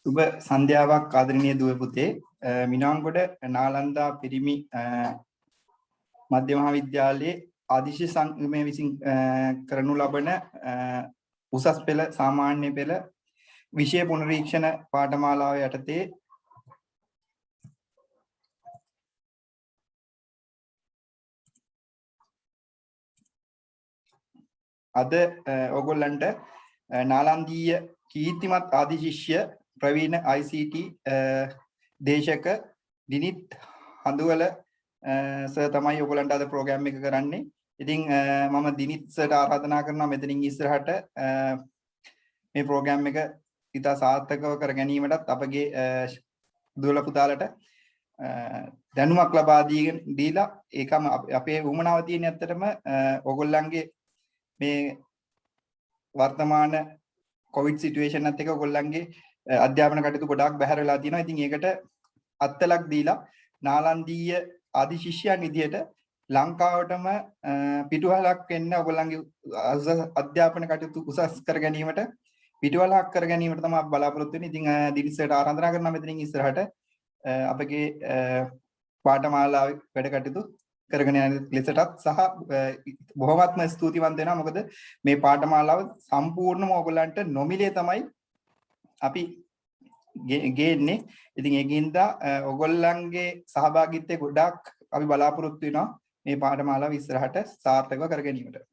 සුබ සන්ධ්‍යාවක් ආදරණීය දුව පුතේ මිනාංගොඩ නාලන්දා පිරිමි මධ්‍ය මහාවිද්‍යාලයේ ආදිශි සංගමයේ විසින් කරනු ලබන උසස් පෙළ සාමාන්‍ය පෙළ විෂය පුනරීක්ෂණ පාඨමාලාව යටතේ අද ඔයගොල්ලන්ට නාලන්දීය කීර්තිමත් ආදිශිෂ්‍ය ප්‍රවීණ ICT දේශක දිනිත් හඳුවල සර් තමයි ඔයගොල්ලන්ට අද ප්‍රෝග්‍රෑම් එක කරන්නේ. ඉතින් මම දිනිත් සර්ට ආරාධනා කරනවා මෙතනින් ඉස්සරහට මේ ප්‍රෝග්‍රෑම් එක ඉතා සාර්ථකව කර ගැනීමටත් අපගේ දුවල පුතාලට දැනුමක් ලබා දීලා ඒකම අපේ උමනාව තියෙන ඇත්තටම ඔයගොල්ලන්ගේ මේ වර්තමාන කොවිඩ් සිටුේෂන් එකත් එක්ක ඔයගොල්ලන්ගේ අධ්‍යාපන කටයුතු ගොඩාක් බැහැර වෙලා තියෙනවා. ඉතින් ඒකට අත්ලක් දීලා නාලන්දීය ආදි ශිෂ්‍යයන් විදියට ලංකාවටම පිටුවහලක් වෙන්න ඔයගොල්ලන්ගේ අධ්‍යාපන කටයුතු උසස් කර ගැනීමට පිටුවහලක් කර ගැනීමට තමයි අපි බලාපොරොත්තු වෙන්නේ. ඉතින් දිනිස්සට ආරාධනා කරනවා මෙතනින් ඉස්සරහට අපගේ පාඨමාලාවේ වැඩ කටයුතු කරගෙන යන ලෙසටත් සහ බොහොමත්ම ස්තුතිවන්ත වෙනවා. මොකද මේ පාඨමාලාව සම්පූර්ණම ඔයගොල්ලන්ට නොමිලේ තමයි අපි ගේන්නේ. ඉතින් ඒකින්ද ඔයගොල්ලන්ගේ සහභාගීත්වය ගොඩාක් අපි බලාපොරොත්තු වෙනවා මේ පාඨමාලාව ඉස්සරහට සාර්ථකව කර ගැනීමට.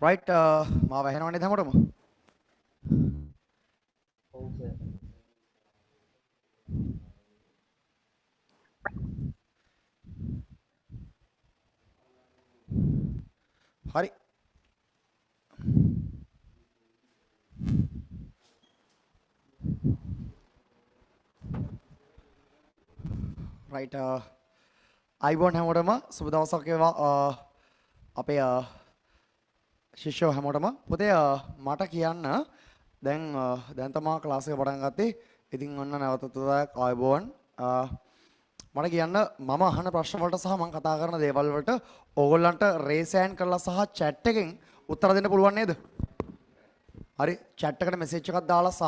right මාව ඇහෙනවනේ හැමෝටම ඔව් සර් හරි right අයිබෝන් හැමෝටම සුබ දවසක් වේවා අපේ ශිෂ්‍යෝ හැමෝටම පුතේ මට කියන්න දැන් තමා ක්ලාස් එක පටන් ගත්තේ. ඉතින් ඔන්න නැවත තුනක් අයිබෝන් මට කියන්න මම අහන ප්‍රශ්න වලට සහ මම කතා කරන දේවල් වලට ඕගොල්ලන්ට රේස් හෑන්ඩ් කරලා සහ chat එකෙන් උත්තර දෙන්න පුළුවන් නේද? හරි chat එකට message එකක් දාලා සහ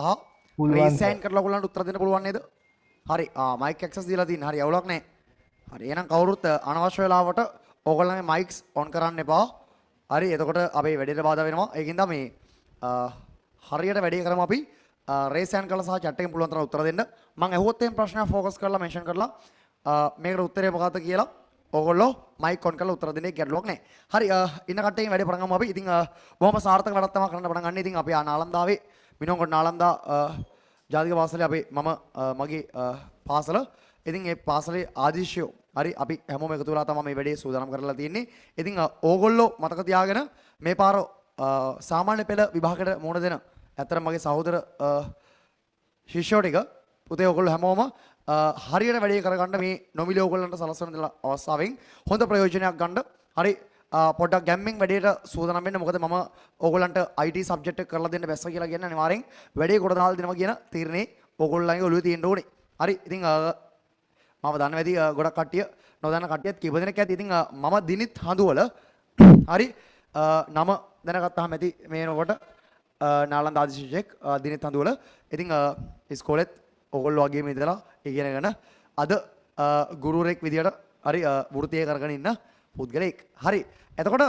රේස් හෑන්ඩ් කරලා ඕගොල්ලන්ට උත්තර දෙන්න පුළුවන් නේද? හරි mic access දීලා තියෙනවා. හරි අවුලක් නැහැ. හරි එහෙනම් කවුරුත් අනවශ්‍ය වෙලාවට ඕගොල්ලන්ගේ mics on කරන්න එපා. හරි එතකොට අපේ වැඩේට බාධා වෙනවා. ඒකින්ද මේ හරියට වැඩේ කරමු අපි. රේස් හෑන්ඩ් කරලා සහ chat එකෙන් පුළුවන් තරම් උත්තර දෙන්න. මම ඇහුවොත් එහෙනම් ප්‍රශ්නයක් ફોකස් කරලා මෙන්ෂන් කරලා මේකට උත්තරේ මොකක්ද කියලා ඕගොල්ලෝ mic on කරලා උත්තර දෙන්නේ ගැටලුවක් නැහැ. හරි ඉන්න කට්ටියන් වැඩේ පටන් ගමු අපි. ඉතින් බොහොම සාර්ථක වැඩක් තමයි කරන්න පටන් ගන්න. ඉතින් අපි නාලන්දාවේ මිනෝන්ගොඩ නාලන්දා ජාතික පාසලේ අපි මගේ පාසල. ඉතින් ඒ පාසලේ ආදිශයෝ හරි අපි හැමෝම එකතු වෙලා තමයි මේ වැඩේ සූදානම් කරලා තියෙන්නේ. ඉතින් ඕගොල්ලෝ මතක තියාගෙන මේ පාර සාමාන්‍ය පෙළ විභාගයට මුහුණ දෙන ඇත්තට මගේ සහෝදර ශිෂ්‍යෝ ටික පුතේ ඕගොල්ලෝ හැමෝම හරියට වැඩේ කරගන්න මේ නොමිලේ ඕගොල්ලන්ට සලස්වන අවස්ථාවෙන් හොඳ ප්‍රයෝජනයක් ගන්න. හරි පොඩ්ඩක් ගැම්මින් වැඩේට සූදානම් වෙන්න. මොකද මම ඕගොල්ලන්ට IT සබ්ජෙක්ට් එක කරලා දෙන්න බැස්ස කියලා කියන්නේ අනිවාර්යෙන් වැඩේ කොට දාලා දෙනවා කියන තීරණේ ඕගොල්ලන්ගේ ඔළුවේ තියෙන්න ඕනේ. හරි ඉතින් මම දන්න වැඩි ගොඩක් කට්ටිය නොදන්න කට්ටියත් කීප දෙනෙක් ඇති. ඉතින් මම දිනිත් හඳුවල හරි නම දැනගත්තාම ඇති මේනකොට නාලන්ද ආදිශිෂෙක් දිනිත් හඳුවල. ඉතින් ඉස්කෝලෙත් ඕගොල්ලෝ වගේම ඉඳලා ඉගෙනගෙන අද ගුරුවරයෙක් විදියට හරි වෘත්තිය කරගෙන ඉන්න පුද්ගලෙක්. හරි එතකොට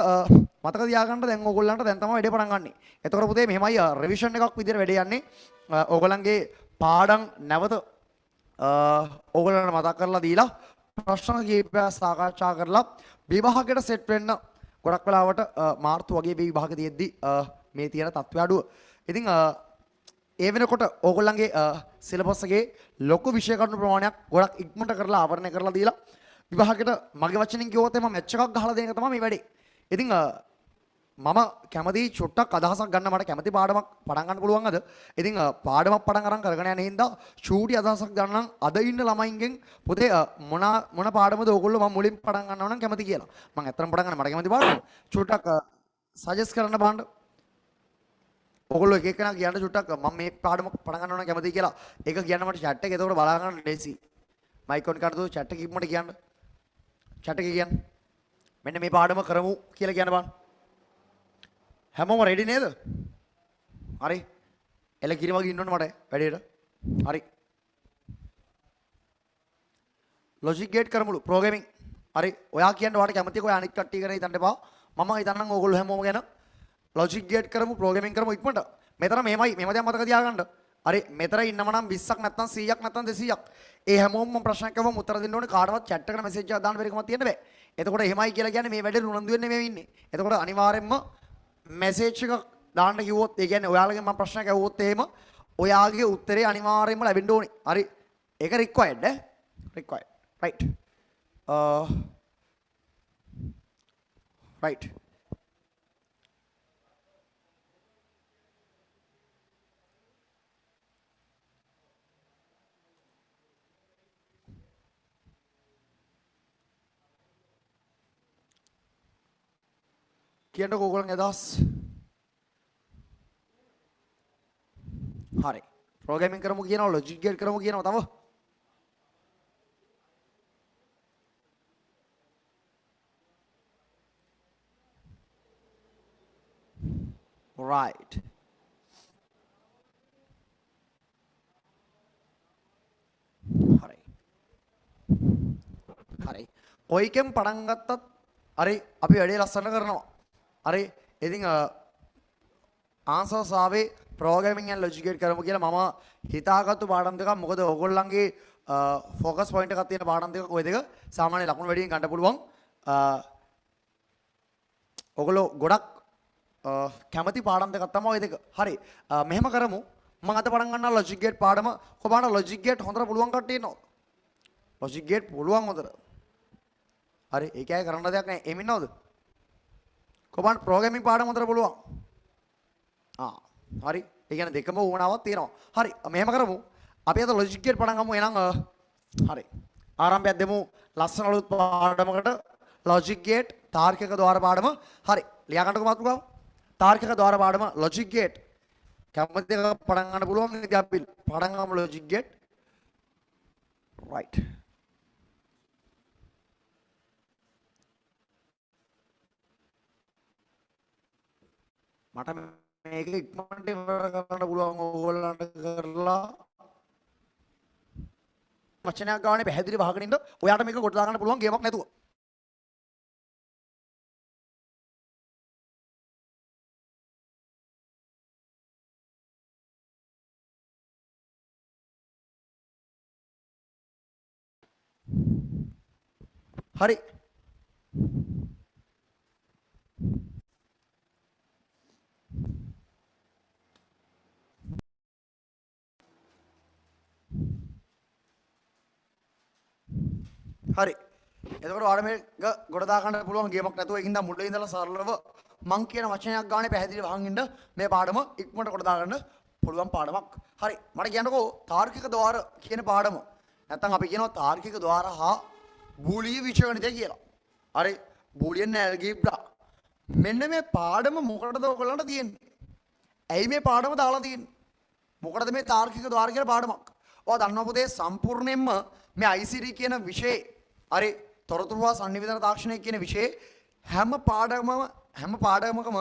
මතක තියාගන්න දැන් ඕගොල්ලන්ට දැන් තමයි වැඩේ පටන් ගන්නෙ. එතකොට පුතේ මෙහෙමයි රිවිෂන් එකක් විදියට වැඩේ යන්නේ. ඕගොල්ලන්ගේ පාඩම් නැවත ඕගොල්ලන්ට මතක් කරලා දීලා ප්‍රශ්න කීපයක් සාකච්ඡා කරලා විභාගයට සෙට් වෙන්න. ගොඩක් වෙලාවට මාර්තු වගේ මේ විභාග තියෙද්දි මේ තියෙන තත්ත්වය අඩුව. ඉතින් ඒ වෙනකොට ඕගොල්ලන්ගේ සිලබස් එකේ ලොකු විෂය කරුණු ප්‍රමාණයක් ගොඩක් ඉක්මනට කරලා ආවරණය කරලා දීලා විභාගයට මගේ වචනින් කිව්වොත් මම මැච් එකක් ගහලා දෙන එක තමයි මේ වැඩේ. ඉතින් මම කැමති චුට්ටක් අදහසක් ගන්න මට කැමති පාඩමක් පටන් ගන්න පුළුවන් අද. ඉතින් පාඩමක් පටන් අරන් කරගෙන යන හින්දා චූටි අදහසක් ගන්නම් අද ඉන්න ළමයින්ගෙන් පුතේ මොන පාඩමද ඕගොල්ලෝ මම මුලින් පටන් ගන්නවා නම් කැමති කියලා. මම ඇත්තටම පටන් ගන්න මට කැමති පාඩම. චුට්ටක් සජෙස්ට් කරන්න බලන්න. ඕගොල්ලෝ එක එකනා කියන්න චුට්ටක් මම මේ පාඩම පටන් ගන්නවා නම් කැමති කියලා. ඒක කියන්න මට chat එක එතකොට බලා ගන්න ලේසි. මයික් ඔන් කරලා chat එක ඉක්මනට කියන්න. chat එක කියන්න. මෙන්න මේ පාඩම කරමු කියලා කියන්න බලන්න. හැමෝම රෙඩි නේද? හරි. එල කිරි වගේ ඉන්න ඕනේ මට වැඩේට. හරි. ලොජික් ගේට් කරමුලු ප්‍රෝග්‍රෑමින්. හරි. ඔයා කියන්න ඔයාට කැමතික ඔයා අනිත් කට්ටිය ගැන හිතන්න එපා. මම හිතන්නම් ඕගොල්ලෝ හැමෝම ගැන ලොජික් ගේට් කරමු ප්‍රෝග්‍රෑමින් කරමු ඉක්මනට. මෙතන මෙහෙමයි මෙහෙම දැන් මතක තියාගන්න. හරි. මෙතන ඉන්නම නම් 20ක් නැත්නම් 100ක් නැත්නම් 200ක්. ඒ හැමෝම මම ප්‍රශ්නයක් අහුවම උත්තර දෙන්න ඕනේ. කාටවත් chat එකට message එකක් දාන්න බැරි කමක් තියෙන්න බෑ. එතකොට එහෙමයි කියලා කියන්නේ මේ වැඩේ උනන්දු වෙන්නේ මේ ඉන්නේ. එතකොට අනිවාර්යෙන්ම message එකක් දාන්න කිව්වොත් ඒ කියන්නේ ඔයාලගෙන් මම ප්‍රශ්නයක් අහුවොත් එහෙම ඔයාගේ උත්තරේ අනිවාර්යයෙන්ම ලැබෙන්න ඕනේ. හරි. ඒක required ඈ. required. right. right. කියන්න ඕගොල්ලන්ගේ අදහස්. හරි. ප්‍රෝග්‍රෑමින් කරමු කියනවා ලොජික් ගේට් කරමු කියනවා තව. right. හරි. හරි. කොයිකෙන් පටන් ගත්තත් හරි අපි වැඩේ ලස්සන කරනවා. හරි. ඉතින් ආන්සර්ස් ආවේ ප්‍රෝග්‍රෑමින් and logic gate කරමු කියලා මම හිතාගත්තු පාඩම් දෙකක්. මොකද ඕගොල්ලන්ගේ ફોකස් පොයින්ට් එකක් තියෙන පාඩම් දෙකක් ඔය දෙක සාමාන්‍ය ලකුණු වැඩියෙන් ගන්න පුළුවන්. ඕගොල්ලෝ ගොඩක් කැමති පාඩම් දෙකක් තමයි ඔය දෙක. හරි. මෙහෙම කරමු. මම අද පටන් ගන්නවා logic gate පාඩම. කොහොමද logic gate හොඳට පුළුවන් කට්ටිය ඉන්නවද? logic gate පුළුවන් හොඳට. හරි. ඒකයි කරන්න දෙයක් නැහැ. එමින් නෝද? කොහොමද ප්‍රෝග්‍රෑමින් පාඩම හොඳට පුළුවන්? හරි. ඒ කියන්නේ දෙකම වුණාවක් තියෙනවා. හරි. මෙහෙම කරමු. අපි අද logic gate පටන් ගමු. එහෙනම් හරි. ආරම්භයක් දෙමු ලස්සන අලුත් පාඩමකට logic gate තාර්කික ద్వාර පාඩම. හරි. ලියා ගන්නකො මාතෘකාව. තාර්කික ద్వාර පාඩම logic gate. කැමති එක පටන් ගන්න පුළුවන්. ඉතින් අපි පටන් ගමු logic gate. right. මට මේක ඉක්මනට ඉවර කරන්න පුළුවන් ඕගොල්ලන්ට කරලා වචනයක් ගානේ පැහැදිලිව අහගෙන ඉන්න ඔයාට මේක කොට දාගන්න පුළුවන් ගේමක් නැතුව. හරි. හරි. එතකොට ඔයාලා මේක ගොඩ දා ගන්න පුළුවන් ගේමක් නැතුව ඒකින්ද මුලින් ඉඳලා සරලව මං කියන වචනයක් ගානේ පැහැදිලිව අහන් ඉන්න මේ පාඩම ඉක්මනට ගොඩ දා ගන්න පුළුවන් පාඩමක්. හරි. මට කියන්නකෝ තාර්කික ద్వාර කියන පාඩම. නැත්නම් අපි කියනවා තාර්කික ద్వාර හා බූලිය විෂයගණිතය කියලා. හරි. බූලියන් ඇල්ජීබ්‍රා. මෙන්න මේ පාඩම මොකටද ඔයගොල්ලන්ට තියෙන්නේ? ඇයි මේ පාඩම දාලා තියෙන්නේ? මොකටද මේ තාර්කික ద్వාර කියන පාඩමක්? ඔයා දන්නවා පුතේ සම්පූර්ණයෙන්ම මේ ICT කියන විෂයේ හරි තොරතුරු හා සංනිවේදන තාක්ෂණය කියන විෂයේ හැම පාඩමකම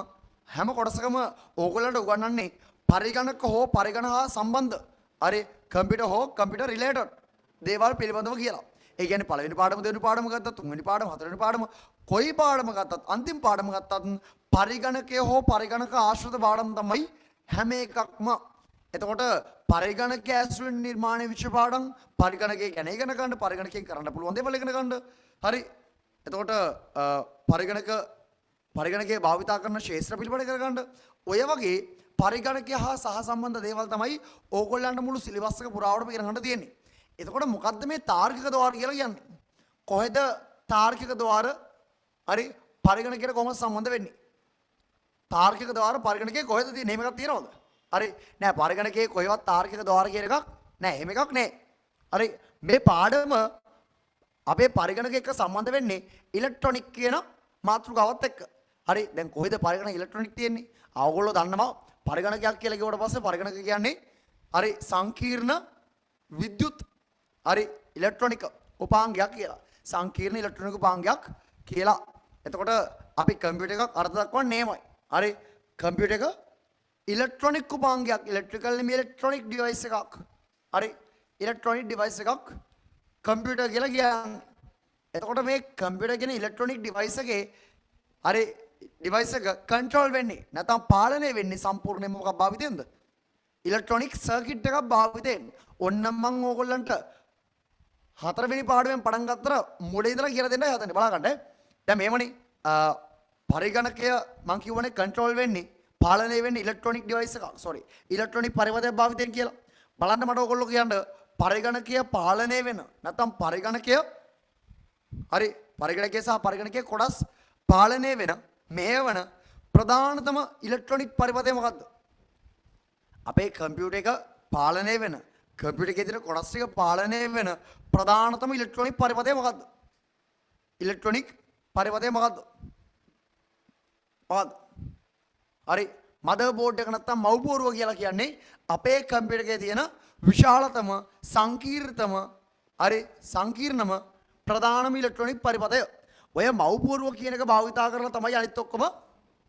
හැම කොටසකම ඕගොල්ලන්ට උගන්වන්නේ පරිගණක හෝ පරිගණක හා සම්බන්ධ හරි කම්පියුටර් හෝ කම්පියුටර් රිලේටඩ් දේවල් පිළිබඳව කියලා. ඒ කියන්නේ පළවෙනි පාඩම දෙවෙනි පාඩම ගත්තත් තුන්වෙනි පාඩම හතරවෙනි පාඩම කොයි පාඩම ගත්තත් අන්තිම පාඩම ගත්තත් පරිගණකය හෝ පරිගණක ආශ්‍රිත පාඩම් තමයි හැම එකක්ම. එතකොට පරිගණක ඇසුරින් නිර්මාණය වෙච්ච පාඩම් පරිගණකය ගැන ඉගෙන ගන්න පරිගණකයෙන් කරන්න පුළුවන් දේවල් ඉගෙන ගන්න. හරි. එතකොට පරිගණකයේ භාවිතා කරන ශේෂ්ත්‍ර පිළිබඳ ඉගෙන ගන්න. ඔය වගේ පරිගණකය හා සහසම්බන්ධ දේවල් තමයි ඕගොල්ලන්ට මුළු සිලබස් එක පුරාවටම ඉගෙන ගන්න තියෙන්නේ. එතකොට මොකද්ද මේ තාර්කික ద్వාර කියලා කියන්නේ? කොහෙද තාර්කික ద్వාර හරි පරිගණකයට කොහොමද සම්බන්ධ වෙන්නේ? තාර්කික ద్వාර පරිගණකයේ කොහෙද තියෙන්නේ? එහෙම එකක් තියෙනවද? හරි නෑ පරිගණකයේ කොහෙවත් තාර්කික ద్వාර කියන එකක් නෑ. එහෙම එකක් නෑ. හරි මේ පාඩම අපේ පරිගණක එක්ක සම්බන්ධ වෙන්නේ ඉලෙක්ට්‍රොනික කියන මාතෘකාවත් එක්ක. හරි දැන් කොහෙද පරිගණක ඉලෙක්ට්‍රොනික තියෙන්නේ? ඕගොල්ලෝ දන්නවා පරිගණකයක් කියලා කිව්වට පස්සේ පරිගණක කියන්නේ හරි සංකීර්ණ විද්‍යුත් හරි ඉලෙක්ට්‍රොනික උපාංගයක් කියලා. සංකීර්ණ ඉලෙක්ට්‍රොනික උපාංගයක් කියලා. එතකොට අපි කම්පියුටර් එකක් අර්ථ දක්වන්නේ එහෙමයි. හරි කම්පියුටර් එක ඉලෙක්ට්‍රොනික උපාංගයක් ඉලෙක්ට්‍රිකල් නෙමෙයි ඉලෙක්ට්‍රොනික ඩිවයිස් එකක්. හරි ඉලෙක්ට්‍රොනික ඩිවයිස් එකක් කම්පියුටර් කියලා කියන්නේ. එතකොට මේ කම්පියුටර් කියන ඉලෙක්ට්‍රොනික ඩිවයිස් එකේ හරි ඩිවයිස් එක කන්ට්‍රෝල් වෙන්නේ නැත්නම් පාලනය වෙන්නේ සම්පූර්ණයෙන්ම මොකක් භාවිතයෙන්ද? ඉලෙක්ට්‍රොනික සර්කිට් එකක් භාවිතයෙන්. ඔන්න මම ඕගොල්ලන්ට හතරවෙනි පාඩමෙන් පටන් ගත්තට මුලින් ඉඳලා කියලා දෙන්නයි හදන්නේ. බලන්න. දැන් මේවනේ පරිගණකය මම කියවනේ කන්ට්‍රෝල් වෙන්නේ පාලනය වෙන්නේ ඉලෙක්ට්‍රොනික ඩිවයිස් එකක්. සෝරි. ඉලෙක්ට්‍රොනික පරිවර්තයක් භාවිතයෙන් කියලා. බලන්න මට ඕගොල්ලෝ කියන්න පරිගණකය පාලනය වෙන නැත්නම් පරිගණකය හරි පරිගණකය සහ පරිගණකයේ කොටස් පාලනය වෙන මේවන ප්‍රධානතම ඉලෙක්ට්‍රොනික පරිවර්තය මොකද්ද? අපේ කම්පියුටර් එක පාලනය වෙන කම්පියුටර් එකේ තියෙන කොටස් ටික පාලනය වෙන ප්‍රධානතම ඉලෙක්ට්‍රොනික පරිවර්තය මොකද්ද? ඉලෙක්ට්‍රොනික පරිවර්තය මොකද්ද? හරි මදර්බෝඩ් එක නැත්තම් මව්පොරුව කියලා කියන්නේ අපේ කම්පියුටර් එකේ තියෙන විශාලතම සංකීර්ණතම හරි සංකීර්ණම ප්‍රධානම ඉලෙක්ට්‍රොනික පරිපථය. ඔය මව්පොරුව කියන එක භාවිතා කරලා තමයි අනිත් ඔක්කොම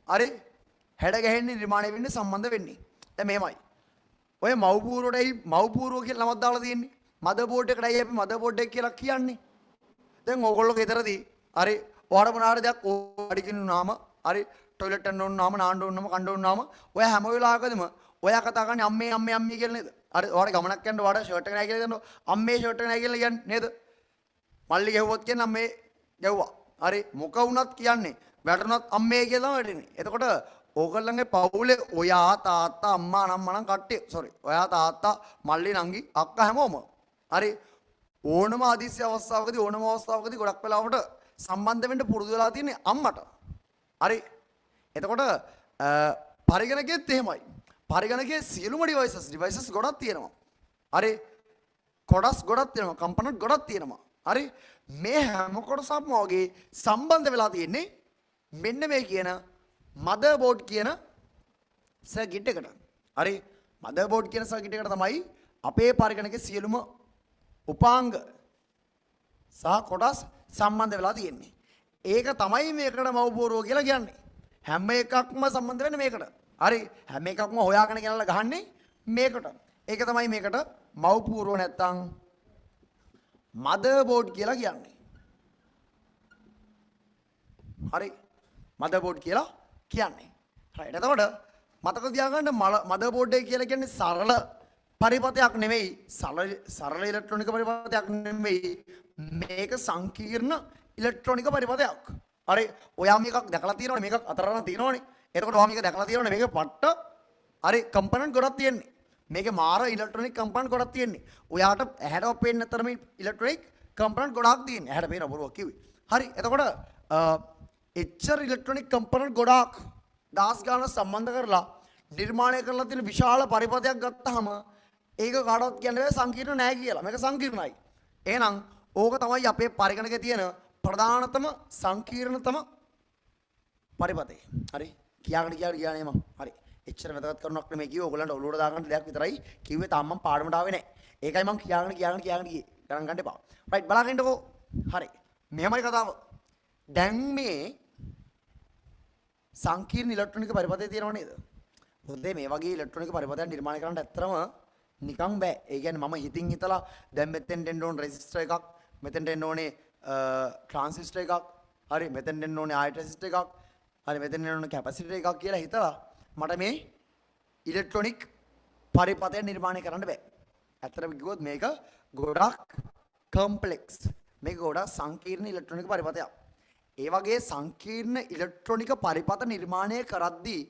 හරි හැඩ ගැහෙන්නේ නිර්මාණය වෙන්නේ සම්බන්ධ වෙන්නේ. දැන් මෙහෙමයි. ඔය මව්පොරුවටයි මව්පොරුව කියලා නමක් දාලා තියෙන්නේ. මදර්බෝඩ් එකටයි අපි මදර්බෝඩ් එක කියලා කියන්නේ. දැන් ඕගොල්ලෝ ගෙදරදී හරි ඔයාලා මොනාරි දෙයක් අඩි කිනුනාම හරි ටොයිලට් යන්න ඕන නාම නාන්න ඕන නාම කන්න ඕන නාම ඔය හැම වෙලාවකදීම ඔයා කතා කරන්නේ අම්මේ අම්මේ අම්මේ කියලා නේද? හරි ඔයාලා ගමනක් යන්න ඔයාලා ෂර්ට් එක නැහැ කියලා දෙනවා. අම්මේ ෂර්ට් එක නැහැ කියලා කියන්නේ නේද? මල්ලි ගැහුවොත් කියන්නේ අම්මේ ගැහුවා. හරි මොක වුණත් කියන්නේ වැටුණත් අම්මේ කියලා තමයි වැටෙන්නේ. එතකොට ඕගොල්ලන්ගේ පවුලේ ඔයා තාත්තා අම්මා නම්මනම් කට්ටිය සෝරි ඔයා තාත්තා මල්ලි නංගි අක්කා හැමෝම හරි ඕනම ආදිස්‍ය අවස්ථාවකදී ඕනම අවස්ථාවකදී ගොඩක් වෙලාවට සම්බන්ධ වෙන්න පුරුදු වෙලා තියෙන්නේ අම්මට. හරි එතකොට පරිගණකයේත් එහෙමයි. පරිගණකයේ සියලුම ඩිවයිසස් ගොඩක් තියෙනවා. හරි කොටස් ගොඩක් තියෙනවා. කම්පොනන්ට් ගොඩක් තියෙනවා. හරි මේ හැම කොටසක්ම වගේ සම්බන්ධ වෙලා තියෙන්නේ මෙන්න මේ කියන මදර්බෝඩ් කියන සර්කිට් එකට. හරි මදර්බෝඩ් කියන සර්කිට් එකට තමයි අපේ පරිගණකයේ සියලුම උපාංග සහ කොටස් සම්බන්ධ වෙලා තියෙන්නේ. ඒක තමයි මේකට මව්පුරුව කියලා කියන්නේ. හැම එකක්ම සම්බන්ධ වෙන්නේ මේකට. හරි හැම එකක්ම හොයාගෙන ගෙනල්ලා ගහන්නේ මේකට. ඒක තමයි මේකට මව්පුරුව නැත්තම් මදර්බෝඩ් කියලා කියන්නේ. හරි මදර්බෝඩ් කියලා කියන්නේ. රයිට් එතකොට මතක තියාගන්න මදර්බෝඩ් එක කියලා කියන්නේ සරල පරිපථයක් නෙමෙයි සරල ඉලෙක්ට්‍රොනික පරිපථයක් නෙමෙයි මේක සංකීර්ණ ඉලෙක්ට්‍රොනික පරිපථයක්. හරි ඔයා මේකක් දැකලා තියෙනවනේ මේකක් අතරන තියෙනවනේ. එතකොට ඔයා මේක දැකලා තියෙනවනේ මේක පට්ට හරි කම්පොනන්ට් ගොඩක් තියෙන්නේ. මේකේ මාර ඉලෙක්ට්‍රොනික කම්පොනන්ට් ගොඩක් තියෙන්නේ. ඔයාට ඇහැට පේන්නේ නැතරම ඉලෙක්ට්‍රොනික කම්පොනන්ට් ගොඩක් තියෙන්නේ. ඇහැට පේන බොරුවක් කිව්වේ. හරි එතකොට එච්චර ඉලෙක්ට්‍රොනික කම්පොනන්ට් ගොඩක් දාස් ගාන සම්බන්ධ කරලා නිර්මාණය කරලා තියෙන විශාල පරිපථයක් ගත්තාම ඒක කාටවත් කියන්න බෑ සංකීර්ණ නෑ කියලා. මේක සංකීර්ණයි. එහෙනම් ඕක තමයි අපේ පරිගණකයේ තියෙන ප්‍රධානතම සංකීර්ණතම පරිපථය. හරි කියාගෙන ගියානේ මම. හරි එච්චර වැදගත් කරුණක් නෙමෙයි කිව්වේ. ඕගොල්ලන්ට ඔලුවට දාගන්න දෙයක් විතරයි කිව්වේ. තාම මම පාඩමට ආවේ නෑ. ඒකයි මම කියාගෙන ගියේ. ගණන් ගන්න එපා. රයිට් බලන්න ඉන්නකෝ. හරි මෙහෙමයි කතාව. දැන් මේ සංකීර්ණ ඉලෙක්ට්‍රොනික පරිපථය තියෙනව නේද? හොඳේ මේ වගේ ඉලෙක්ට්‍රොනික පරිපථයක් නිර්මාණය කරන්න ඇත්තටම නිකන් බෑ. ඒ කියන්නේ මම හිතින් හිතලා දැන් මෙතෙන් දෙන්න ඕන රෙසිස්ටර් එකක්, මෙතෙන් දෙන්න ඕනේ ට්‍රාන්සිස්ටර් එකක්, හරි මෙතෙන් දෙන්න ඕනේ ආයත රෙසිස්ටර් එකක්, හරි මෙතෙන් දෙන්න ඕනේ කැපැසිටර් එකක් කියලා හිතලා මට මේ ඉලෙක්ට්‍රොනික පරිපථය නිර්මාණය කරන්න බෑ. ඇත්තටම කිව්වොත් මේක ගොඩක් කම්ප්ලෙක්ස්. මේක ගොඩක් සංකීර්ණ ඉලෙක්ට්‍රොනික පරිපථයක්. ඒ වගේ සංකීර්ණ ඉලෙක්ට්‍රොනික පරිපථ නිර්මාණය කරද්දී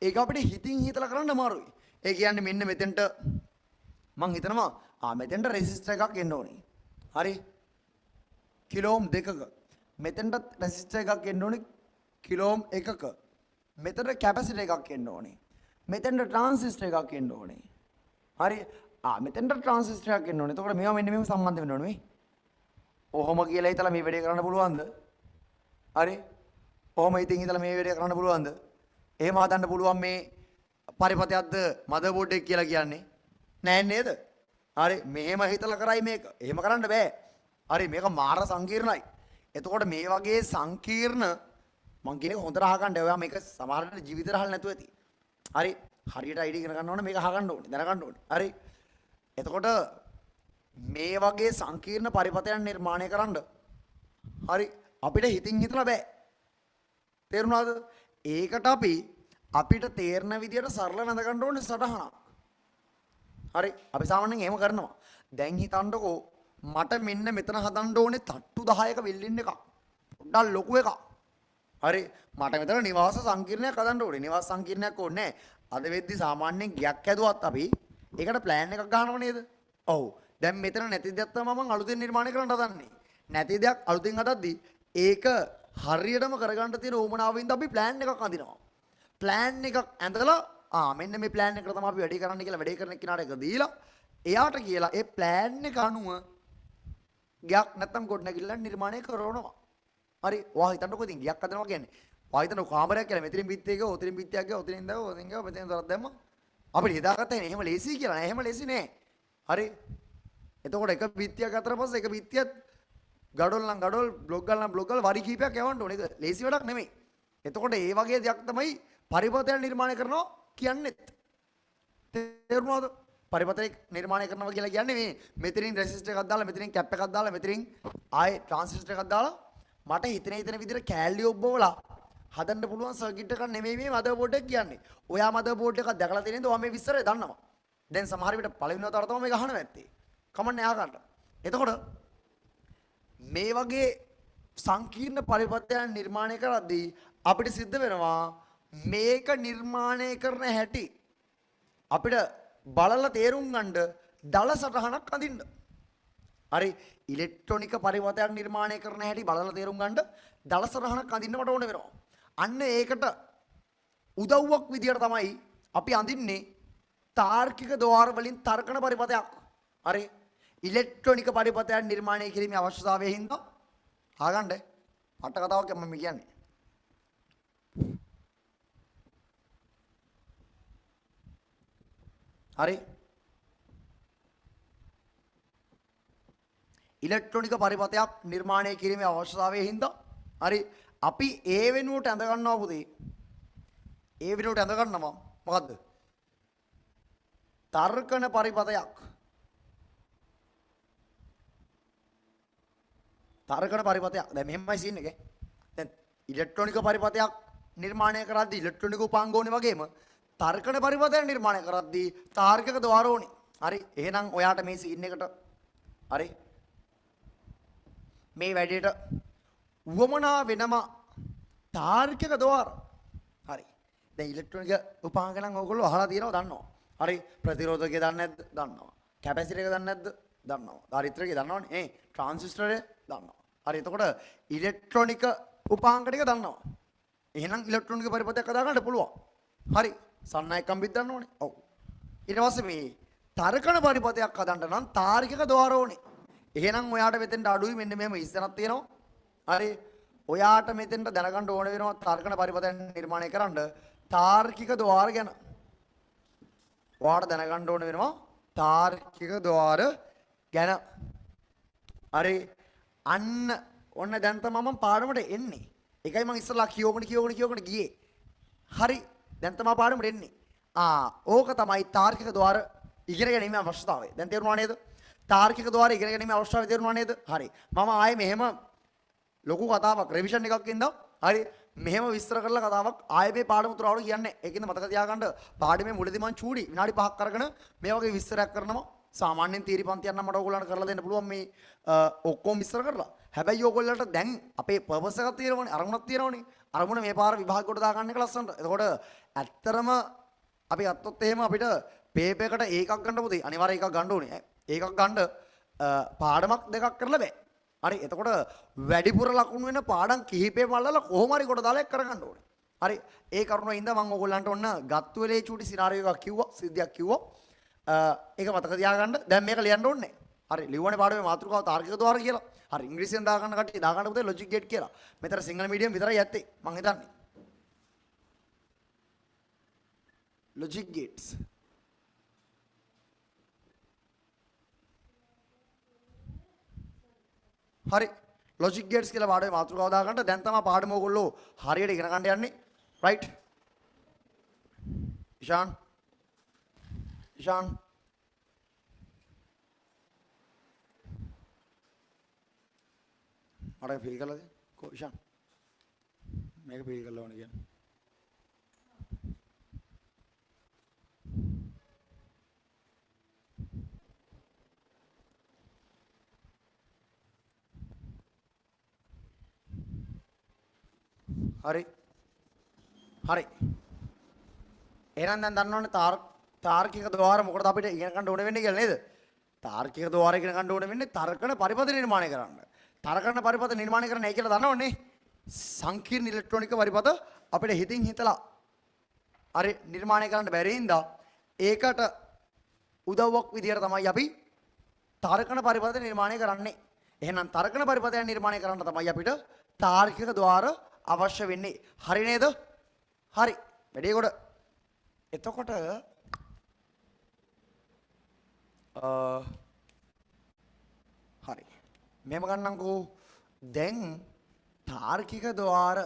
ඒක අපිට හිතින් හිතලා කරන්න අමාරුයි. ඒ කියන්නේ මෙන්න මෙතෙන්ට මං හිතනවා මෙතෙන්ට රෙසිස්ටර් එකක් එන්න ඕනේ. හරි කිලෝම් 2ක. මෙතෙන්ට රෙසිස්ටර් එකක් එන්න ඕනේ කිලෝම් 1ක. මෙතෙන්ට කැපැසිටර් එකක් එන්න ඕනේ. මෙතෙන්ට ට්‍රාන්සිස්ටර් එකක් එන්න ඕනේ. හරි මෙතෙන්ට ට්‍රාන්සිස්ටර් එකක් එන්න ඕනේ. එතකොට මේවා මෙන්න මෙහෙම සම්බන්ධ වෙන්න ඕනේ. ඔහොම කියලා හිතලා මේ වැඩේ කරන්න පුළුවන්ද? හරි ඔහොම ඉතින් හිතලා මේ වැඩේ කරන්න පුළුවන්ද? එහෙම හදන්න පුළුවන් මේ පරිපථයක්ද මදර්බෝඩ් එක කියලා කියන්නේ නෑ නේද? හරි මෙහෙම හිතලා කරයි මේක. එහෙම කරන්න බෑ. හරි මේක මාර සංකීර්ණයි. එතකොට මේ වගේ සංකීර්ණ මං කියන්නේ හොඳට අහගන්න. ඔයා මේක සමහරවිට ජීවිතේට අහලා නැතුව ඇති. හරි හරියට අයිඩි ඉගෙන ගන්න ඕනේ මේක අහගන්න ඕනේ. දැනගන්න ඕනේ. හරි එතකොට මේ වගේ සංකීර්ණ පරිපථයන් නිර්මාණය කරන්න හරි අපිට හිතින් හිතලා බෑ. තේරුණාද? ඒකට අපිට තේරෙන විදියට සරල නැඳ ගන්න ඕනේ සටහනක්. හරි අපි සාමාන්‍යයෙන් එහෙම කරනවා. දැන් හිතන්නකෝ මට මෙන්න මෙතන හදන්න ඕනේ තට්ටු 10ක බිල්ඩින් එකක්. පොඩ්ඩක් ලොකු එකක්. හරි මට මෙතන නිවාස සංකීර්ණයක් හදන්න ඕනේ. නිවාස සංකීර්ණයක් ඕනේ නැහැ. අද වෙද්දි සාමාන්‍යයෙන් ගයක් හැදුවත් අපි ඒකට ප්ලෑන් එකක් ගන්නව නේද? ඔව්. දැන් මෙතන නැති දෙයක් තමයි මම අලුතෙන් නිර්මාණය කරන්න හදන්නේ. නැති දෙයක් අලුතෙන් හදද්දී ඒක හරියටම කරගන්න තියෙන උවමනාවෙන්ද අපි ප්ලෑන් එකක් අඳිනවා. ප්ලෑන් එකක් ඇඳලා මෙන්න මේ ප්ලෑන් එකට තමයි අපි වැඩේ කරන්න කියලා වැඩේ කරන කෙනාට එක දීලා එයාට කියලා ඒ ප්ලෑන් එක අනුව ගයක් නැත්තම් ගොඩනැගිල්ලක් නිර්මාණය කරනවා. හරි ඔයා හිතන්නකෝ ඉතින් ගයක් හදනවා කියන්නේ ඔයා හිතන්නකෝ කාමරයක් කියලා මෙතනින් බිත්තියක ඔතනින් බිත්තියක් ගියා ඔතනින් දාව ඔතනින් ගියා මෙතනින් දරක් දැම්මා අපිට හිතාගත්තා නේ එහෙම ලේසි කියලා නෑ එහෙම ලේසි නෑ. හරි එතකොට එක බිත්තියක් අතර පස්සේ එක බිත්තියක් ගඩොල් නම් ගඩොල් බ්ලොක් ගල් නම් බ්ලොක් ගල් වරි කීපයක් යවන්න ඕනේ. ඒක ලේසි වැඩක් නෙමෙයි. එතකොට ඒ වගේ දෙයක් තමයි පරිපථයක් නිර්මාණය කරනවා කියන්නේත්. තේරුණාද? පරිපථයක් නිර්මාණය කරනවා කියලා කියන්නේ මේ මෙතනින් රෙසිස්ටර් එකක් දාලා මෙතනින් කැප් එකක් දාලා මෙතනින් ආයේ ට්‍රාන්සිස්ටර් එකක් දාලා මට හිතෙන විදිහට කෑලි ඔබ්බවලා හදන්න පුළුවන් සර්කිට් එකක් නෙමෙයි මේ මදර්බෝඩ් එක කියන්නේ. ඔයා මදර්බෝඩ් එකක් දැකලා තියෙනද? ඔයා මේ විස්තරය දන්නවා. දැන් සමහර විට පළවෙනි වතාවට තමයි මේක අහන්න නැත්තේ. කමන්නේ ආගන්න. එතකොට මේ වගේ සංකීර්ණ පරිපථයන් නිර්මාණය කරද්දී අපිට සිද්ධ වෙනවා මේක නිර්මාණය කරන හැටි අපිට බලලා තේරුම් ගන්න දල සටහනක් අඳින්න. හරි ඉලෙක්ට්‍රොනික පරිවර්තයක් නිර්මාණය කරන හැටි බලලා තේරුම් ගන්න දල සටහනක් අඳින්න මට ඕන වෙනවා. අන්න ඒකට උදව්වක් විදියට තමයි අපි අඳින්නේ තාර්කික ద్వාර වලින් තර්කන පරිපථයක්. හරි ඉලෙක්ට්‍රොනික පරිපථයක් නිර්මාණය කිරීමේ අවශ්‍යතාවය හින්දා ආගන්න අට කතාවක් මම කියන්නේ. හරි. ඉලෙක්ට්‍රොනික පරිපථයක් නිර්මාණය කිරීමේ අවශ්‍යතාවය හින්දා හරි අපි ඒ වෙනුවට ඇඳ ගන්නවා පුතේ. ඒ වෙනුවට ඇඳ ගන්නවා මොකද්ද? තර්කන පරිපථයක්. තර්කන පරිපථයක්. දැන් මෙහෙමයි සීන් එක. දැන් ඉලෙක්ට්‍රොනික පරිපථයක් නිර්මාණය කරද්දී ඉලෙක්ට්‍රොනික උපාංග ඕනේ වගේම තර්කන පරිපථයක් නිර්මාණය කරද්දී තාර්කික ద్వාර ඕනේ. හරි. එහෙනම් ඔයාට මේ සීන් එකට හරි මේ වැඩේට වමනා වෙනම තාර්කික ద్వාර. හරි. දැන් ඉලෙක්ට්‍රොනික උපාංග නම් ඕගොල්ලෝ අහලා තියෙනව දන්නවා. හරි. ප්‍රතිරෝධකය දන්නේ නැද්ද? දන්නවා. කැපැසිටර් එක දන්නේ නැද්ද? දන්නවා. ධාරිත්‍රකය දන්නවනේ. ට්‍රාන්සිස්ටරය දන්නවා. හරි. එතකොට ඉලෙක්ට්‍රොනික උපාංග ටික දන්නවා. එහෙනම් ඉලෙක්ට්‍රොනික පරිපථයක් හදා ගන්න පුළුවන්. හරි. සන්නයි කම්බිත් දන්නවනේ. ඔව්. ඊට පස්සේ මේ තර්කන පරිපථයක් හදන්න නම් තාර්කික ద్వාර ඕනේ. එහෙනම් ඔයාට මෙතෙන්ට අඩුයි මෙන්න මෙහෙම ඉස්සරක් තියෙනවා. හරි. ඔයාට මෙතෙන්ට දැනගන්න ඕන වෙනවා තර්කන පරිපථයක් නිර්මාණය කරන්න තාර්කික ద్వාර ගැන. ඔයාට දැනගන්න ඕන වෙනවා තාර්කික ద్వාර ගැන. හරි. අන්න ඔන්න දැන් තමයි මම පාඩමට එන්නේ. ඒකයි මම ඉස්සලා කියවගෙන ගියේ. හරි. දැන් තමයි පාඩමට එන්නේ. ඕක තමයි තාර්කික ద్వාර ඉගෙන ගැනීමේ අවශ්‍යතාවය. දැන් තේරුණා නේද? තාර්කික ద్వාර ඉගෙන ගැනීමේ අවශ්‍යතාවය තේරුණා නේද? හරි. මම ආයේ මෙහෙම ලොකු කතාවක් රිවිෂන් එකක් ඉඳන් හරි මෙහෙම විස්තර කරලා කතාවක් ආයේ මේ පාඩම උතුරවල කියන්නේ. ඒකින්ද මතක තියාගන්න පාඩමේ මුලදී මම චූටි විනාඩි 5ක් අරගෙන මේ වගේ විස්තරයක් කරනවා. සාමාන්‍යයෙන් තීරි පන්තියක් නම් මට ඕගොල්ලන්ට කරලා දෙන්න පුළුවන් මේ ඔක්කොම විස්තර කරලා. හැබැයි ඕගොල්ලන්ට දැන් අපේ පර්පස් එකක් තියෙනවනේ, අරමුණක් තියෙනවනේ. අරමුණ මේ පාර විභාගයට දාගන්න එක ලස්සනට. එතකොට ඇත්තරම අපි අත්තොත් එහෙම අපිට පේපර් එකට ඒකක් ගන්න පුතේ. අනිවාර්යයෙන් එකක් ගන්න ඕනේ. ඒකක් ගන්න පාඩමක් දෙකක් කරලා බෑ. හරි. එතකොට වැඩිපුර ලකුණු වෙන පාඩම් කිහිපෙම අල්ලලා කොහොම හරි කොට දාලා එක් කරගන්න ඕනේ. හරි. ඒ කරුණින් ඉඳන් මම ඕගොල්ලන්ට ඔන්න ගත්තු වෙලේ චූටි සිනාරියෝ එකක් කිව්වා, සිද්ධියක් කිව්වා. ඒක මතක තියාගන්න. දැන් මේක ලියන්න ඕනේ. හරි. ලියුවනේ පාඩමේ මාතෘකාව තාර්කික ద్వාර කියලා. හරි. ඉංග්‍රීසියෙන් දාගන්න කට්ටිය දාගන්න පුතේ ලොජික් ගේට් කියලා. මෙතන සිංහල මීඩියම් විතරයි ඇත්තේ. මං හිතන්නේ. Logic gates. හරි. ලොජික් ගේට්ස් කියලා පාඩමේ මාතෘකාව දාගන්න. දැන් තමයි පාඩම ඕගොල්ලෝ හරියට ඉගෙන ගන්න යන්නේ. රයිට්. ඉෂාන් මට ෆීල් කරලාද? කො ඉෂාන් මේක ෆීල් කරලා ඕනේ කියන්නේ. හරි. එහෙනම් දැන් දන්නවනේ තාර්කික ద్వාර මොකටද අපිට ඉගෙන ගන්න ඕන වෙන්නේ කියලා නේද? තාර්කික ద్వාර ඉගෙන ගන්න ඕන වෙන්නේ තර්කන පරිපථ නිර්මාණය කරන්න. තර්කන පරිපථ නිර්මාණය කරන්නයි කියලා දන්නවනේ. සංකීර්ණ ඉලෙක්ට්‍රොනික පරිපථ අපිට හිතින් හිතලා හරි නිර්මාණය කරන්න බැරි හින්දා ඒකට උදව්වක් විදියට තමයි අපි තර්කන පරිපථ නිර්මාණය කරන්නේ. එහෙනම් තර්කන පරිපථය නිර්මාණය කරන්න තමයි අපිට තාර්කික ద్వාර අවශ්‍ය වෙන්නේ. හරි නේද? හරි. වැඩේ කොට. එතකොට හරි. මෙහෙම ගන්නම්කෝ. දැන් තාර්කික ద్వාර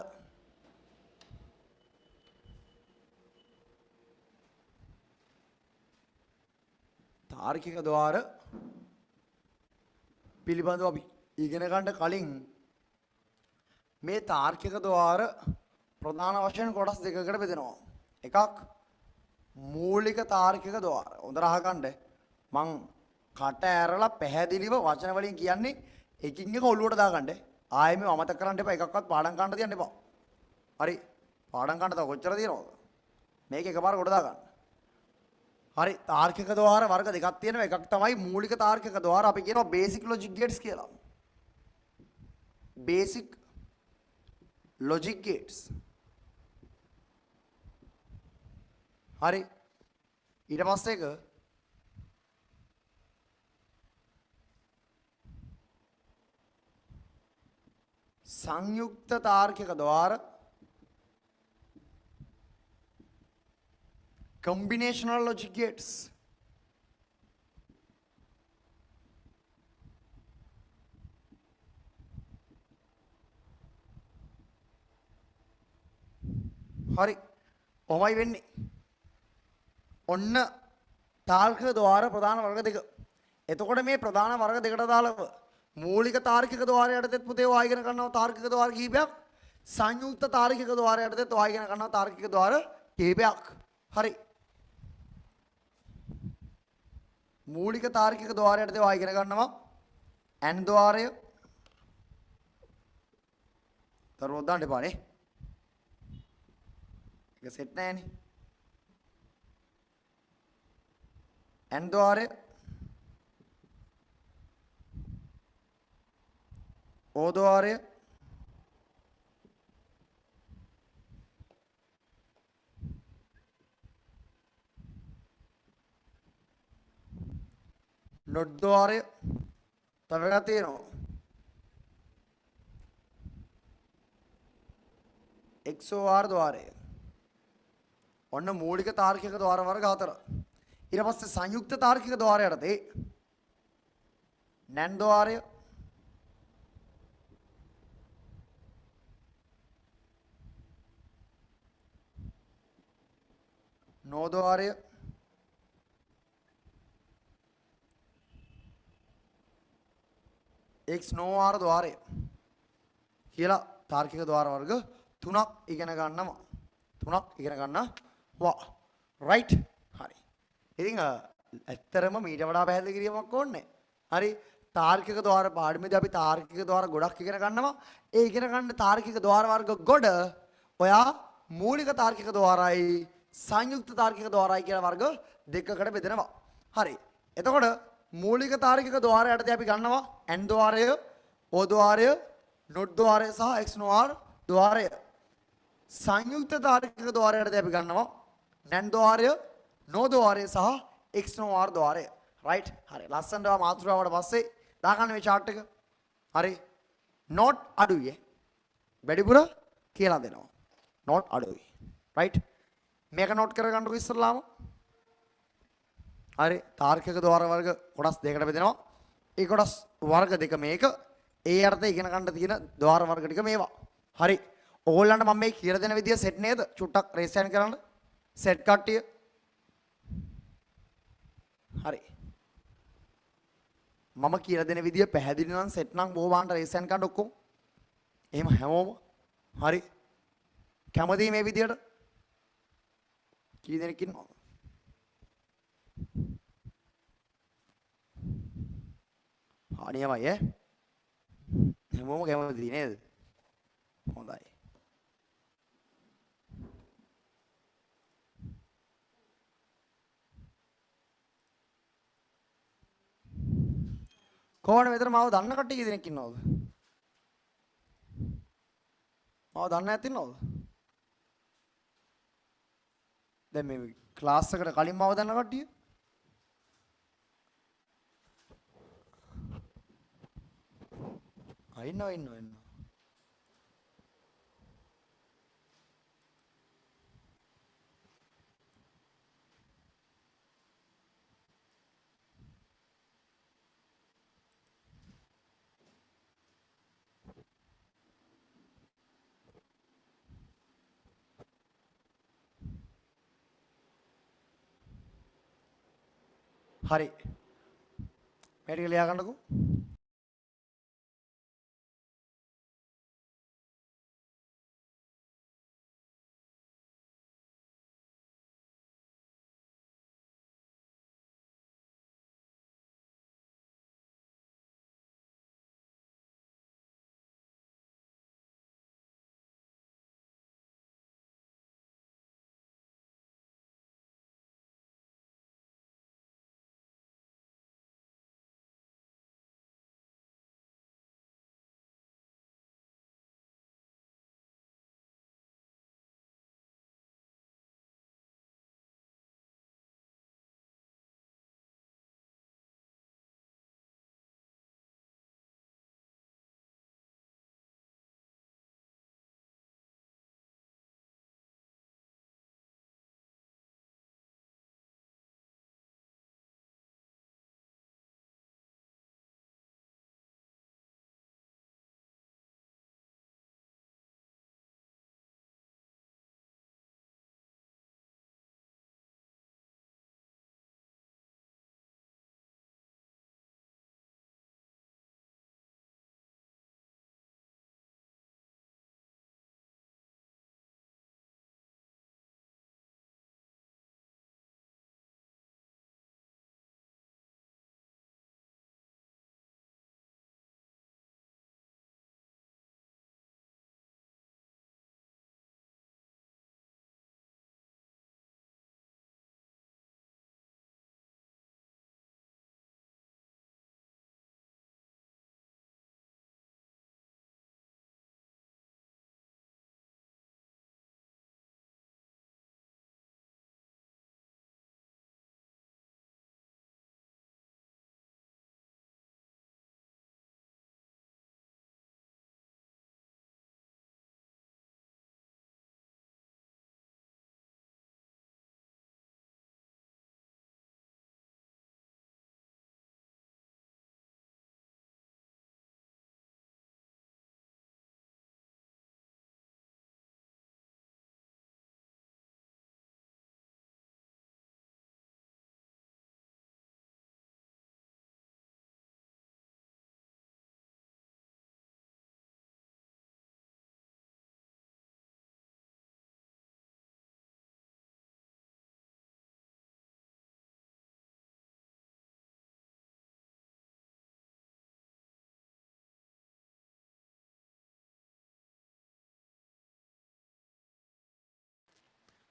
පිළිබඳව අපි ඉගෙන ගන්න කලින් මේ තාර්කික ద్వාර ප්‍රධාන වශයෙන් කොටස් දෙකකට බෙදෙනවා. එකක් මූලික තාර්කික ద్వාර. හොඳට අහගන්න. මං කට ඇරලා පැහැදිලිව වචන වලින් කියන්නේ එකින් එක ඔළුවට දාගන්න. ආයෙ මේ අමතක කරන්න එපා. එකක්වත් පාඩම් ගන්න තියන්න එපා. හරි. පාඩම් ගන්න තව කොච්චර තියෙනවද? මේක එකපාර කොට දාගන්න. හරි. තාර්කික ద్వාර වර්ග දෙකක් තියෙනවා. එකක් තමයි මූලික තාර්කික ద్వාර. අපි කියනවා බේසික් ලොජික් ගේට්ස් කියලා. Basic logic gates. හරි. ඊට පස්සේ එක संयुक्त तार्किक द्वार combinational logic gates හරි ඔමයි වෙන්නේ ඔන්න තාර්කික ద్వාර ප්‍රධාන වර්ග දෙක එතකොට මේ ප්‍රධාන වර්ග දෙකට දාලා මූලික තාර්කික ద్వාරය යටතේ පුතේ ඔය ඉගෙන ගන්නවා තාර්කික ద్వාර කිහිපයක් සංයුක්ත තාර්කික ద్వාරය යටතේ ඔය ඉගෙන ගන්නවා තාර්කික ద్వාර කිහිපයක් හරි මූලික තාර්කික ద్వාරය යටතේ ඔය ඉගෙන ගන්නවා n ద్వාරය තරෝ දාන්න එපානේ ඒක සෙට් නැහැනේ n ద్వාරය o ద్వාරය not ద్వාරය තව එකක් තියෙනවා XOR ద్వාරය ඔන්න මූලික තාර්කික ద్వාර වර්ග 4 ඊට පස්සේ සංයුක්ත තාර්කික ద్వාරය යටතේ NAND ద్వාරය NOR ద్వාරය XNOR ద్వාරය කියලා තාර්කික ద్వාර වර්ග 3ක් ඉගෙන ගන්නවා 3ක් ඉගෙන ගන්නවා right හරි ඉතින් ඇත්තරම මීට වඩා පැහැදිලි කිරීමක් ඕනේ හරි තාර්කික ద్వාර පාඩමේදී අපි තාර්කික ద్వාර ගොඩක් ඉගෙන ගන්නවා ඒ ඉගෙන ගන්න තාර්කික ద్వාර වර්ග ගොඩ ඔයා මූලික තාර්කික ద్వාරයි සංයුක්ත තාර්කික ద్వාරයි කියලා වර්ග දෙකකට බෙදෙනවා හරි එතකොට මූලික තාර්කික ద్వාරය යටතේ අපි ගන්නවා n ద్వාරය o ద్వාරය not ద్వාරය සහ XNOR ద్వාරය සංයුක්ත තාර්කික ద్వාරය යටතේ අපි ගන්නවා NAND ద్వාරය no ద్వාරය සහ XNOR ద్వාරය right හරි ලස්සනට මාතෘකාවට පස්සේ දාගන්න මේ chart එක හරි not අඩුයි වැඩිපුර කියලා දෙනවා not අඩුයි right මේක note කරගන්නකො ඉස්සරලාම හරි තාර්කික ద్వාර වර්ග කොටස් දෙකකට බෙදෙනවා ඒ කොටස් වර්ග දෙක මේක ඒ අර්ථය ඉගෙන ගන්න තියෙන ద్వාර වර්ග ටික මේවා හරි ඕගොල්ලන්ට මම මේ කියලා දෙන විදිය සෙට් නේද චුට්ටක් රේස් යන කරන්න සෙට් කට්ටිය හරි මම කියලා දෙන විදිය පැහැදිලි නම් සෙට් නම් බොහොමන්ට රේස් යන කරන්න ඔක්කොම එහෙම හැමෝම හරි කැමතියි මේ විදියට කී දෙනෙක් ඉන්නවද හරියමයි හැමෝම කැමතියි නේද හොඳයි කොහොමද මෙතන මාව දන්න කට්ටිය කී දෙනෙක් ඉන්නවද මාව දන්නේ නැති ඉන්නවද දැන් මේ ක්ලාස් එකට කලින් මාව දන්න කට්ටිය ඉන්නවා හරි මේ ටික ලියා ගන්නකෝ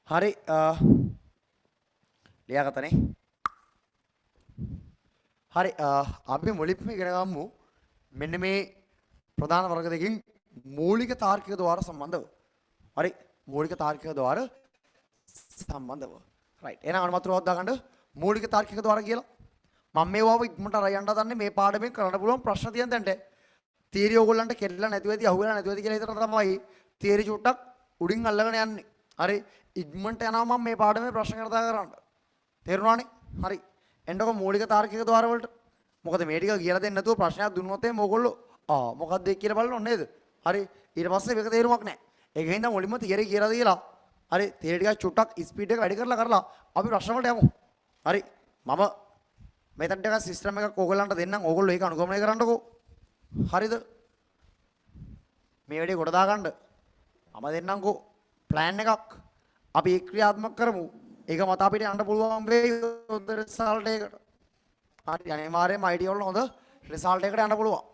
හරි ලියාගත්තනේ. හරි අපි මුලින්ම ඉගෙන ගමු මෙන්න මේ ප්‍රධාන වර්ග දෙකකින් මූලික තාර්කික ద్వාර සම්බන්ධව. හරි මූලික තාර්කික ద్వාර සම්බන්ධව. රයිට් එහෙනම් අනුමතුරුවක් දාගන්න මූලික තාර්කික ద్వාර කියලා. මම මේවාව ඉක්මනට අරයන්ට හදන්නේ මේ පාඩමෙන් කරන්න පුළුවන් ප්‍රශ්න තියෙන තැනට. තීරිය ඕගොල්ලන්ට කෙල්ලලා නැති වෙදී අහුවෙලා නැති වෙදී කියලා හිතන තමයි තීරිය චුට්ටක් උඩින් අල්ලගෙන යන්නේ. හරි ඉක්මනට යනවා මම මේ පාඩමේ ප්‍රශ්න කතා කරන්න. තේරුණානේ? හරි. එන්නකො මූලික තාර්කික ద్వාර වලට. මොකද මේ ටික කියලා දෙන්න නැතුව ප්‍රශ්නයක් දුන්නොත් එහේ මොගොල්ලෝ මොකක්ද ඒක කියලා බලන්න ඕනේ නේද? හරි ඊට පස්සේ මේක තේරුමක් නැහැ. ඒකෙන් හින්දා මුලින්ම තියරි කියලා දීලා හරි තියරි ටික චුට්ටක් ස්පීඩ් එක වැඩි කරලා අපි ප්‍රශ්න වලට යමු. හරි මම මෙතන ටික සිස්ටම් එකක් ඕගොල්ලන්ට දෙන්නම් ඕගොල්ලෝ ඒක අනුගමනය කරන්නකෝ. හරිද? මේ වැඩේ කොට දාගන්න. මම දෙන්නම්කෝ ප්ලෑන් එකක්. අපි ඒක ක්‍රියාත්මක කරමු. ඒක මත අපිට යන්න පුළුවන් වෙයි හොඳ රිසල්ට් එකකට. හරි අනිවාර්යයෙන්ම IT වල හොඳ රිසල්ට් එකකට යන්න පුළුවන්.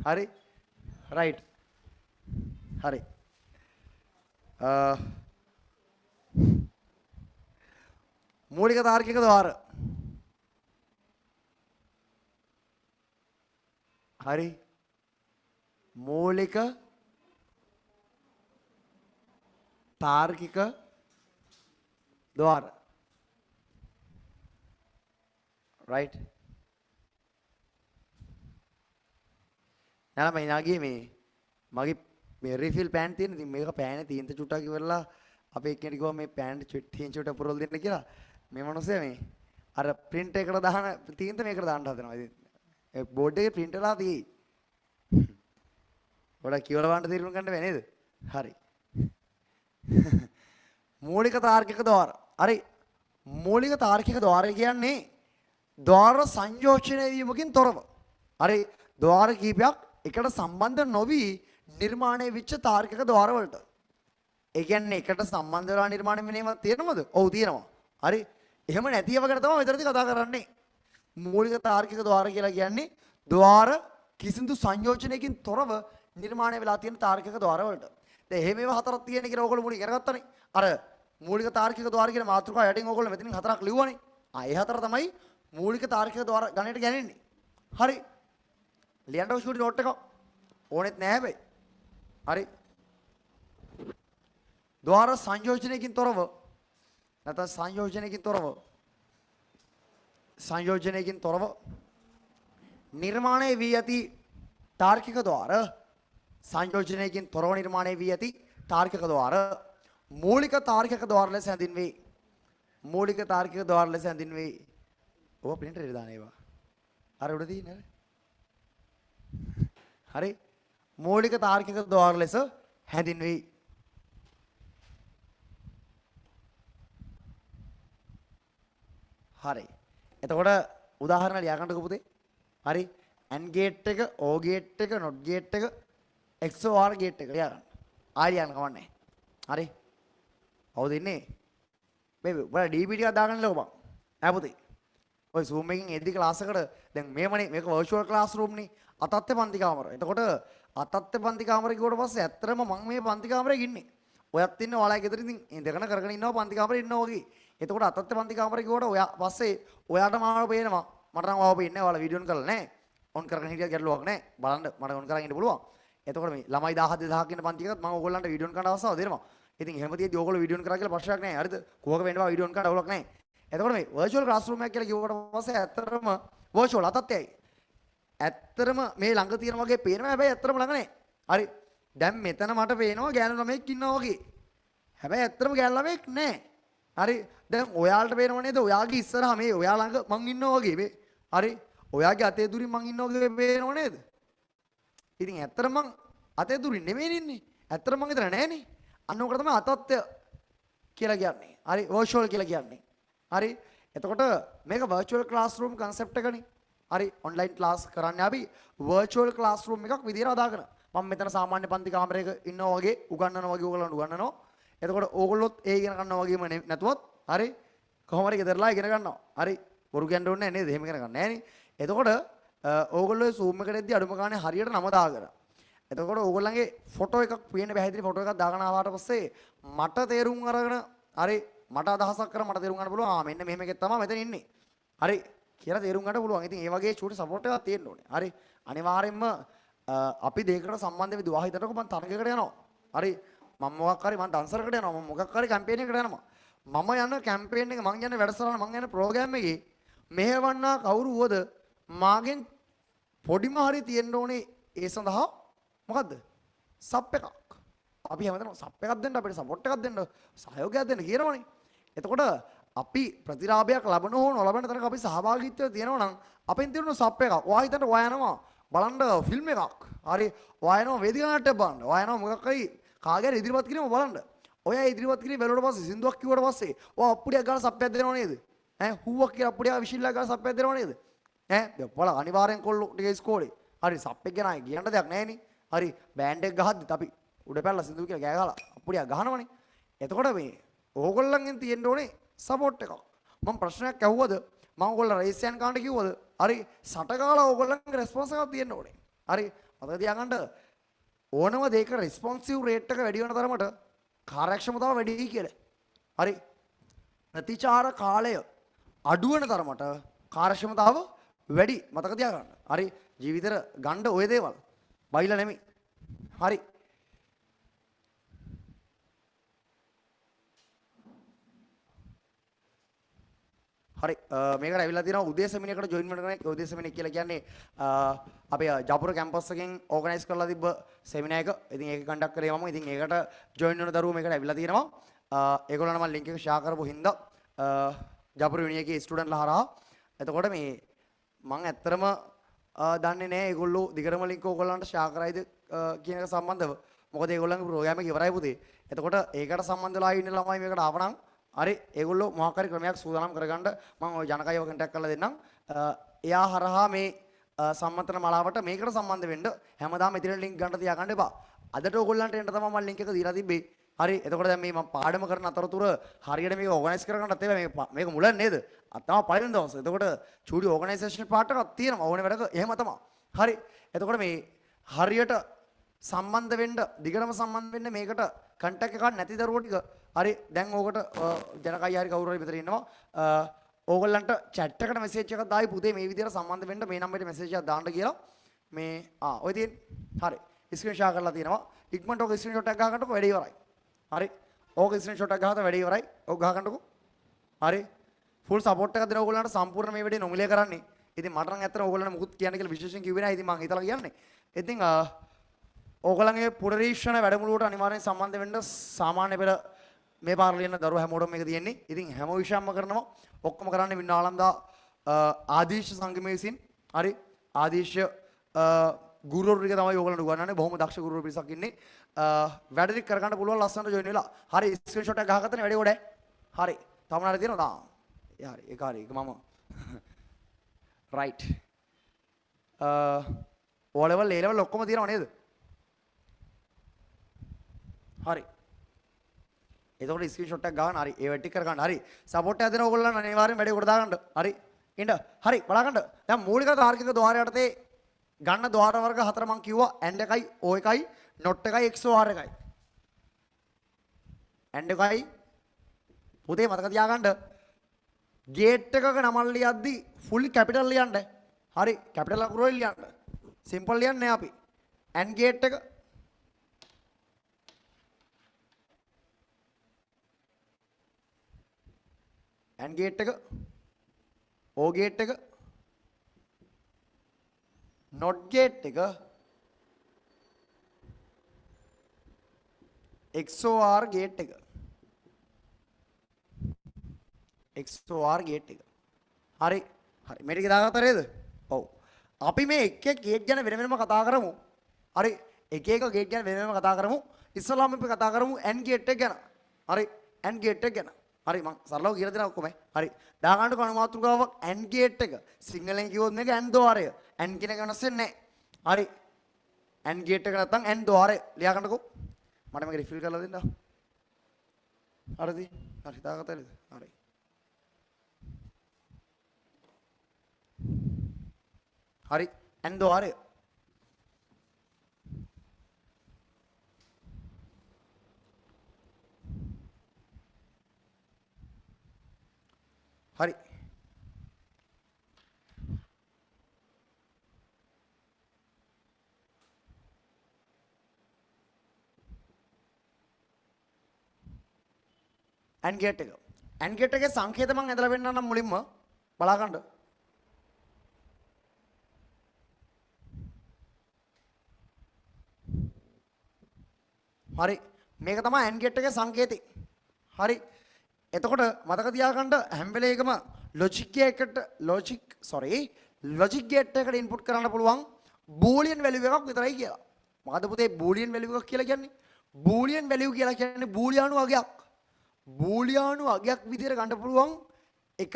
හරි රයිට් හරි මූලික තාර්කික ద్వාර හරි මූලික තාර්කික ద్వාර රයිට් යාලා මම නාගියේ මගේ මේ රිෆිල් පෑන් තියෙන ඉතින් මේක පෑනේ තීන්ත චුට්ටක් ඉවරලා අපේ එක්කෙනෙක් කිව්වා මේ පෑන් තීන්ත චුට්ට පුරවල දෙන්න කියලා මේ මිනිස්සයා මේ අර print එකට දාන තීන්ත මේකට දාන්න හදනවා ඉතින් ඒ බෝඩ් එකේ print වෙලා තියෙයි ගොඩක් කියවලා වන්න තීරණ ගන්න බෑ නේද හරි මූලික තාර්කික ద్వාර හරි මූලික තාර්කික ద్వාරය කියන්නේ ద్వාර සංයෝජනය වීමකින් තොරව හරි ద్వාර කීපයක් එකට සම්බන්ධ නොවි නිර්මාණය වෙච්ච තාර්කික ద్వාර වලට. ඒ කියන්නේ එකට සම්බන්ධ වෙලා නිර්මාණය වෙනේම තියෙනවද? ඔව් තියෙනවා. හරි. එහෙම නැති ඒවා ගැන තමයි මෙතනදී කතා කරන්නේ. මූලික තාර්කික ద్వාර කියලා කියන්නේ ద్వාර කිසිදු සංයෝජනයකින් තොරව නිර්මාණය වෙලා තියෙන තාර්කික ద్వාර වලට. දැන් එහෙම ඒවා හතරක් තියෙන කියලා ඕගොල්ලෝ මුලින් ඉගෙනගත්තනේ. අර මූලික තාර්කික ద్వාර කියන මාතෘකාව යටින් ඕගොල්ලෝ මෙතනින් හතරක් ලිව්වනේ. ඒ හතර තමයි මූලික තාර්කික ద్వාර ගණයට ගන්නේ. හරි. ලියන්න ඕන ෂූටි නෝට් එක ඕනෙත් නෑ හැබැයි. හරි. ద్వාර සංයෝජනයකින් තොරව නැත්නම් සංයෝජනයකින් තොරව නිර්මාණය වී ඇති තාර්කික ద్వාර සංයෝජනයකින් තොරව නිර්මාණය වී ඇති තාර්කික ద్వාර මූලික තාර්කික ద్వාර ලෙස හැඳින්වේ. මූලික තාර්කික ద్వාර ලෙස හැඳින්වේ. ඔබ print එකේ දාන ඒවා. අර උඩ තියෙන්නේ නේද? හරි මූලික තාර්කික ద్వාර ලෙස හැඳින්වේ. හරි එතකොට උදාහරණ ලියාගන්නකෝ පුතේ. හරි AND ගේට් එක OR ගේට් එක NOT ගේට් එක XOR ගේට් එක ලියාගන්න. ආයෙ ලියන්න කවන්නේ. හරි හවුද ඉන්නේ මේ ඔයාලා DB ටිකක් දාගන්නලෝ බං. ඈ පුතේ ඔය Zoom එකකින් එද්දි ක්ලාස් එකට දැන් මේමනේ මේක virtual classroom නේ අතත්ත්‍ය පන්ති කාමර. එතකොට අතත්ත්‍ය පන්ති කාමරේ ගිහුවට පස්සේ ඇත්තටම මම මේ පන්ති කාමරේ ඉන්නේ. ඔයත් ඉන්නේ ඔයාලා ගෙදර ඉතින් ඉඳගෙන කරගෙන ඉන්නවා පන්ති කාමරේ ඉන්නවා වගේ. එතකොට අතත්ත්‍ය පන්ති කාමරේ ගිහුවට ඔයා පස්සේ ඔයාට මාව පේනවා. මට නම් ආව පේන්නේ ඔයාලා වීඩියෝ කරලා නැහැ. ඔන් කරගෙන හිටියත් ගැටලුවක් නැහැ. බලන්න මට ඔන් කරගෙන ඉන්න පුළුවන්. එතකොට මේ ළමයි 1000 2000ක් ඉන්න පන්ති එකත් මම ඕගොල්ලන්ට වීඩියෝ කරන්න අවස්ථාව දෙනවා. ඉතින් එහෙම තියෙද්දි ඕගොල්ලෝ වීඩියෝ කරා කියලා ප්‍රශ්නයක් නැහැ. හරිද? කොහොක වෙන්නවා වීඩියෝ කරන්න අවුලක් නැහැ. එතකොට මේ virtual classroom එකක් කියලා කිව්වට පස්සේ ඇත්තටම virtual අතත්යයි. ඇත්තටම මේ ළඟ තියෙන වගේ පේනවා හැබැයි ඇත්තටම ළඟ නැහැ. හරි. දැන් මෙතන මට පේනවා ගෑනු ළමෙක් ඉන්නවා වගේ. හැබැයි ඇත්තටම ගෑනු ළමෙක් නැහැ. හරි. දැන් ඔයාලට පේනව නේද? ඔයාගේ ඉස්සරහා මේ ඔයා ළඟ මං ඉන්නවා වගේ මේ. හරි. ඔයාගේ අතේ දුරින් මං ඉන්නවා වගේ පේනව නේද? ඉතින් ඇත්තටම මං අතේ දුරින් නෙමෙයි ඉන්නේ. ඇත්තටම මං ඉතන නැහනේ. අන්න ඕකට තමයි අතත්ය කියලා කියන්නේ. හරි. virtual කියලා කියන්නේ. හරි. එතකොට මේක virtual classroom concept එකනේ. හරි. online class කරන්නේ අපි virtual classroom එකක් විදියට හදාගෙන. මම මෙතන සාමාන්‍ය පන්ති කාමරයක ඉන්නවා වගේ උගන්වනවා වගේ ඕගොල්ලන්ට උගන්වනවා. එතකොට ඕගොල්ලොත් ඒ ඉගෙන ගන්නවා වගේම නැතුවත් හරි කොහොම හරි ගෙදරලා ඉගෙන ගන්නවා. හරි බොරු කියන්න ඕනේ නේද? එහෙම ඉගෙන ගන්න නෑනේ. එතකොට ඕගොල්ලෝ Zoom එකට එද්දි අඩුම ගානේ හරියට නම දාගෙන. එතකොට ඕගොල්ලන්ගේ ෆොටෝ එකක් පේන්න බැහැ ෆොටෝ එකක් දාගෙන ආවට පස්සේ මට තේරුම් අරගෙන හරි මට අදහසක් කර මට තේරුම් ගන්න පුළුවන් මෙන්න මෙහෙම එකක් තමයි මෙතන ඉන්නේ. හරි කියලා තේරුම් ගන්න පුළුවන්. ඉතින් ඒ වගේ චූටි සපෝට් එකක් තියෙන්න ඕනේ. හරි අනිවාර්යෙන්ම අපි දෙයකට සම්බන්ධ වෙද්දී වා හිතනකො මම තරගයකට යනවා. හරි මම මොකක් හරි මම ඩන්සරකට යනවා. මම මොකක් හරි කැම්පේන් එකකට යනවා. මම යන කැම්පේන් එක මම යන වැඩසටහන මම යන ප්‍රෝග්‍රෑම් එකේ මෙහෙවන්නා කවුරු වුවද මාගෙන් පොඩිම හරි තියෙන්න ඕනේ ඒ සඳහා මොකද්ද? සප් එකක්. අපි හැමදාම සප් එකක් දෙන්න අපිට සපෝට් එකක් දෙන්න සහයෝගයක් දෙන්න කියනවනේ. එතකොට අපි ප්‍රතිලාභයක් ලබන හෝ නොලබන තරක අපි සහභාගීත්වය තියෙනවා නම් අපෙන් තියෙන සප් එකක්. ඔයා හිතන්න ඔයා යනවා බලන්න ෆිල්ම් එකක්. හරි ඔයා යනවා වේදිකා නාට්‍යයක් බලන්න. ඔයා යනවා මොකක් හරි කාගේ හරි ඉදිරිපත් කිරීම බලන්න. ඔයා ඉදිරිපත් කිරීම බැලුවට පස්සේ සින්දුවක් කිව්වට පස්සේ ඔයා අප්පුඩියක් ගාලා සප් එකක් දෙනව නේද? හුවක් කියලා අප්පුඩියක් විශ්ිල්ලක් ගාලා සප් එකක් දෙනව නේද? බලන්න අනිවාර්යෙන් කොල්ලෝ ටික ඉස්කෝලේ. හරි සප් එක ගැන කියන්න දෙයක් නැහැ නේ. හරි බෑන්ඩ් එක ගහද්දිත් අපි උඩ පැනලා සින්දු කියලා ගෑ ගහලා අප්පුඩියක් ගහනවනේ. එතකොට මේ ඕගොල්ලන්ගෙන් තියෙන්න ඕනේ සපෝට් එකක්. මම ප්‍රශ්නයක් ඇහුවද මම ඕගොල්ලෝ රේස් යන කාණ්ඩ කිව්වද? හරි සටකාලා ඕගොල්ලන්ගේ රෙස්පොන්ස් එකක් තියෙන්න ඕනේ. හරි මතක තියාගන්න ඕනම දෙයක රෙස්පොන්සිව් රේට් එක වැඩි වෙන තරමට කාර්යක්ෂමතාව වැඩි කියලා. හරි ප්‍රතිචාර කාලය අඩු වෙන තරමට කාර්යක්ෂමතාව වැඩි. මතක තියාගන්න. හරි ජීවිතේට ගන්න ඔය දේවල් බයිලා නෙමෙයි. හරි හරි මේකට ඇවිල්ලා තියෙනවා උදේ සෙමිනේරයකට ජොයින් වෙන්න කෙනෙක්. උදේ සෙමිනේර කියලා කියන්නේ අපේ ජාපුර කැම්පස් එකෙන් ඕගනයිස් කරලා තිබ්බ සෙමිනාර් එක. ඉතින් ඒක කන්ඩක්ට් කරේ මම. ඉතින් ඒකට ජොයින් වෙන දරුවෝ මේකට ඇවිල්ලා තියෙනවා. ඒගොල්ලන්ට මම ලින්ක් එක ෂෙයා කරපු හින්දා ජාපුර යුනිවර්සිටියේ ස්ටුඩන්ට්ලා හරහා. එතකොට මේ මම ඇත්තටම දන්නේ නැහැ ඒගොල්ලෝ දිගටම ලින්ක් ඕගොල්ලන්ට ෂෙයා කරයිද කියන එක සම්බන්ධව. මොකද ඒගොල්ලන්ගේ ප්‍රෝග්‍රෑම් එක ඉවරයි පුතේ. එතකොට ඒකට සම්බන්ධ වෙලා ඉන්න ළමයි මේකට ආවනම් හරි ඒගොල්ලෝ මොකක් හරි ක්‍රමයක් සූදානම් කරගන්න මම ওই ජනකයව කන්ටැක්ට් කරලා දෙන්නම්. එයා හරහා මේ සම්මතන මලාවට මේකට සම්බන්ධ වෙන්න හැමදාම ඉතින් ලින්ක් ගන්න තියාගන්න එපා. අදට ඕගොල්ලන්ට එන්න තමයි මම ලින්ක් එක දීලා තිබ්බේ. හරි එතකොට දැන් මේ මම පාඩම කරන අතරතුර හරියට මේක ඕගනයිස් කරගන්නත් ඒවා මේක මුල නේද? අත් තමයි පළවෙනි දවස්. එතකොට චූඩි ඕගනයිසේෂන් පාර්ට් එකක් තියෙනවා. ඕනේ වැඩක එහෙම තමයි. හරි එතකොට මේ හරියට සම්බන්ධ වෙන්න දිගටම සම්බන්ධ වෙන්න මේකට කන්ටැක්ට් එකක් නැති දරුවෝ ටික හරි දැන් ඕකට ජනකයි හරි කවුරු හරි විතර ඉන්නවා. ඕගොල්ලන්ට chat එකට මැසේජ් එකක් දායි පුතේ මේ විදිහට සම්බන්ධ වෙන්න මේ නම්බරේට මැසේජ් එකක් දාන්න කියලා. මේ ඔය තියෙන හරි ස්ක්‍රීන් ෂොට් කරලා තියෙනවා. ඉක්මනට ඔක ස්ක්‍රීන් ෂොට් එකක් ගහගන්නකො වැඩේ ඉවරයි. හරි ඕක ස්ක්‍රීන් ෂොට් එකක් ගහලා වැඩේ ඉවරයි. ඕක ගහගන්නකො. හරි ෆුල් සපෝට් එකක් දෙන ඕගොල්ලන්ට සම්පූර්ණ මේ වැඩේ නොමිලේ කරන්නේ. ඉතින් මට නම් ඇත්තට ඕගොල්ලන්ට මුකුත් කියන්න කියලා විශේෂයෙන් කිව්වේ නැහැ. ඉතින් මම හිතලා කියන්නේ. ඉතින් ඕගොල්ලන්ගේ පුරරීක්ෂණ වැඩමුළුවට අනිවාර්යෙන් සම්බන්ධ වෙන්න සාමාන්‍ය පෙළ මේ පාරේ ඉන්න දරුවෝ හැමෝටම මේක තියෙන්නේ. ඉතින් හැම විෂයක්ම කරනවා. ඔක්කොම කරන්නේ විනාලන්දා ආදීශ සංගමයේ විසින්. හරි ආදීශ ගුරුවරු ටික තමයි ඕගොල්ලන්ට උගන්වන්නේ. බොහොම දක්ෂ ගුරුවරු පිරිසක් ඉන්නේ. වැඩ ටික කරගන්න පුළුවන් ලස්සනට ජොයින් වෙලා. හරි ස්ක්‍රීන් ෂොට් එකක් ගහගත්තනේ වැඩේ ගොඩයි. හරි. තමනාරේ තියෙනවා. හරි ඒක හරි. ඒක මම right. O level A level ඔක්කොම තියෙනව නේද? හරි. එතකොට ස්ක්‍රීන් ෂොට් එකක් ගන්න. හරි. ඒ වැඩ ටික කරගන්න. හරි. සපෝට් එකක් දෙන ඕගොල්ලන් අනිවාර්යෙන් වැඩේ කොට දාගන්න. හරි. ඉන්න. හරි. බලාගන්න. දැන් මූලික තාර්කික ద్వාර යටතේ ගන්න ద్వාර වර්ග හතර මම කිව්වා. AND එකයි O එකයි NOT එකයි XOR එකයි. AND එකයි පුතේ මතක තියාගන්න. ගේට් එකක නමල් ලියද්දි ෆුල් කැපිටල් ලියන්න. හරි. කැපිටල් අකුරු වලින් ලියන්න. සිම්පල් ලියන්නේ අපි. AND ගේට් එක AND ගේට් එක O ගේට් එක NOT ගේට් එක XOR ගේට් එක XOR ගේට් එක හරි හරි මේ ටික දාගත්තා නේද? ඔව් අපි මේ එක එක ගේට් ගැන වෙන වෙනම කතා කරමු. හරි එක එක ගේට් ගැන වෙන වෙනම කතා කරමු. ඉස්සලාම අපි කතා කරමු AND ගේට් එක ගැන. හරි AND ගේට් එක ගැන. හරි මං සරලව කියලා දෙනවා ඔක්කොම. හරි දාගන්න කන මාතෘකාවක් AND ගේට් එක. සිංහලෙන් කිව්වොත් මේක AND ద్వාරය. AND කියන එක වෙනස් වෙන්නේ නැහැ. හරි AND ගේට් එක නැත්තම් AND ద్వාරය ලියා ගන්නකෝ. මට මේක රිෆිල් කරලා දෙන්න. හරිද? හරි දාගත්තා නේද? හරි හරි and ද්වාරය හරි and gate එක and gate එකේ සංකේත මම ඇදලා පෙන්නන්නම් මුලින්ම බලා ගන්න හරි මේක තමයි and gate එකේ සංකේතය හරි එතකොට මතක තියාගන්න හැම වෙලේකම logic gate එකට input කරන්න පුළුවන් boolean value එකක් විතරයි කියලා. මොකද පුතේ boolean value එකක් කියලා කියන්නේ? boolean value කියලා කියන්නේ බූලියානු අගයක්. බූලියානු අගයක් විදිහට ගන්න පුළුවන් එක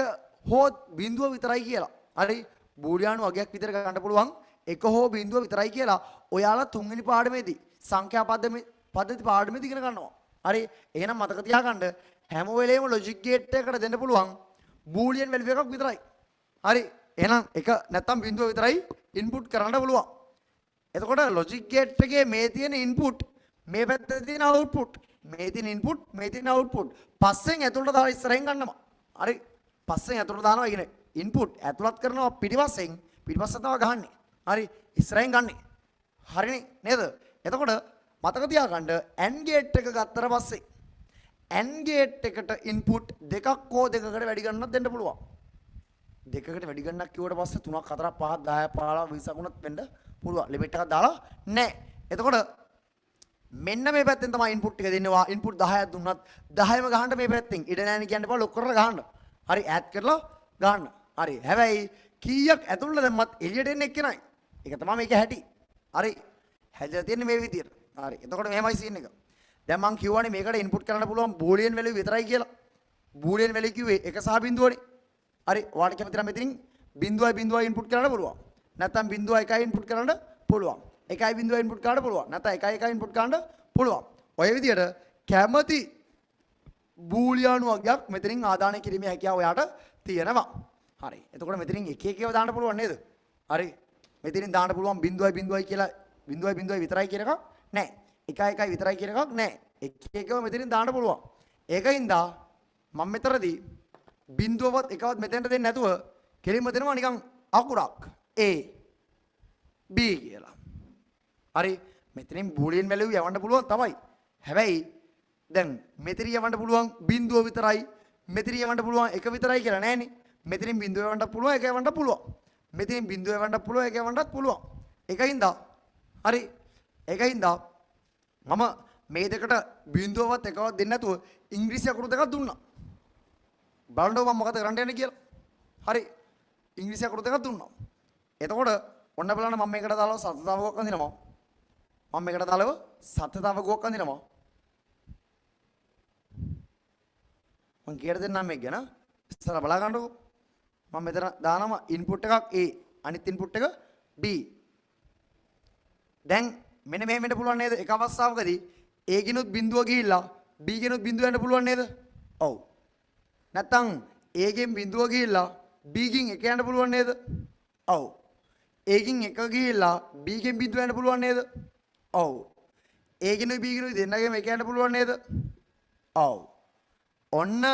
හෝ බිඳුව විතරයි කියලා. හරි බූලියානු අගයක් විදිහට ගන්න පුළුවන් එක හෝ බිඳුව විතරයි කියලා ඔයාලා තුන්වෙනි පාඩමේදී සංඛ්‍යා පද්ධති පාඩමේදී ඉගෙන ගන්නවා. හරි එහෙනම් මතක තියාගන්න හැම වෙලේම logic gate එකකට දෙන්න පුළුවන් boolean value එකක් විතරයි. හරි එහෙනම් එක නැත්තම් බිඳුව විතරයි input කරන්න පුළුවන්. එතකොට logic gate එකේ මේ තියෙන input මේ පැත්තේ තියෙන output මේ තියෙන input මේ තියෙන output පස්සෙන් ඇතුළට දාලා ඉස්සරහින් ගන්නවා. හරි පස්සෙන් ඇතුළට දානවා කියන්නේ input ඇතුළත් කරනවා පිටිපස්සෙන් තමයි ගහන්නේ. හරි ඉස්සරහින් ගන්නෙ. හරිනේ නේද? එතකොට මතක තියාගන්න AND gate එක ගත්තට පස්සේ AND gate එකට input දෙකක් හෝ දෙකකට වැඩි ගන්නක් දෙන්න පුළුවන්. දෙකකට වැඩි ගන්නක් කිව්වට පස්සේ 3ක් 4ක් 5ක් 10ක් 15 20ක් වුණත් වෙන්න පුළුවන්. ලිමිට් එකක් දාලා නැහැ. එතකොට මෙන්න මේ පැත්තෙන් තමයි input ටික දෙන්නවා. input 10ක් දුන්නත් 10ම ගහන්න මේ පැත්තෙන්. ඉඩ නැණි කියන්න බෑ ලොක් කරලා ගහන්න. හරි ඈඩ් කරලා ගන්න. හරි. හැබැයි කීයක් ඇතුළට දැම්මත් එළියට එන්නේ එක්කෙනයි. ඒක තමයි මේක හැටි. හරි. හැදලා තියෙන්නේ මේ විදියට. හරි. එතකොට මෙහෙමයි සීන් එක. දැන් මම කියවනේ මේකට input කරන්න පුළුවන් boolean value විතරයි කියලා. boolean value කිව්වේ එක සහ බිඳුවනේ. හරි. ඔයාලට කැමති නම් මෙතනින් බිඳුවයි input කරන්න පුළුවන්. නැත්නම් බිඳුව එකයි input කරන්න පුළුවන්. එකයි බිඳුව input කරන්න පුළුවන්. නැත්නම් එකයි input කරන්න පුළුවන්. ඔය විදියට කැමති බූලියානු වර්ගයක් මෙතනින් ආදානය කිරීමේ හැකියාව ඔයාට තියෙනවා. හරි. එතකොට මෙතනින් එක එකව දාන්න පුළුවන් නේද? හරි. මෙතනින් දාන්න පුළුවන් බිඳුවයි කියලා බිඳුවයි විතරයි කියන එකක් නැහැ. එකයි විතරයි කියන එකක් නැහැ. එක එකව මෙතනින් දාන්න පුළුවන්. ඒකින්ද මම මෙතරදී බිඳුවවත් එකවත් මෙතෙන්ට දෙන්නේ නැතුව කෙලින්ම දෙනවා නිකන් අකුරක් A B කියලා. හරි මෙතනින් බූලියන් වැලියු යවන්න පුළුවන් තමයි. හැබැයි දැන් මෙතන යවන්න පුළුවන් බිඳුව විතරයි මෙතන යවන්න පුළුවන් එක විතරයි කියලා නෑනේ. මෙතනින් බිඳුව යවන්න පුළුවන් එක යවන්න පුළුවන්. මෙතනින් බිඳුව යවන්න පුළුවන් එක යවන්නත් පුළුවන්. ඒකින්ද හරි ඒකින්ද මම මේ දෙකට බිඳුවවත් එකවත් දෙන්නේ නැතුව ඉංග්‍රීසි අකුරු දෙකක් දුන්නා. බලන්න මම මොකද කරන්න යන්නේ කියලා. හරි ඉංග්‍රීසි අකුරු දෙකක් දුන්නා. එතකොට ඔන්න බලන්න මම මේකට දාලා සතතාවයක් අඳිනවා. මම මේකට දාලා සතතාවයක් අඳිනවා. මම කීයට දෙන්නම් මේක ගැන ඉස්සර බලා ගන්නකො. මම මෙතන දානවා ඉන්පුට් එකක් A අනිත් ඉන්පුට් එක B. දැන් මෙන්න මෙහෙම වෙන්න පුළුවන් නේද? එක අවස්ථාවකදී A ගිනුත් බිඳුව ගිහිල්ලා B ගිනුත් බිඳුව යන්න පුළුවන් නේද? ඔව්. නැත්තම් A ගෙන් බිඳුව ගිහිල්ලා B ගෙන් එක යන්න පුළුවන් නේද? ඔව්. A ගෙන් එක ගිහිල්ලා B ගෙන් බිඳුව යන්න පුළුවන් නේද? ඔව්. A ගෙනුයි B ගෙනුයි දෙන්නගෙම එක යන්න පුළුවන් නේද? ඔව්. ඔන්න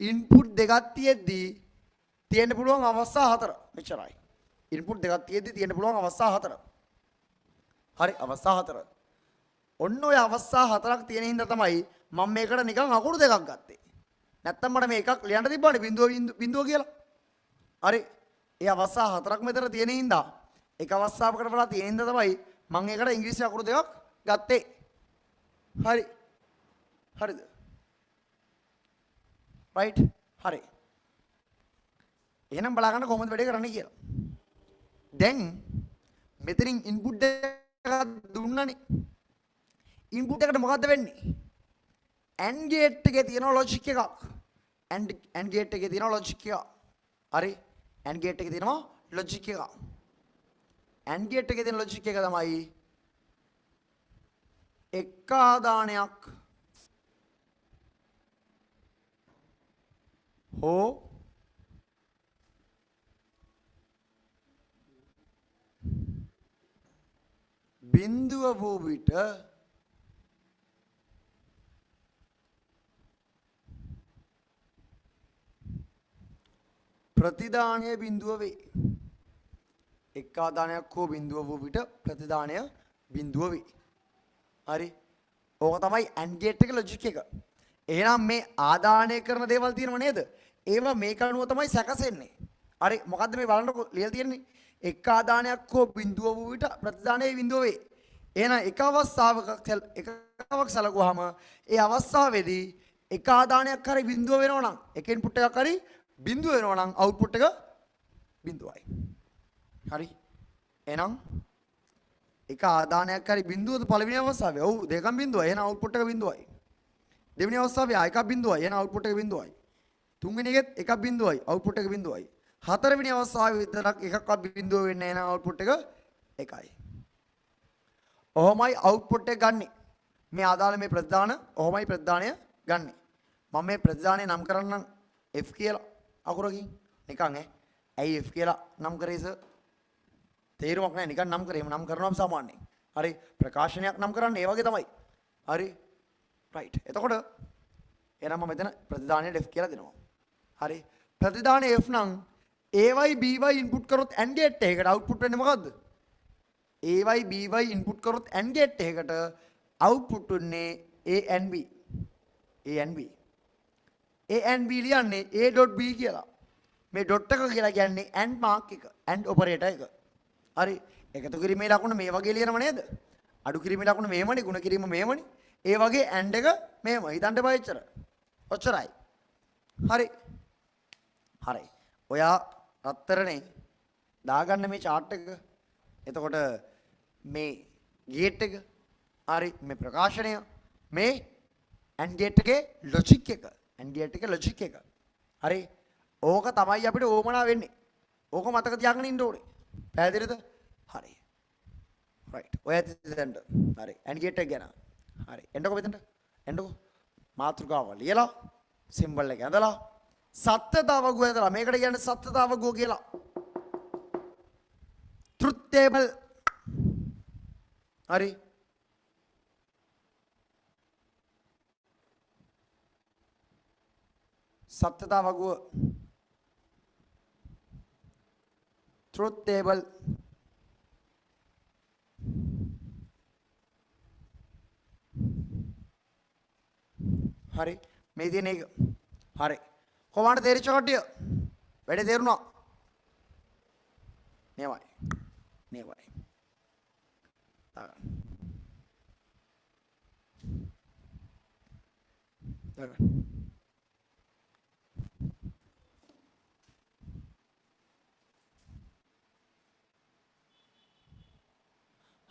ඉන්පුට් දෙකක් තියෙද්දී තියෙන්න පුළුවන් අවස්ථා හතර. මෙච්චරයි. ඉන්පුට් දෙකක් තියෙද්දී තියෙන්න පුළුවන් අවස්ථා හතර. හරි අවස්ථා හතර. ඔන්න ඔය අවස්ථා හතරක් තියෙන හින්දා තමයි මම මේකට නිකන් අකුරු දෙකක් ගත්තේ. නැත්තම් මට මේ එකක් ලියන්න තිබ්බානේ බිඳුව කියලා. හරි. ඒ අවස්ථා හතරක් මෙතන තියෙන හින්දා එක අවස්ථාවකට වඩා තියෙන හින්දා තමයි මම ඒකට ඉංග්‍රීසි අකුරු දෙකක් ගත්තේ. හරි. හරිද? right හරි එහෙනම් බලා ගන්න කොහොමද වැඩේ කරන්නේ කියලා. දැන් මෙතනින් ඉන්පුට් එකක් දුන්නනේ. ඉන්පුට් එකට මොකද්ද වෙන්නේ? AND gate එකේ තියෙන logic එකක්. AND gate එකේ තියෙන logic එක. හරි AND gate එකේ තියෙනවා logic එක. AND gate එකේ තියෙන logic එක තමයි එක ආදානයක් හෝ බිඳුව වූ විට ප්‍රතිදානය බිඳුව වේ. එක් ආදානයක් හෝ බිඳුව වූ විට ප්‍රතිදානය බිඳුව වේ. හරි. ඕක තමයි AND gate එකේ ලොජික් එක. එහෙනම් මේ ආදානය කරන දේවල් තියෙනව නේද? ඒවා මේක අනුව තමයි සැකසෙන්නේ. හරි. මොකද්ද මේ බලන්නකො ලියලා තියෙන්නේ? එක් ආදානයක් හෝ බිඳුව වූ විට ප්‍රතිදානය බිඳුව වේ. එහෙනම් එක අවස්ථාවක් සැලකුවාම ඒ අවස්ථාවේදී එක ආදානයක් හරි බිඳුව වෙනවා නම් එක ඉන්පුට් එකක් හරි බිඳුව වෙනවා නම් අවුට්පුට් එක බිඳුවයි. හරි. එහෙනම් එක ආදානයක් හරි බිඳුවද පළවෙනි අවස්ථාවේ? ඔව් දෙකම බිඳුවයි. එහෙනම් අවුට්පුට් එක බිඳුවයි. දෙවෙනි අවස්ථාවේ එකක් බිඳුවයි. එහෙනම් අවුට්පුට් එක බිඳුවයි. තුන්වෙනි එකෙත් එකක් බිඳුවයි. අවුට්පුට් එක බිඳුවයි. හතරවෙනි අවස්ථාවේ විතරක් එකක්වත් බිඳුව වෙන්නේ නැහැ. එහෙනම් අවුට්පුට් එක එකයි. ඔහොමයි අවුට්පුට් එක ගන්නෙ. මේ ආදාළ මේ ප්‍රතිදාන ඔහොමයි ප්‍රතිදානය ගන්නෙ. මම මේ ප්‍රතිදානය නම් කරන්නම් F කියලා අකුරකින් නිකන් ඇයි F කියලා නම් කරේ සර්? තේරුමක් නැහැ නිකන් නම් කරේ. නම් කරනවාම සාමාන්‍යයෙන්. හරි. ප්‍රකාශනයක් නම් කරන්නේ ඒ වගේ තමයි. හරි. රයිට්. එතකොට එහෙනම් මම මෙතන ප්‍රතිදානයට F කියලා දෙනවා. හරි. ප්‍රතිදානයේ F නම් AY BY ඉන්පුට් කරොත් AND gate එකකට අවුට්පුට් වෙන්නේ මොකද්ද? AY BY ඉන්පුට් කරොත් AND gate එකකට අවුට්පුට් වෙන්නේ A and B. A and B. A and B ලියන්නේ A.B කියලා. මේ ඩොට් එක කියලා කියන්නේ AND මාක් එක. AND ඔපරේටර් එක. හරි. එකතු කිරීමේ ලකුණ මේ වගේ ලියනව නේද? අඩු කිරීමේ ලකුණ මෙහෙමනේ, ගුණ කිරීම මෙහෙමනේ. ඒ වගේ AND එක මෙහෙම. හිතන්න බෑ එච්චර. ඔච්චරයි. හරි. හරි. ඔයා රත්තරනේ දාගන්න මේ chart එක. එතකොට මේ ගේට් එක හරි මේ ප්‍රකාශනය මේ AND gate එකේ logic එක AND gate එකේ logic එක හරි ඕක තමයි අපිට ඕමනා වෙන්නේ ඕක මතක තියාගෙන ඉන්න ඕනේ පැහැදිලිද හරි right ඔය ඇත්තට හරි AND gate එක ගැන හරි එන්නකො මෙතනට එන්නකො මාතෘකාව ලියලා සිම්බල් එක ඇඳලා සත්‍යතාවගුව ඇඳලා මේකට කියන්නේ සත්‍යතාවගුව කියලා truth table හරි සත්‍යතාවගුව truth table හරි මේ තියෙන එක හරි කොහොමද තේරිච්ච කට්ටිය වැඩේ තේරුණා මේවයි මේවයි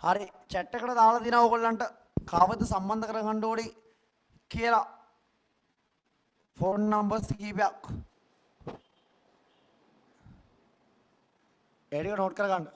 හරි chat එකට දාලා දිනා ඕගොල්ලන්ට කවද සම්බන්ධ කරගන්න ඕනේ කියලා ෆෝන් නම්බර්ස් කීපයක් ඒක නෝට් කරගන්න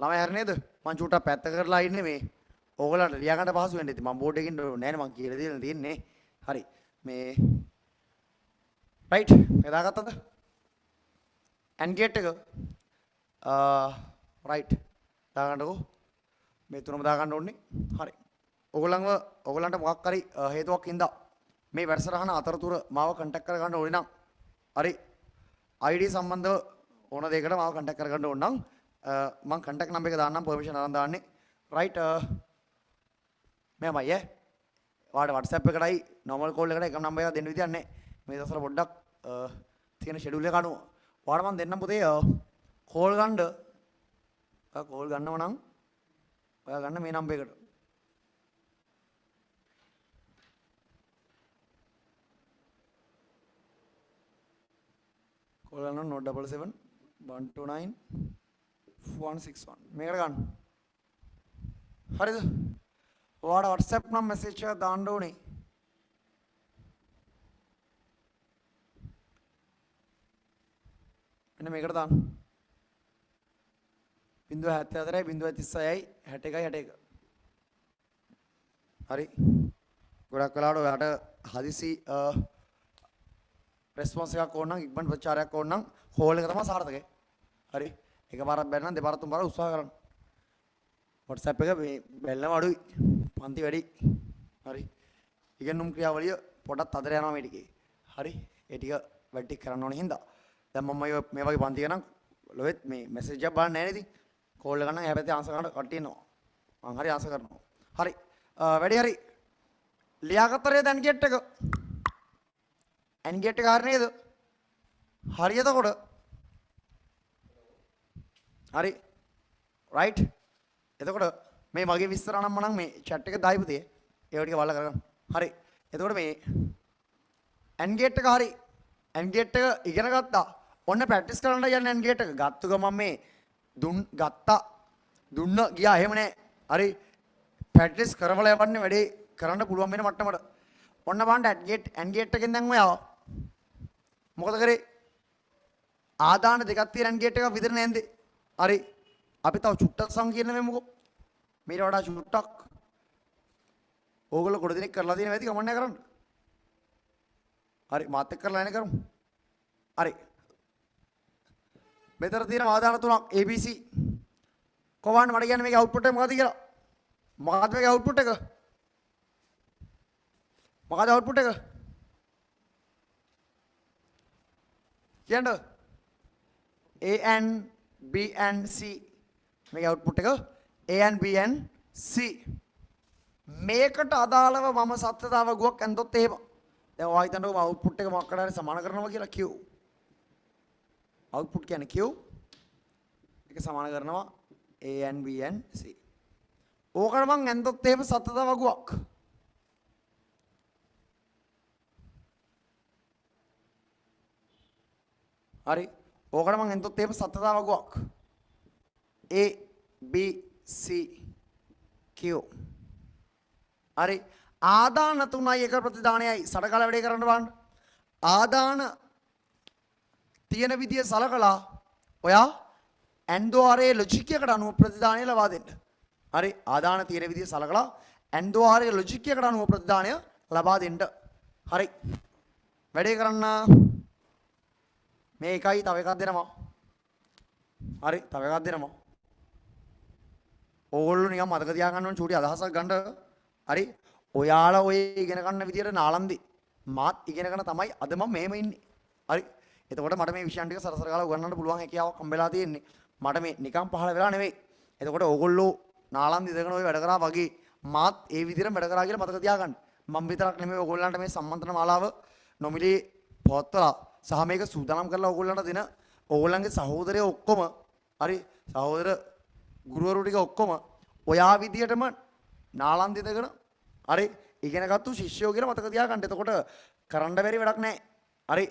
ළමයි හරි නේද? මං චූටක් පැත්ත කරලා ඉන්නේ මේ. ඕගලන්ට ලියා ගන්න පහසු වෙන්න ඉතින් මම බෝඩ් එකකින් නෑ නේ මං කියලා දෙන්න තියෙන්නේ. හරි. මේ රයිට්. මේ දාගත්තද? ඇන්ගේට් එක රයිට්. දාගන්නකෝ. මේ තුනම දාගන්න ඕනේ. හරි. ඔයගලන්ට මොකක් හරි හේතුවක් හින්දා මේ වැඩසටහන අතරතුර මාව කන්ටැක්ට් කරගන්න ඕනේ නම් හරි ID සම්බන්ධව ඕන දෙයකට මාව කන්ටැක්ට් කරගන්න ඕන නම් මම කන්ටැක්ට් නම්බර් එක දාන්නම් පර්මිෂන් අරන් දාන්නේ රයිට් මෙයාමයි ඔයාලට WhatsApp එකටයි normal call එකට එකම නම්බර් එකක් දෙන්න විදියක් නැහැ මේ දවස්වල පොඩ්ඩක් තියෙන ෂෙඩියුල් එක අනුව ඔයාලට මම දෙන්නම් පුතේ කෝල් ගන්න කෝල් ගන්නව නම් ඔයා ගන්න මේ නම්බර් එකට කෝල් ගන්න 077 129 161 මේකට ගන්න හරිද ඔයාලට WhatsApp නම් මැසේජ් එකක් දාන්න ඕනේ මෙන්න මේකට දාන්න 074යි 036යි 61යි 61 හරි ගොඩක් වෙලාවට ඔයාලට හදිසි රෙස්පොන්ස් එකක් ඕන නම් ඉක්මනට ප්‍රචාරයක් ඕන නම් කෝල් එක තමයි සාර්ථකයි හරි එකපාරක් බැන්න නම් දෙපාරක් තුන්පාරක් උත්සාහ කරන්න WhatsApp එක මේ බැලනම අඩුයි පන්ති වැඩි හරි ඉගෙනුම් ක්‍රියාවලිය පොඩක් අතර යනවා මේ ටිකේ හරි ඒ ටික වැඩි කරන්න ඕනේ හින්දා දැන් මම මේ වගේ පන්ති ගණන් ලොවෙත් මේ මැසේජ් එකක් බලන්නේ නැහැ නේද කෝල් එක නම් එහා පැත්තේ ආන්සර් කරන්න කට්ටිය ඉන්නවා මං හරි ආන්සර් කරනවා හරි වැඩි හරි ලියාගත්තරේ දැන් ගේට් එක ඇන්ගේට් එක හරි නේද හරි එතකොට හරි රයිට් එතකොට මේ මගේ විස්තර නම් මනම් මේ chat එක දායි පුතේ ඒව ටික බලලා කරගන්න හරි එතකොට මේ ඇන්ගේට් එක හරි ඇන්ගේට් එක ඉගෙන ගත්තා ඔන්න ප්‍රැක්ටිස් කරන්න යන්නේ ඇන්ගේට් එක ගත්තු ගමන් මේ දුන්න ගියා එහෙම නෑ හරි ප්‍රැක්ටිස් කරවලා යවන්නේ වැඩේ කරන්න පුළුවන් වෙන මට්ටමට ඔන්න බලන්න ඇන්ගේට් එකෙන් දැන් ඔයා මොකද කරේ ආදාන දෙකක් තියෙන ඇන්ගේට් එකක් විතර නෑන්දේ හරි අපි තව චුට්ටක් සංකීර්ණ වෙමුකෝ මීට වඩා චුට්ටක් ඕගොල්ලෝ කොට දිනක් කරලා තියෙන වැඩි කමන්නේ කරන්න හරි මාත් එක්ක කරලා එන කරමු හරි මෙතන තියෙන ආදාන තුනක් ABC කොහොමද මට කියන්නේ මේකේ අවුට්පුට් එක මොකද්ද කියලා මොකක්ද මේකේ අවුට්පුට් එක මොකක්ද අවුට්පුට් එක කියන්න A and B and C මේකේ අවුට්පුට් එක A and B and C මේකට අදාළව මම සත්‍යතාව ගුවක් ඇන්දොත් එහෙම දැන් ඔයා හිතන්නකෝ මම අවුට්පුට් එක මොකක්ද හරි සමාන කරනවා කියලා Q අවුට්පුට් කියන්නේ Q ඒක සමාන කරනවා A and B and C ඕකට මං ඇන්දොත් එහෙම සත්‍යතාව ගුවක් හරි ඕකට මං එන්තොත් එහෙම සත්‍යතාව වගුවක් A B C Q හරි ආදාන තුනයි එක ප්‍රතිදානයයි සටකල වැඩේ කරන්න බලන්න ආදාන තියෙන විදිය සලකලා ඔයා ඇන්ඩෝආරේ ලොජික් එකට අනුව ප්‍රතිදානය ලබා දෙන්න හරි ආදාන තියෙන විදිය සලකලා ඇන්ඩෝආරේ ලොජික් එකට අනුව ප්‍රතිදානය ලබා දෙන්න හරි වැඩේ කරන්න මේ එකයි තව එකක් දෙනවා. හරි තව එකක් දෙනවා. ඕගොල්ලෝ නිකන් මතක තියාගන්න ඕන චූටි අදහසක් ගන්න. හරි ඔයාලා ඔය ඉගෙන ගන්න විදියට නාලන්දි මාත් ඉගෙනගෙන තමයි අද මම මෙහෙම ඉන්නේ. හරි එතකොට මට මේ විෂයන් ටික සරසර ගාලා උගන්වන්න පුළුවන් හැකියාවක් හම්බෙලා තියෙන්නේ. මට මේ නිකන් පහළ වෙලා නෙවෙයි. එතකොට ඕගොල්ලෝ නාලන්දි ඉඳගෙන ඔය වැඩ කරා වගේ මාත් ඒ විදිහට වැඩ කරා කියලා මතක තියාගන්න. මම විතරක් නෙමෙයි ඕගොල්ලන්ට මේ සම්මන්ත්‍රණ මාලාව නොමිලේ පවත්වලා සහ මේක සූදානම් කරලා ඕගොල්ලන්ට දෙන ඕගොල්ලන්ගේ සහෝදරයෝ ඔක්කොම හරි සහෝදර ගුරුවරු ටික ඔක්කොම ඔයා විදියටම නාලන්දි දෙකන හරි ඉගෙනගත්තු ශිෂ්‍යයෝ කියලා මතක තියාගන්න. එතකොට කරන්න බැරි වැඩක් නැහැ. හරි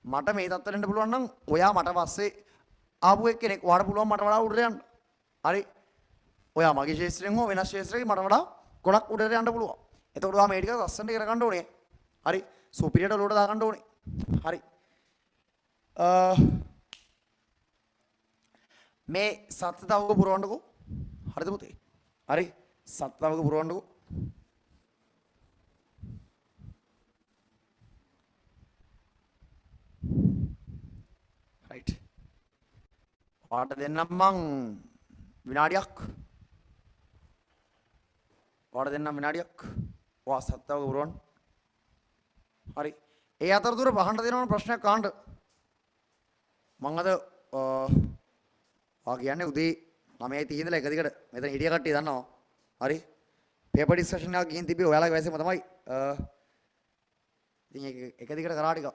මට මේ තත්ත්වෙට එන්න පුළුවන් නම් ඔයා මට පස්සේ ආපු එක්කෙනෙක් ඔයාට පුළුවන් මට වඩා උඩට යන්න. හරි ඔයා මගේ ශාස්ත්‍රයෙන් හෝ වෙනස් ශාස්ත්‍රයක මට වඩා ගොඩක් උඩට යන්න පුළුවන්. එතකොට ඔයා මේ ටික ලස්සනට ඉගෙන ගන්න ඕනේ. හරි සුපිරියට ලෝඩ දාගන්න ඕනේ. හරි මේ සත්‍යතාවක පුරවන්නකෝ. හරිද පුතේ? හරි සත්‍යතාවක පුරවන්නකෝ. රයිට්. පාට දෙන්නම් මං විනාඩියක්. පාට දෙන්නම් විනාඩියක්. ඔයා සත්‍යතාවක පුරවන්න. හරි. ඒ අතරතුර බහන්න දෙනවන ප්‍රශ්නයක් අහන්න. මං අද කියන්නේ උදේ 9:30 ඉඳලා එක දිගට මෙතන හිටිය කට්ටිය දන්නවා. හරි. පේපර් ඩිස්කෂන් එකක් ගිහින් තිබ්බේ ඔයාලගේ වයසේම තමයි. ඉතින් එක දිගට කරා ටික.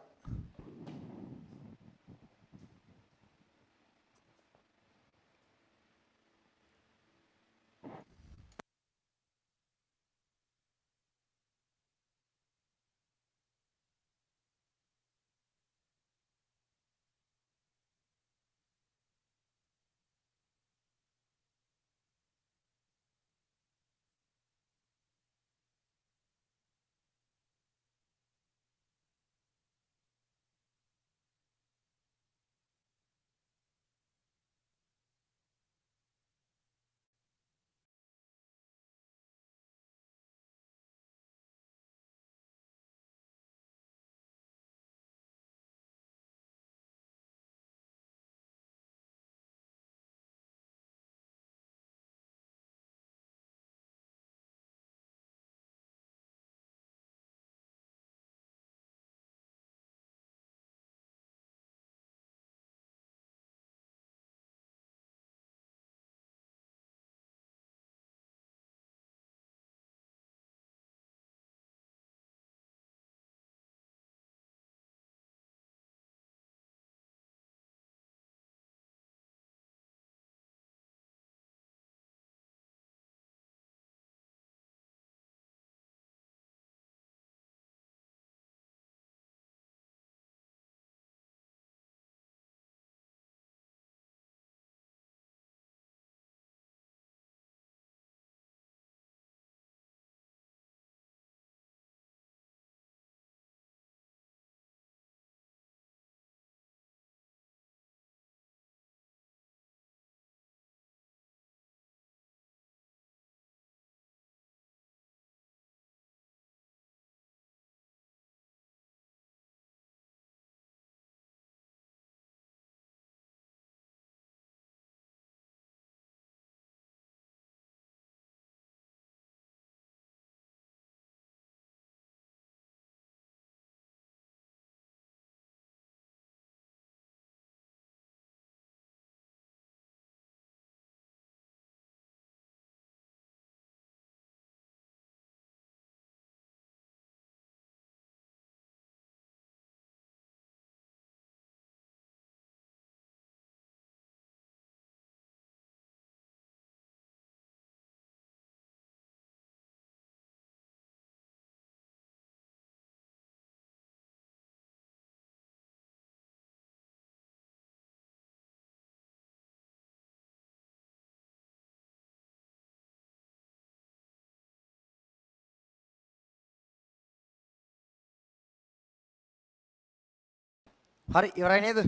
හරි ඉවරයි නේද?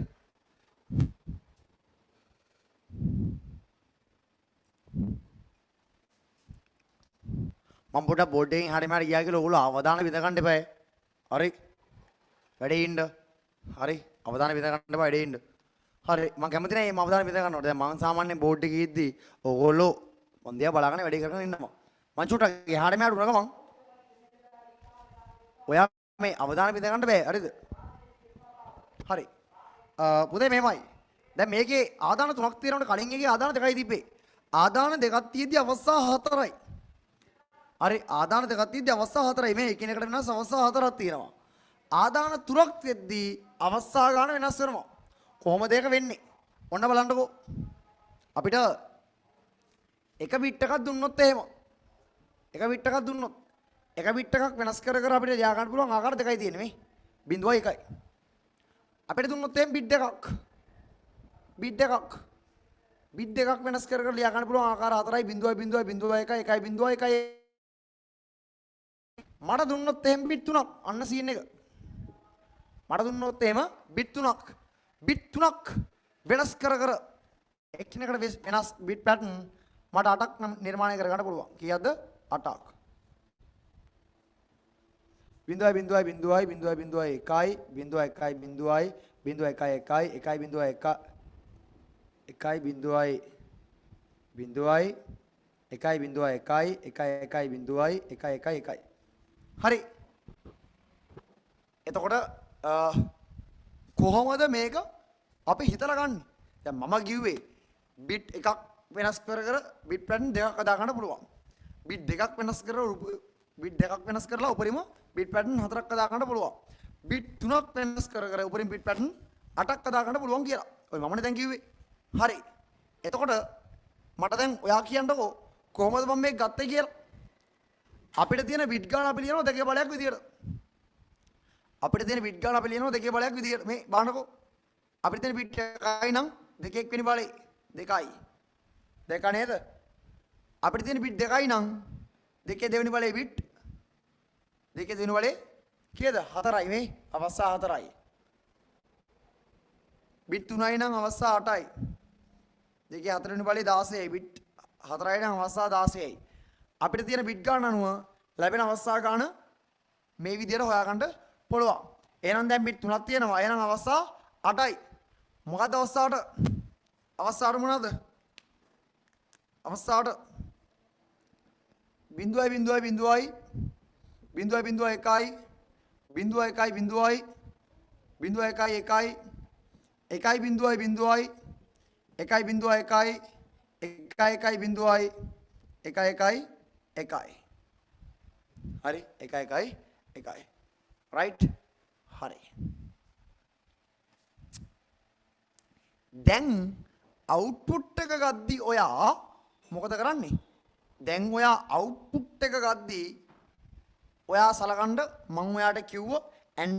මම පොඩ්ඩක් බෝඩ් එකෙන් හරි මාරි ගියා කියලා ඕගොල්ලෝ අවධානය බිඳ ගන්න එපා. හරි. වැඩේ ඉන්න. හරි. අවධානය බිඳ ගන්න එපා වැඩේ ඉන්න. හරි. මම කැමති නැහැ මේ අවධානය බිඳ ගන්නවට. දැන් මම සාමාන්‍යයෙන් බෝඩ් එකේ ඉද්දි ඕගොල්ලෝ මන් දිහා බලාගෙන වැඩේ කරගෙන ඉන්නවා. මං චුට්ටක් එහාට මෙහාට උනග මං. ඔයා මේ අවධානය බිඳ ගන්න බෑ. හරිද? හරි. පුතේ මෙහෙමයි. දැන් මේකේ ආදාන තුනක් තියෙනවට කලින් එකේ ආදාන දෙකයි තිබ්බේ. ආදාන දෙකක් තියෙද්දි අවස්ථා හතරයි. හරි ආදාන දෙකක් තියෙද්දි අවස්ථා හතරයි. මේ එකිනෙකට වෙනස් අවස්ථා හතරක් තියෙනවා. ආදාන තුනක් තියෙද්දි අවස්ථා ගන්න වෙනස් වෙනවා. කොහොමද ඒක වෙන්නේ? ඔන්න බලන්නකෝ. අපිට එක බිට් එකක් දුන්නොත් එහෙම එක බිට් එකක් දුන්නොත් එක බිට් එකක් වෙනස් කර කර අපිට ලියා ගන්න පුළුවන් ආකාර දෙකයි තියෙන්නේ මේ 0.1යි අපිට දුන්නොත් එහෙම බිට් එකක් බිට් දෙකක් වෙනස් කර කර ලියා ගන්න පුළුවන් ආකාර 4යි 0.0.1යි 1.1යි මට දුන්නොත් එහෙම බිට් 3ක් අන්න සීන් එක මට දුන්නොත් එහෙම බිට් 3ක් වෙනස් කර කර එකිනෙකට වෙනස් බිට් පැටර්න් මට 8ක් නිර්මාණය කර ගන්න පුළුවන්. කීයක්ද? 8ක්. 0.0.1 0.1 හරි. එතකොට කොහොමද මේක අපි හිතලා ගන්න? දැන් මම කිව්වේ බිට් එකක් වෙනස් කර කර බිට් පැටර්න් දෙකක් හදා ගන්න පුළුවන්. බිට් දෙකක් වෙනස් කරලා උපරිම බිට් පැටර්න් 4ක් හදා ගන්න පුළුවන්. බිට් 3ක් වෙනස් කර කර උපරිම බිට් පැටර්න් 8ක් හදා ගන්න පුළුවන් කියලා. ඔය මමනේ දැන් කිව්වේ. හරි. එතකොට මට දැන් ඔයා කියන්නකෝ කොහොමද මම මේක ගත්තේ කියලා. අපිට තියෙන බිට් ගාන අපි ලියනවා දෙකේ බලයක් විදියට. මේ බලන්නකෝ. අපිට තියෙන බිට් එකයි නම් දෙකේ එක්වෙනි බලේ 2යි. 2 නේද? අපිට තියෙන බිට් 2යි නම් දෙකේ දෙවෙනි බලේ බිට් දෙකේ දෙවෙනි බලේ කීයද? 4යි මේ අවස්ථා 4යි. බිට් 3යි නම් අවස්ථා 8යි. දෙකේ හතරවෙනි බලේ 16යි බිට් 4යි නම් අවස්ථා 16යි. අපිට තියෙන බිට් ගාන අනුව ලැබෙන අවස්ථා ගාන මේ විදිහට හොයාගන්න පුළුවන්. එහෙනම් දැන් බිට් 3ක් තියෙනවා. එහෙනම් අවස්ථා 8යි. මොකක්ද අවස්ථා 8? අවස්ථා 8 මොනවද? අවස්ථා 8 0.0.1යි 0.1යි 0.1යි 1.1යි 1.0.0යි 1.1යි 1.1යි 1.1යි 1යි හරි 1.1යි right හරි දැන් අවුට්පුට් එක ගද්දි ඔයා මොකද කරන්නේ? දැන් ඔයා අවුට්පුට් එක ගද්දි ඔයා සලකන්න මම ඔයාට කිව්ව AND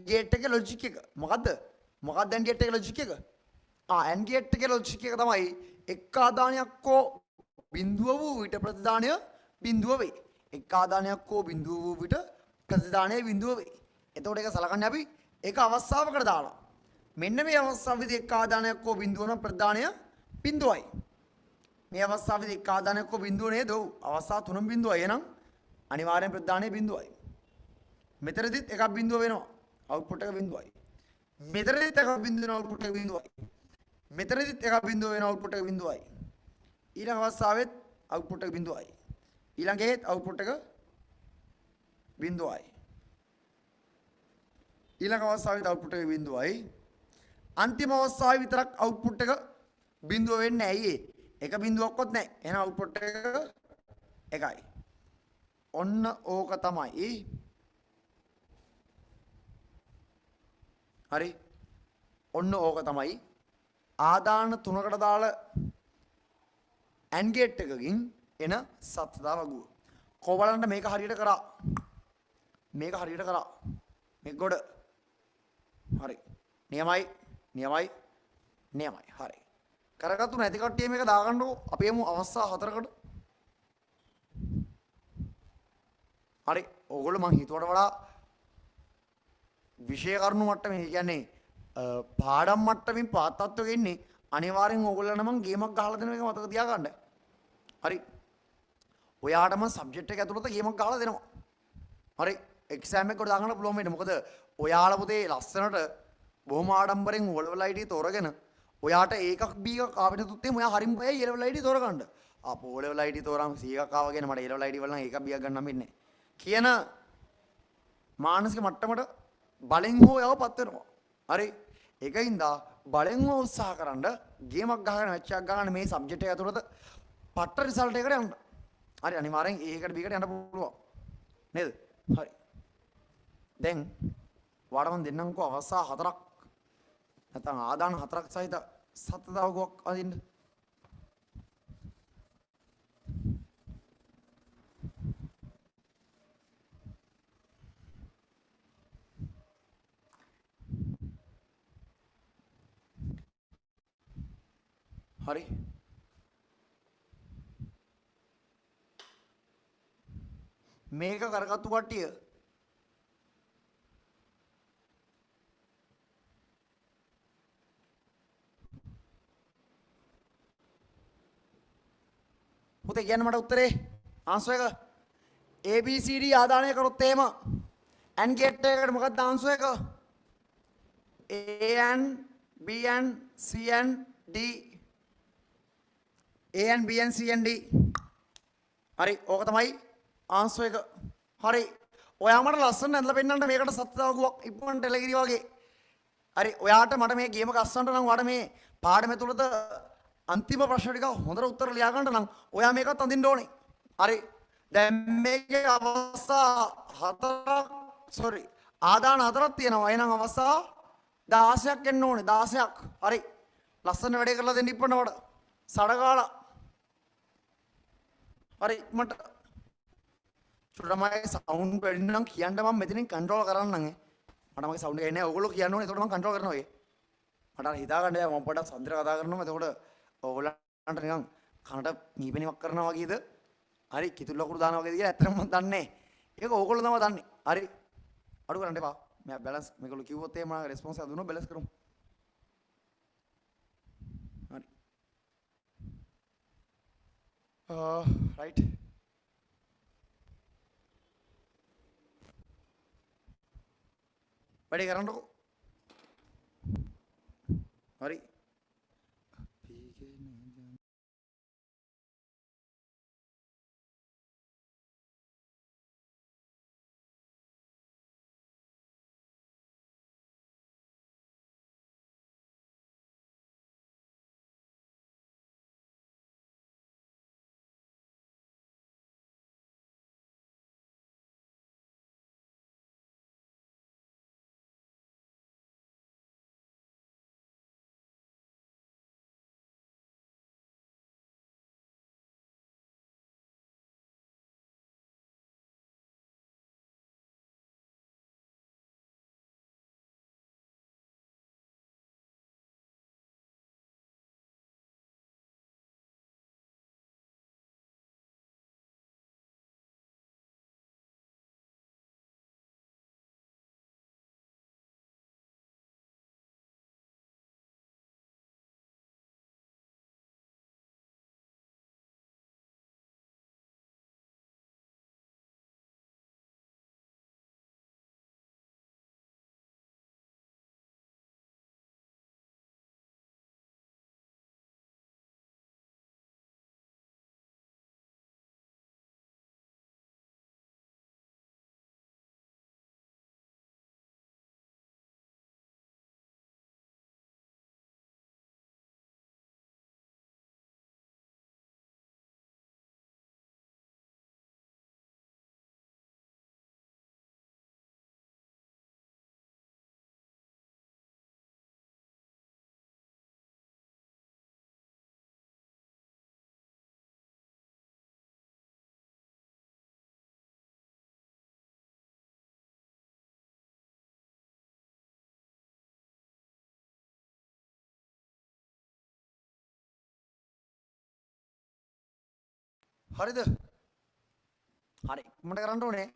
ගේට් එකේ ලොජික් එක. මොකද්ද AND ගේට් එකේ ලොජික් එක? AND ගේට් එකේ ලොජික් එක තමයි එක් ආදානයක් හෝ බිඳුව වූ විට ප්‍රතිදානය බිඳුව වේ. එක් ආදානයක් හෝ බිඳුව වූ විට ප්‍රතිදානය බිඳුව වේ. එතකොට ඒක සලකන්නේ අපි ඒක අවස්ථාවකට දාලා. මෙන්න මේ අවස්ථාවේදී එක් ආදානයක් හෝ බිඳුව නම් ප්‍රතිදානය බිඳුවයි. මේ අවස්ථාවේදී එක් ආදානයක් හෝ බිඳුව නේද? ඔව්. අවස්ථා 3 බිඳුවයි. එහෙනම් අනිවාර්යෙන් ප්‍රතිදානය බිඳුවයි. මෙතනදිත් එකක් බිඳුව වෙනවා. අවුට්පුට් එක බිඳුවයි. මෙතනදිත් එකක් බිඳුව වෙනවා අවුට්පුට් එක බිඳුවයි. මෙතනදිත් එකක් බිඳුව වෙනවා අවුට්පුට් එක බිඳුවයි. ඊළඟ අවස්ථාවෙත් අවුට්පුට් එක බිඳුවයි. ඊළඟෙත් අවුට්පුට් එක බිඳුවයි. ඊළඟ අවස්ථාවෙත් අවුට්පුට් එක බිඳුවයි. අන්තිම අවස්ථාවේ විතරක් අවුට්පුට් එක බිඳුව වෙන්නේ ඇයි ඒ? එක බිඳුවක්වත් නැහැ. එහෙනම් අවුට්පුට් එක එකයි. ඔන්න ඕක තමයි. හරි. ඔන්න ඕක තමයි. ආදාන 3කට දාලා AND ගේට් එකකින් එන සත්‍යතා වගුව. කො බලන්න මේක හරියට කරා. මේක ගොඩ. හරි. නියමයි. හරි. කරගත්තු නැති කට්ටිය මේක දාගන්නකො. අපි යමු අවස්ථා 4කට. හරි. ඕගොල්ලෝ මං හිතුවට වඩා විෂය කරුණු මට්ටමේ කියන්නේ පාඩම් මට්ටමින් පාත්තත්වක ඉන්නේ. අනිවාර්යෙන් ඕගොල්ලන්ට මං ගේමක් ගහලා දෙන එක මතක තියාගන්න. හරි. ඔයාටම සබ්ජෙක්ට් එක ඇතුළත ගේමක් ගහලා දෙනවා. හරි. එක්සෑම් එකකට දාගන්න පුළුවන් වෙන්නේ. මොකද ඔයාලා පුතේ ලස්සනට බොහොම ආඩම්බරෙන් O level ID තෝරගෙන ඔයාට ඒකක් B එකක් ආවෙත් උත්තේ ඔයා හරිම බයයි E level ID තෝරගන්න. O level ID තෝරාම C එකක් ආවගෙන මට E level ID වල නම් ඒකක් B එකක් ගන්න හම්බෙන්නේ නැහැ. කියන මානසික මට්ටමට බලෙන් හෝ යවපත් වෙනවා. හරි. ඒකින්ද බලෙන් හෝ උත්සාහ කරන්න ගේමක් ගහගෙන මැච් එකක් ගහගෙන මේ සබ්ජෙක්ට් එක ඇතුළත පට්ට රිසල්ට් එකකට යන්න. හරි අනිවාර්යෙන් ඒකට B එකට යන්න පුළුවන්. නේද? හරි. දැන් ඔයාලට මම දෙන්නම්කෝ අවස්ථා 4ක් නැත්නම් ආදාන 4ක් සහිත සත්‍යතාවකයක් අදින්න. හරි. මේක කරගත්තු කට්ටිය පුතේ කියන්න මට උත්තරේ ආන්සර් එක ABCD ආදානය කරොත් එහෙම AND ගේට් එකකට මොකක්ද ආන්සර් එක A and B and C and D A and B and C and D හරි ඕක තමයි ආන්සර් එක හරි ඔයා මට ලස්සන ඇඳලා පෙන්නන්න මේකට සත්‍යතාවකුවක් ඉක්මනට එලගිරි වගේ හරි ඔයාට මට මේ ගේම ගස්සන්න නම් ඔයාට මේ පාඩම ඇතුළත අන්තිම ප්‍රශ්න ටික හොඳට උත්තර ලියා ගන්න නම් ඔයා මේකත් අඳින්න ඕනේ හරි දැන් මේකේ අවස්ථා හතරක් ආදාන හතරක් තියෙනවා එහෙනම් අවස්ථා 16ක් එන්න ඕනේ 16ක් හරි ලස්සන වැඩේ කරලා දෙන්න ඉක්මනට සඩගාලා හරි මට චුට්ටමයි සවුන්ඩ් වැඩි නම් කියන්න මම මෙතනින් කන්ට්‍රෝල් කරන්නම් මට මගේ සවුන්ඩ් එක එන්නේ ඔයගොල්ලෝ කියන්න ඕනේ එතකොට මම කන්ට්‍රෝල් කරනවා ඒ මට අර හිතා ගන්න බෑ මම පොඩ්ඩක් සන්තර කතා කරනවා එතකොට ඔයගොල්ලන්ට නිකන් කනට මීපෙනීමක් කරනවා වගේද හරි කිතුල් ලකුණු දානවා වගේද කියලා ඇත්තටම මම දන්නේ ඒක ඕගොල්ලෝ තමයි දන්නේ හරි අඩු කරන්න එපා මම බැලන්ස් මේගොල්ලෝ කිව්වොත් එහෙම මම රෙස්පොන්ස් එක දුන්නොත් බැලන්ස් කරමු හරි රයිට් වැඩේ කරන්නකෝ හරි හරිද හරි මට කරන්න ඕනේ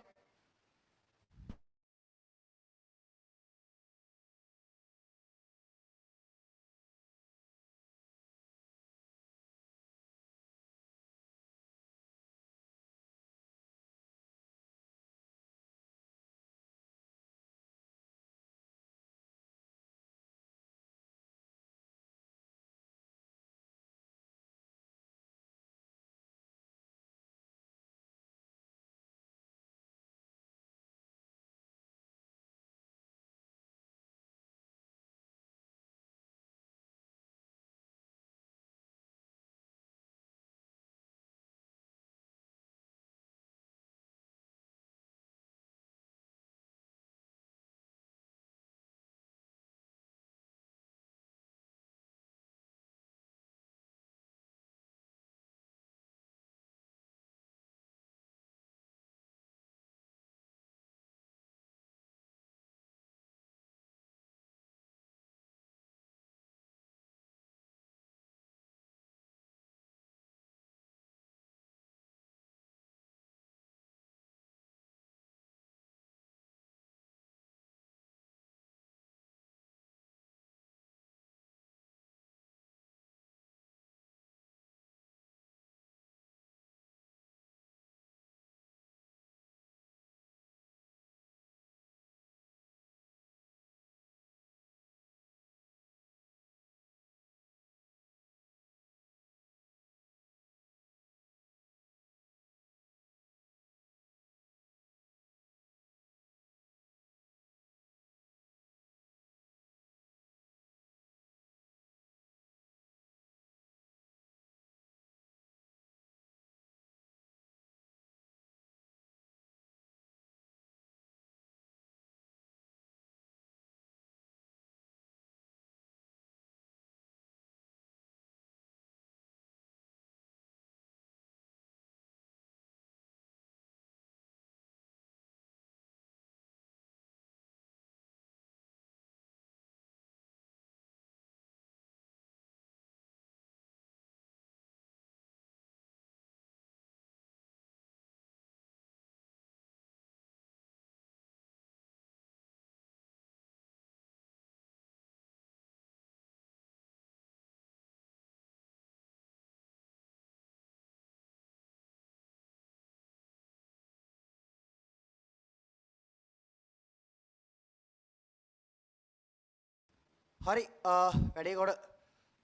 හරි වැඩේ කොට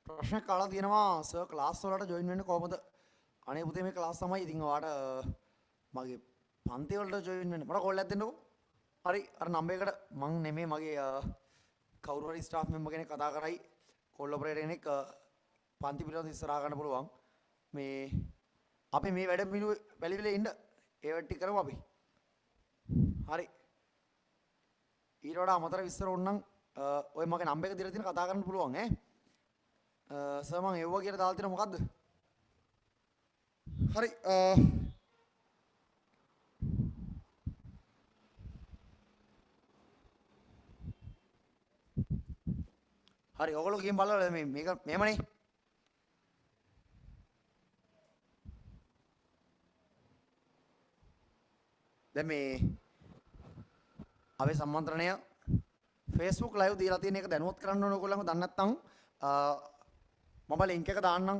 ප්‍රශ්න කාලා තියෙනවා සර් ක්ලාස් වලට ජොයින් වෙන්න කොහමද? අනේ පුතේ මේ ක්ලාස් තමයි. ඉතින් ඔයාට මගේ පන්ති වලට ජොයින් වෙන්න මට කෝල් එකක් දෙන්නකෝ. හරි අර නම්බර් එකට මං නෙමෙයි මගේ කවුරු හරි ස්ටාෆ් මෙම්බර් කෙනෙක් කතා කරයි. කෝල් ඔපරේටර් කෙනෙක් පන්ති පිළිබඳව ඉස්සරහා ගන්න පුළුවන්. මේ අපි මේ වැඩ පිළිවෙල වැලිවිලේ ඉන්න ඒ වැඩ ටික කරමු අපි. හරි. ඊට වඩා අමතර විස්තර ඕනනම් ඔය මගේ නම්බර් එක දීලා තියෙන කතා කරන්න පුළුවන් ඈ. සර් මම එව්වා කියලා දාලා තියෙන මොකද්ද? හරි හරි ඔයගොල්ලෝ ගිහින් බලලා මේක මෙහෙමනේ. දැන් මේ අපේ සම්මන්ත්‍රණය Facebook live දීලා තියෙන එක දැනුවත් කරන්න ඕන ඔයගොල්ලන්ව දන්නේ නැත්නම් මම link එක දාන්නම්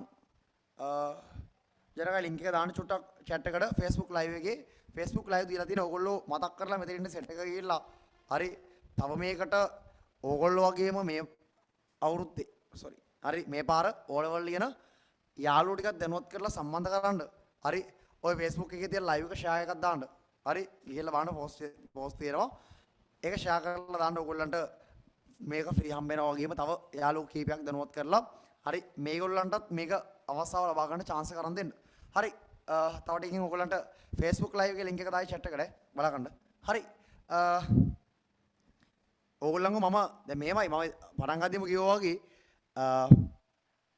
ජරගා link එක දාන්න චුට්ටක් chat එකට Facebook live එකේ Facebook live දීලා තියෙන ඔයගොල්ලෝ මතක් කරලා මෙතන ඉන්න set එක ගිහිල්ලා හරි තව මේකට ඕගොල්ලෝ වගේම මේ අවුරුද්දේ හරි මේ පාර ඕලෙවල් ලියන යාළුවෝ ටිකක් දැනුවත් කරලා සම්බන්ධ කරන්න හරි ඔය Facebook එකේ තියෙන live එක share එකක් දාන්න හරි ගිහිල්ලා බලන්න post තියෙනවා ඒක share කරලා දාන්න ඕගොල්ලන්ට මේක free හම්බ වෙනවා වගේම තව යාළුවෝ කීපයක් දැනුවත් කරලා හරි මේගොල්ලන්ටත් මේක අවස්ථාව ලබා ගන්න chance කරන් දෙන්න හරි තව ටිකකින් ඕගොල්ලන්ට Facebook live එකේ link එක දායි chat එකට බලා ගන්න හරි ඕගොල්ලන්ව මම දැන් මේමයි මම පටන් ගද්දිම කිව්වා වගේ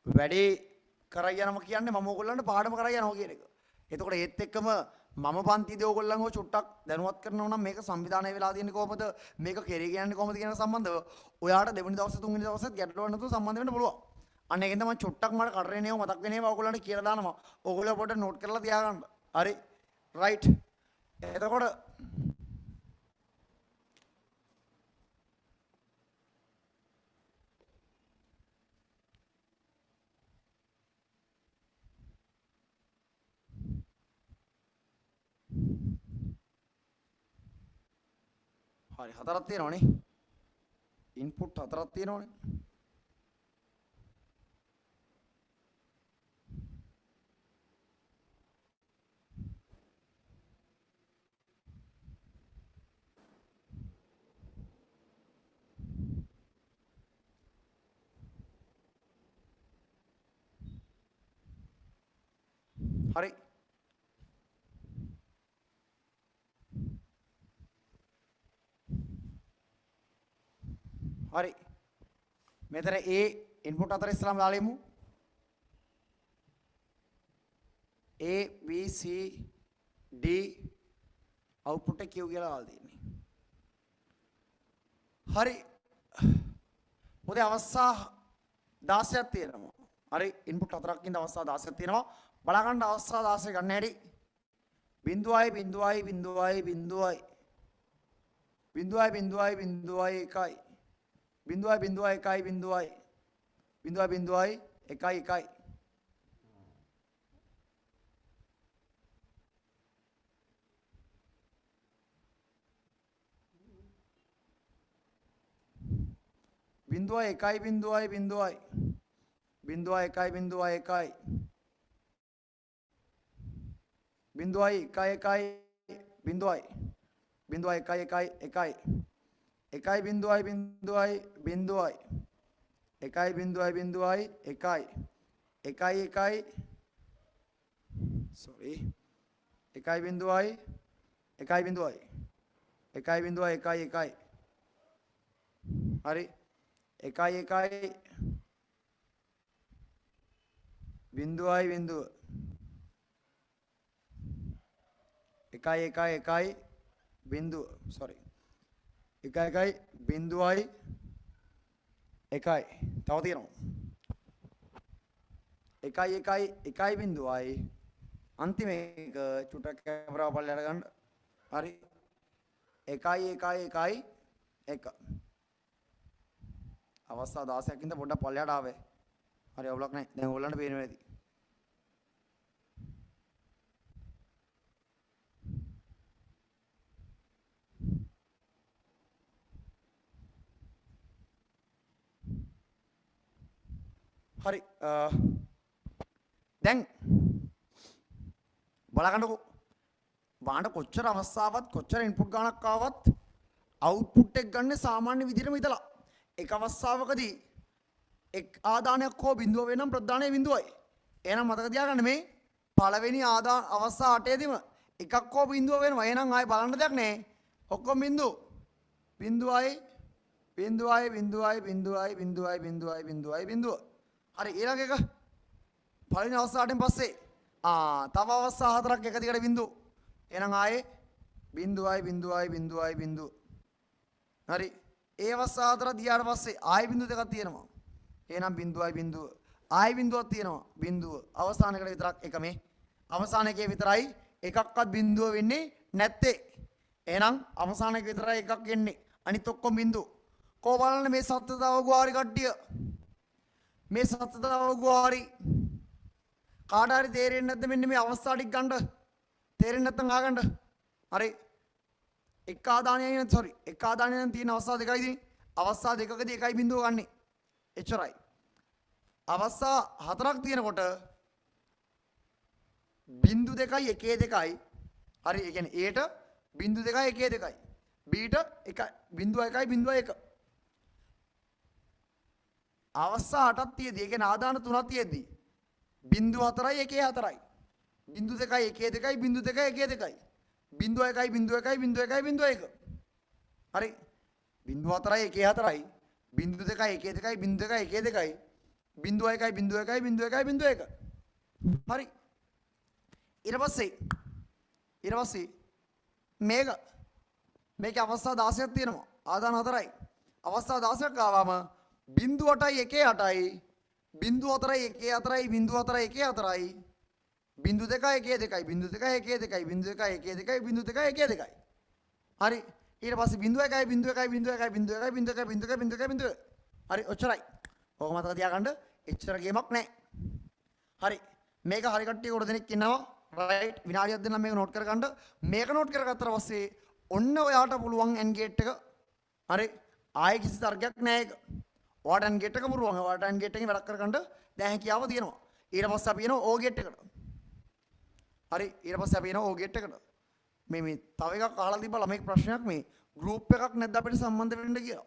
වැඩේ කරා යනවා කියන්නේ මම ඕගොල්ලන්ට පාඩම කරා යනවා කියන එක. එතකොට ඒත් එක්කම මම පන්තිදී ඕගොල්ලන්ව චුට්ටක් දැනුවත් කරනවා නම් මේක සංවිධානය වෙලා තියෙන්නේ කොහොමද මේක කෙරේ කියන්නේ කොහොමද කියන සම්බන්ධව ඔයාට දෙවෙනි දවසේ තුන්වෙනි දවසෙත් ගැටලුවක් නැතුව සම්බන්ධ වෙන්න පුළුවන්. අන්න ඒකෙන්ද මම චුට්ටක් මට කඩරේනේව මතක් වෙනේව ඕගොල්ලන්ට කියලා දානවා. ඕගොල්ලෝ පොඩ්ඩක් නෝට් කරලා තියාගන්න. හරි. රයිට්. එතකොට හරි හතරක් තියෙනවනේ ඉන්පුට් හතරක් තියෙනවනේ හරි හරි මෙතන A ඉන්පුට් හතර ඉස්සරහම දාලා ඉමු A B C D output එක Q කියලා දාලා තියෙන්නේ හරි පොතේ අවස්ථා 16ක් තියෙනවා හරි ඉන්පුට් හතරක් ඉඳ අවස්ථා 16ක් තියෙනවා බලා ගන්න අවස්ථා 16 ගන්න හැටි බිඳුවයි බිඳුවයි බිඳුවයි බිඳුවයි බිඳුවයි බිඳුවයි බිඳුවයි එකයි බිඳුවයි බිඳුවයි එකයි බිඳුවයි බිඳුවයි බිඳුවයි එකයි එකයි බිඳුවයි එකයි බිඳුවයි බිඳුවයි බිඳුවයි එකයි බිඳුවයි එකයි බිඳුවයි එකයි එකයි බිඳුවයි බිඳුවයි එකයි එකයි එකයි එකයි බිඳුවයි බිඳුවයි බිඳුවයි එකයි බිඳුවයි බිඳුවයි එකයි එකයි එකයි එකයි බිඳුවයි එකයි බිඳුවයි එකයි බිඳුවයි එකයි එකයි හරි එකයි එකයි බිඳුවයි බිඳුව එකයි එකයි එකයි බිඳුව එකයි එකයි බිඳුවයි එකයි තව තියෙනවා එකයි එකයි එකයි බිඳුවයි අන්තිම එක චුට්ටක් කැමරාව පල්ලයට ගන්න හරි එකයි එකයි එකයි එක අවස්ථා 16ක් ඉඳන් පොඩ්ඩක් පල්ලයට ආවේ හරි අවුලක් නැහැ දැන් ඕගොල්ලන්ට පේනවා ඇති හරි දැන් බලගන්නකෝ වාණ්ඩ කොච්චර අවස්ථාවක් කොච්චර ඉන්පුට් ගණක් ආවත් අවුට්පුට් එක ගන්න සාමාන්‍ය විදිහටම ඉතලා එක අවස්ථාවකදී එක් ආදානයක් හෝ බිඳුව වෙනම් ප්‍රධානය බිඳුවයි. එහෙනම් මතක තියාගන්න මේ පළවෙනි අවස්ථා 8ෙදිම එකක් හෝ බිඳුව වෙනවා. එහෙනම් ආයේ බලන්න දෙයක් නැහැ. ඔක්කොම බිඳුව. බිඳුවයි බිඳුවයි බිඳුවයි බිඳුවයි බිඳුවයි බිඳුවයි බිඳුවයි බිඳුව. හරි ඊළඟ එක පළවෙනි අවස්ථා 8ෙන් පස්සේ තව අවස්ථා 4ක් එක දිගට බිඳුව. එහෙනම් ආයේ බිඳුවයි බිඳුවයි බිඳුවයි බිඳුව. හරි ඒ අවස්ථා 4 දිහාට පස්සේ ආයේ බිඳුව දෙකක් තියෙනවා. එහෙනම් බිඳුවයි බිඳුව ආයි බිඳුවක් තියෙනවා බිඳුව අවසානයකට විතරක් එක මේ අවසාන එකේ විතරයි එකක්වත් බිඳුව වෙන්නේ නැත්තේ. එහෙනම් අවසානයක විතරයි එකක් එන්නේ අනිත් ඔක්කොම බිඳුව. කොහොම බලන්න මේ සත්‍යතාවගුවාරි කට්ටිය මේ සත්‍යතාවගුවාරි කාට හරි තේරෙන්නේ නැද්ද මෙන්න මේ අවස්ථා ටික ගන්න තේරෙන්නේ නැත්නම් ආගන්න. හරි එක ආදානයයි සෝරි එක ආදානයෙන් තියෙන අවස්ථා දෙකයි තියෙන්නේ. අවස්ථා දෙකකදී එකයි බිඳුව ගන්නෙ. එච්චරයි. අවස්ථා 4ක් තියෙනකොට බිඳු දෙකයි එකේ දෙකයි හරි ඒ කියන්නේ A ට බිඳු දෙකයි එකේ දෙකයි B ට එක බිඳුව එකයි බිඳුව එක අවස්ථා 8ක් තියෙදී ඒ කියන්නේ ආදාන 3ක් තියෙදී බිඳු 4යි එකේ 4යි බිඳු දෙකයි එකේ දෙකයි බිඳු දෙකයි එකේ දෙකයි බිඳුව එකයි බිඳුව එකයි බිඳුව එකයි බිඳුව එක හරි බිඳු 4යි එකේ 4යි බිඳු දෙකයි එකේ දෙකයි බිඳු දෙකයි එකේ දෙකයි බිඳුව එකයි බිඳුව එකයි බිඳුව එකයි බිඳුව එක හරි ඊට පස්සේ මේක අවස්ථා 16ක් තියෙනවා ආදාන 4යි අවස්ථා 16ක් ආවම බිඳුව 8යි එකේ 8යි බිඳුව 4යි එකේ 4යි බිඳුව 4යි එකේ 4යි බිඳු දෙකයි එකේ දෙකයි බිඳු දෙකයි එකේ දෙකයි බිඳු දෙකයි එකේ දෙකයි බිඳු දෙකයි එකේ දෙකයි හරි ඊට පස්සේ බිඳුව එකයි බිඳුව එකයි බිඳුව එකයි බිඳුව එකයි බිඳුව එකයි බිඳුව එකයි බිඳුව එකයි බිඳුව හරි ඔච්චරයි ඕක මතක තියාගන්න එච්චර ගේමක් නැහැ හරි මේක හරි කට්ටිය කොට දෙනෙක් ඉන්නවා රයිට් විනාඩියක් දෙන්නම් මේක නෝට් කරගන්න මේක නෝට් කරගත්තට පස්සේ ඔන්න ඔයාට පුළුවන් එන්ගේට් එක හරි ආයෙ කිසි තර්කයක් නැහැ ඒක ඔයාට එන්ගේට් එක පුරුවන් ඔයාට එන්ගේට් එකෙන් වැඩක් කරගන්න දැන් හැකියාව තියෙනවා ඊට පස්සේ අපි එනවා ඕ ගේට් එකට හරි ඊට පස්සේ අපි එනවා ඕ ගේට් එකට මේ තව එකක් අහලා තිබ්බා ළමයික ප්‍රශ්නයක් මේ ගෲප් එකක් නැද්ද අපිට සම්බන්ධ වෙන්න කියලා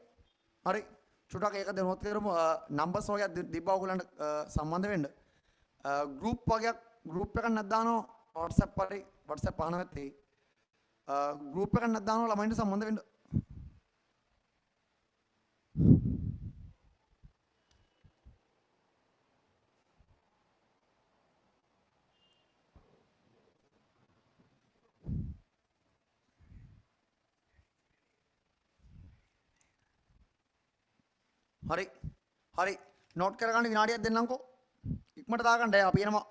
හරි චුට්ටක් ඒක දැනුවත් කරමු නම්බර්ස් වගේ තිබ්බා ඔයගොල්ලන්ට සම්බන්ධ වෙන්න ගෲප් වගේක් ගෲප් එකක් නැද්දානෝ WhatsApp හරි WhatsApp අහන නැත්තේ ගෲප් එකක් නැද්දානෝ ළමයින්ට සම්බන්ධ වෙන්න හරි නෝට් කරගන්න විනාඩියක් දෙන්නම්කෝ ඉක්මනට දාගන්න අපි එනවා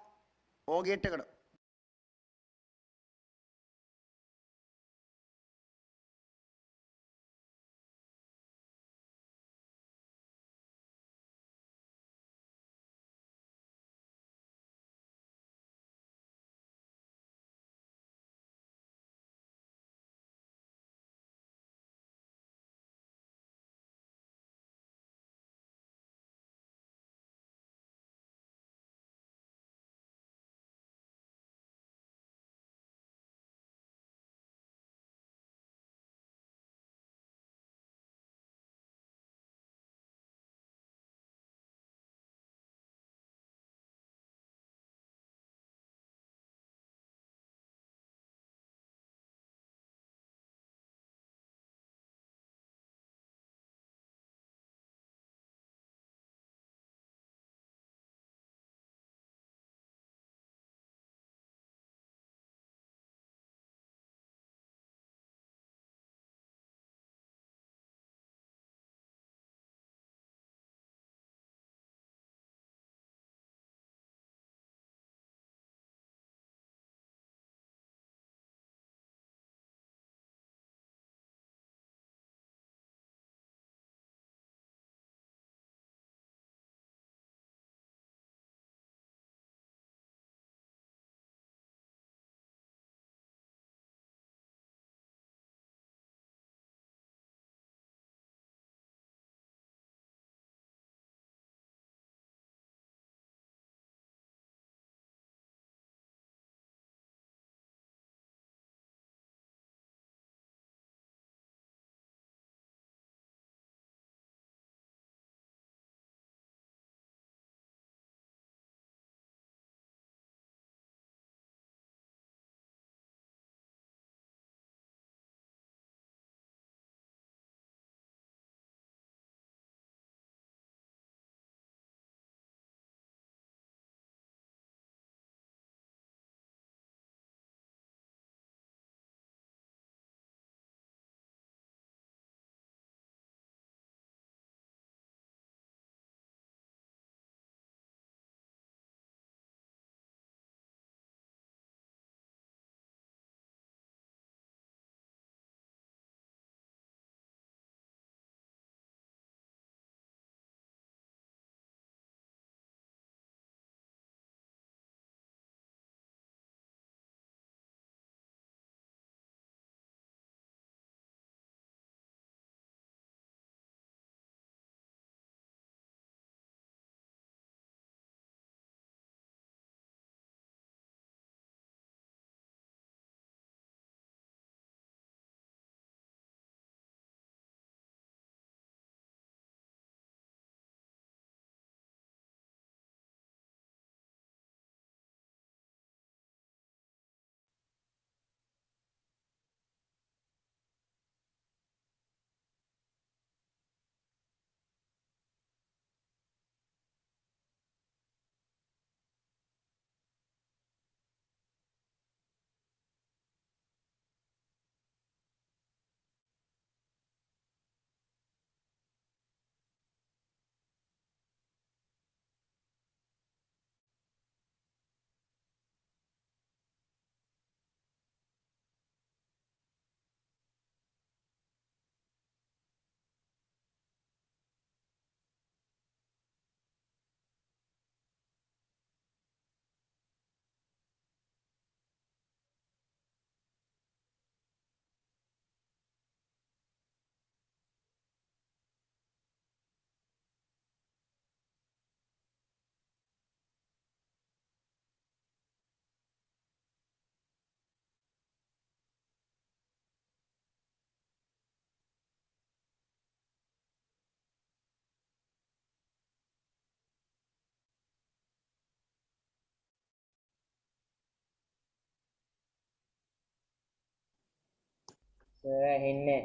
ඕ ගේට් එකට ඇහෙන්නේ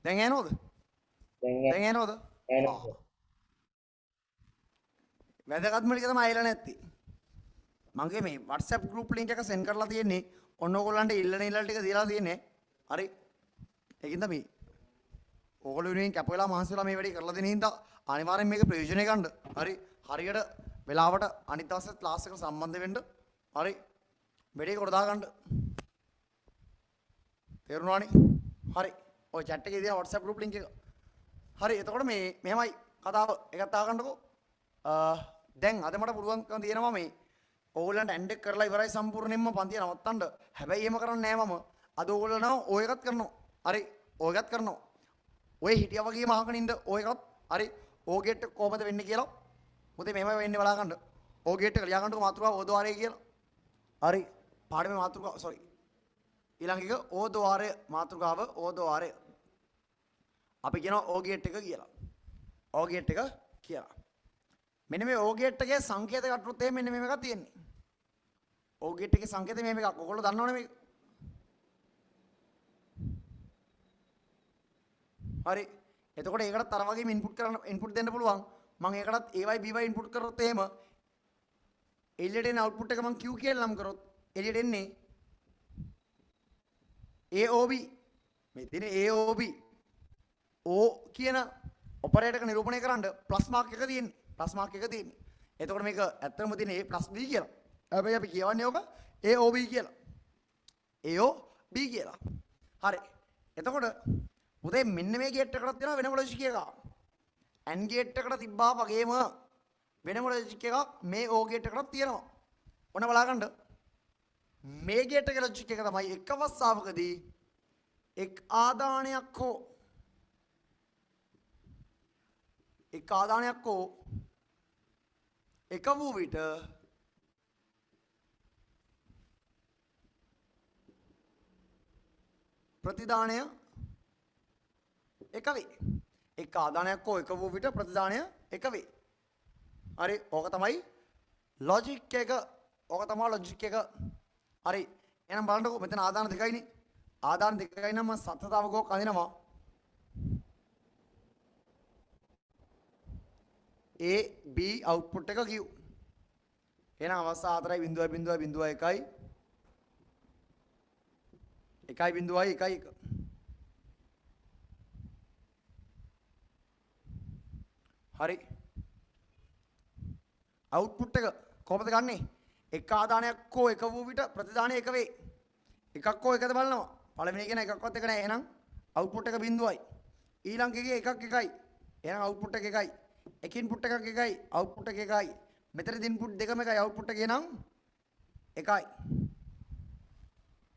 දැන් ඇහෙනවද? දැන් දැන් ඇහෙනවද? ඇහෙනවා. වැදගත්ම ටික තමයි ඇහිලා නැත්තේ. මගේ මේ WhatsApp group link එක send කරලා තියෙන්නේ. ඔන්න ඕගොල්ලන්ට ඉල්ලන ටික දීලා තියෙන්නේ. හරි. ඒකින්ද මේ ඕගොල්ලෝ වෙනුවෙන් කැප වෙලා මහන්සි වෙලා මේ වැඩේ කරලා දෙන හින්දා අනිවාර්යෙන් මේක ප්‍රයෝජනෙ ගන්න. හරි. හරියට වෙලාවට අනිත් දවසේ ක්ලාස් එකට සම්බන්ධ වෙන්න. හරි. වැඩේ කොට දා ගන්න. තේරුණානේ? හරි. ඔය chat එකේ තියෙන WhatsApp group link එක. හරි. එතකොට මේ මෙහෙමයි කතාව. එකක් දාගන්නකෝ. දැන් අද මට පුළුවන්කම තියෙනවා මේ ඕගොල්ලන්ට ඇන්ඩ් එක කරලා ඉවරයි සම්පූර්ණයෙන්ම පන්තිය නවත්තන්න. හැබැයි එහෙම කරන්නේ නැහැ මම. අද ඕගොල්ලෝ ඔය එකත් කරනවා. හරි. ඔය එකත් කරනවා. ඔය හිටියා වගේම අහගෙන ඉන්න ඔය එකත්. හරි. ඕගෙට් එක කොහමද වෙන්නේ කියලා. මුතේ මෙහෙමයි වෙන්නේ බලා ගන්න. ඕගෙට් එක ලියා ගන්නකො මාතෘකාව ඕද්වාරය කියලා. හරි. පාඩමේ මාතෘකාව sorry. ඊළඟ එක ඕද්වාරය මාතෘකාව ඕද්වාරය. අපි කියනවා ඕගෙට් එක කියලා. ඕගෙට් එක කියලා. මෙන්න මේ ඕගෙට් එකේ සංකේත ගැටුත් එහෙම මෙන්න මේක තියෙන්නේ. ඕගෙට් එකේ සංකේත මේ මේක. ඔයගොල්ලෝ දන්නවනේ මේක. හරි. එතකොට ඒකටත් අර වගේම ඉන්පුට් දෙන්න පුළුවන්. මම ඒකටත් AY BY ඉන්පුට් කරොත් එහෙම එළියට එන අවුට්පුට් එක මම Q කියලා නම් කරොත් එළියට එන්නේ AOB. මේ තියෙන AOB O කියන ඔපරේටර් එක නිරූපණය කරන්න ප්ලස් මාක් එක තියෙන්නේ. ප්ලස් මාක් එක තියෙන්නේ. එතකොට මේක ඇත්තටම තියෙන A plus B කියලා. හැබැයි අපි කියවන්නේ ඕක AOB කියලා. AOB කියලා. හරි. එතකොට උදේ මෙන්න මේ ගේට් එකකට තියෙනවා වෙනම ලොජික් එකක්. AND ගේට් එකට තිබ්බා වගේම වෙනම ලොජික් එකක් මේ O ගේට් එකකට තියෙනවා. ඔන්න බලා ගන්න. මේ ගේට් එකේ ලොජික් එක තමයි එක අවස්ථාවකදී එක් ආදානයක් හෝ එක් ආදානයක් හෝ එක වූ විට ප්‍රතිදානය එක වේ. එක් ආදානයක් හෝ එක වූ විට ප්‍රතිදානය එක වේ. හරි. ඕක තමයි ලොජික් එක. ඕක තමයි ලොජික් එක. හරි. එහෙනම් බලන්නකෝ මෙතන ආදාන දෙකයිනේ. ආදාන දෙකයි නම් මම සතතාවකෝ අඳිනවා. A B output එක Q. එහෙනම් අවස්ථා 4.0.0.1 1.1 හරි. අවුට්පුට් එක කොහොමද ගන්නෙ? එක ආදානයක් හෝ එක වූ විට ප්‍රතිදානය එක වේ. එකක් හෝ එකද බලනවා. පළවෙනි කියන එකක්වත් එක නෑ. එහෙනම් අවුට්පුට් එක 0යි. ඊළඟ එකේ එකක් එකයි. එහෙනම් අවුට්පුට් එක එකයි. එක ඉන්පුට් එකක් එකයි. අවුට්පුට් එක එකයි. මෙතනදී ඉන්පුට් දෙකම එකයි. අවුට්පුට් එක එනම් එකයි.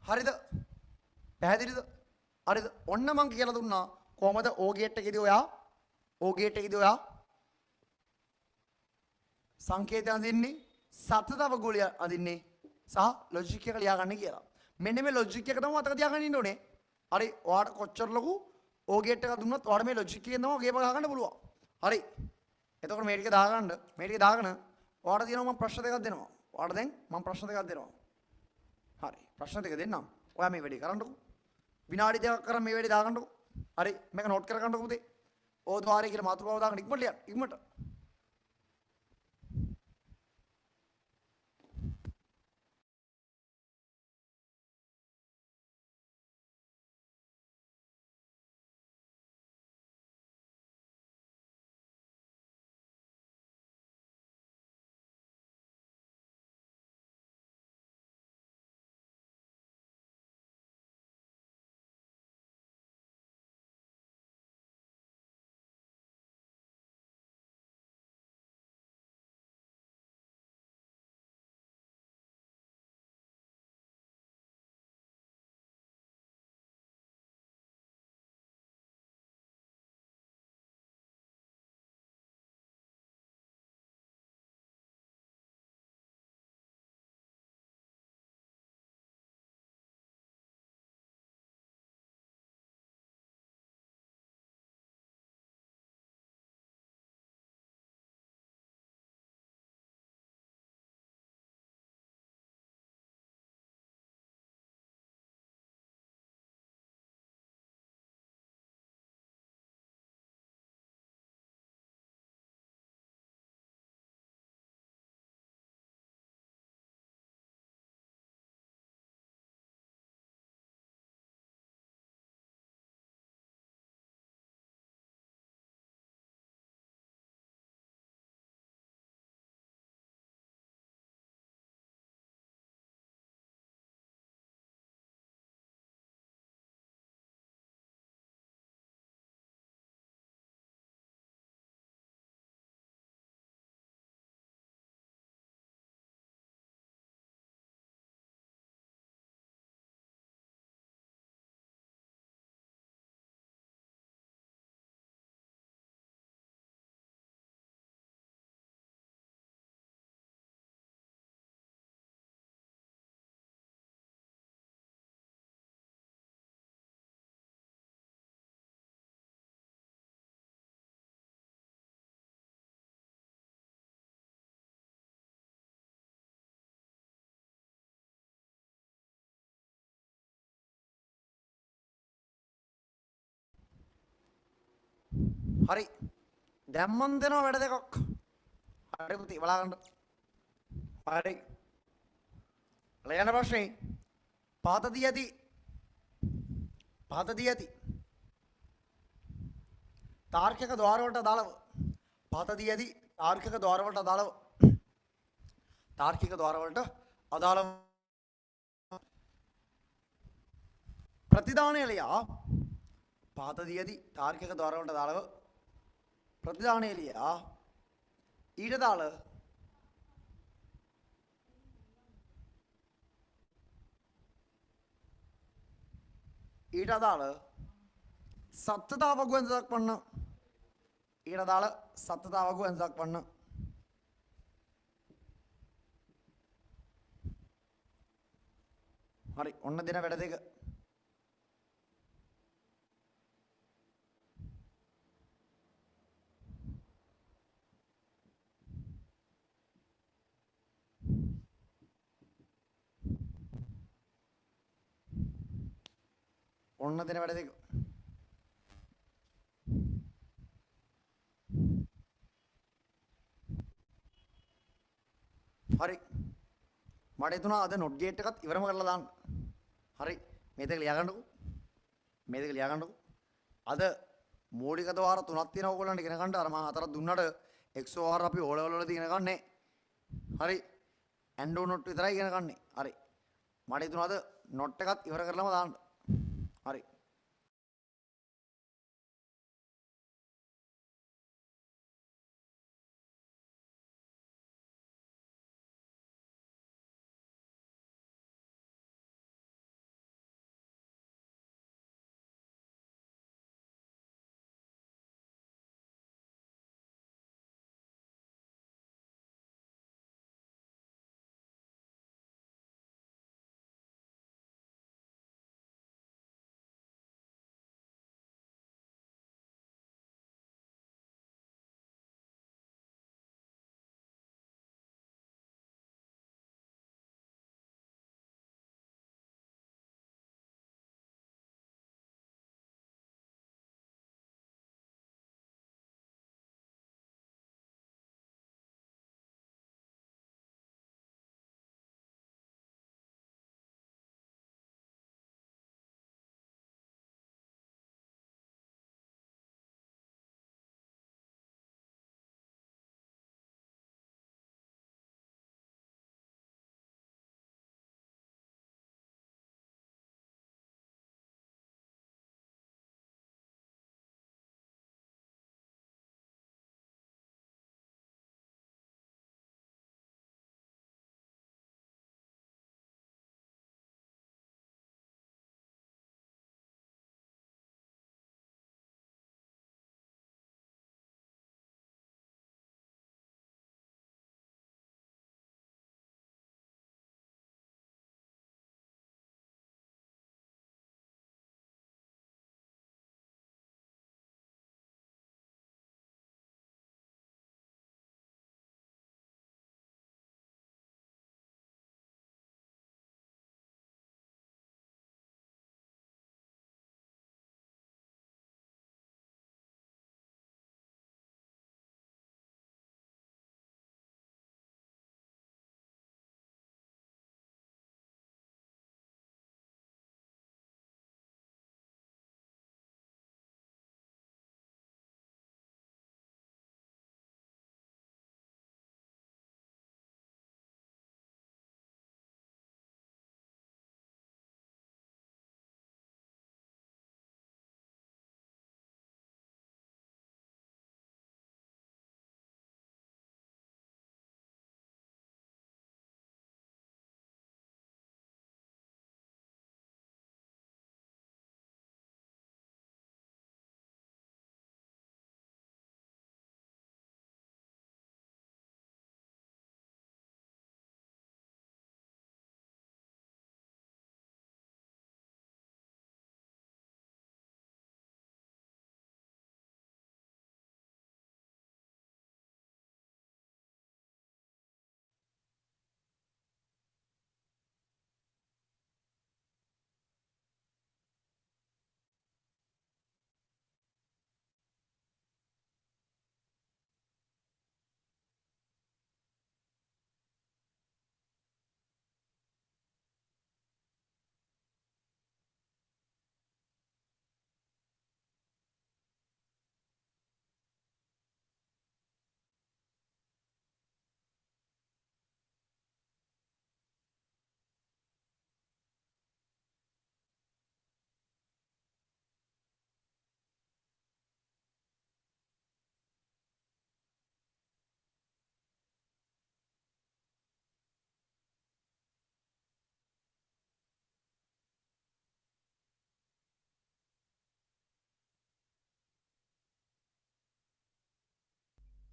හරිද? පැහැදිලිද? හරිද? ඔන්න මම කියලා දුන්නා කොහමද O ගේට් එකේදී ඔයා සංකේතය අඳින්නේ සතත අවගුලිය අඳින්නේ සහ ලොජික් එක ලියාගන්න කියලා. මෙන්න මේ ලොජික් එක තමයි මතක තියාගන්න ඉන්න ඕනේ. හරි. ඔයාට කොච්චර ලොකු O ගේට් එකක් දුන්නත් ඔයාට මේ ලොජික් එකෙන් තමයි ගේම ගහගන්න පුළුවන්. හරි. එතකොට මේ ටික දාගන්න. මේ ටික දාගෙන ඔයාට තියෙනවා මම ප්‍රශ්න දෙකක් දෙනවා. ඔයාට දැන් මම ප්‍රශ්න දෙකක් දෙනවා. හරි. ප්‍රශ්න දෙක දෙන්නම්. ඔයා මේ වැඩේ කරන්නකෝ. විනාඩි දෙකක් කරන් මේ වැඩේ දාගන්නකෝ. හරි. මේක නෝට් කරගන්නකෝ පුතේ. ඕද්වාරය කියලා මාතෘකාව දාගෙන ඉක්මනට ලියන්න. ඉක්මනට. හරි. දැන් මන් දෙනවා වැඩ දෙකක්. හරි පුතේ බලාගන්න. හරි. ලියන ප්‍රශ්නේ පාතදී ඇති තාර්කික ద్వාර වලට අදාළව පාතදී ඇති තාර්කික ద్వාර වලට අදාළව ප්‍රතිදානය ලියා පාතදී ඇති තාර්කික ద్వාර වලට අදාළව ප්‍රතිදානය ලියා ඊට අදාළ සත්‍යතා වගුවෙන් දක්වන්න හරි ඔන්න දෙන වැඩ දෙක හරි මට හිතුණා අද නොට් ගේට් එකත් ඉවරම කරලා දාන්න. හරි මේ දෙක ලියාගන්නකෝ. අද මූලික ද්වාර තුනක් තියෙනවා ඕගොල්ලන්ට ඉගෙන ගන්න. අර මම හතරක් දුන්නාට XOR අපි O level වලදී ඉගෙන ගන්නනේ. හරි ඇන්ඩෝ නොට් විතරයි ඉගෙන ගන්නේ. හරි මට හිතුණා අද නොට් එකත් ඉවර කරලාම දාන්න. හරි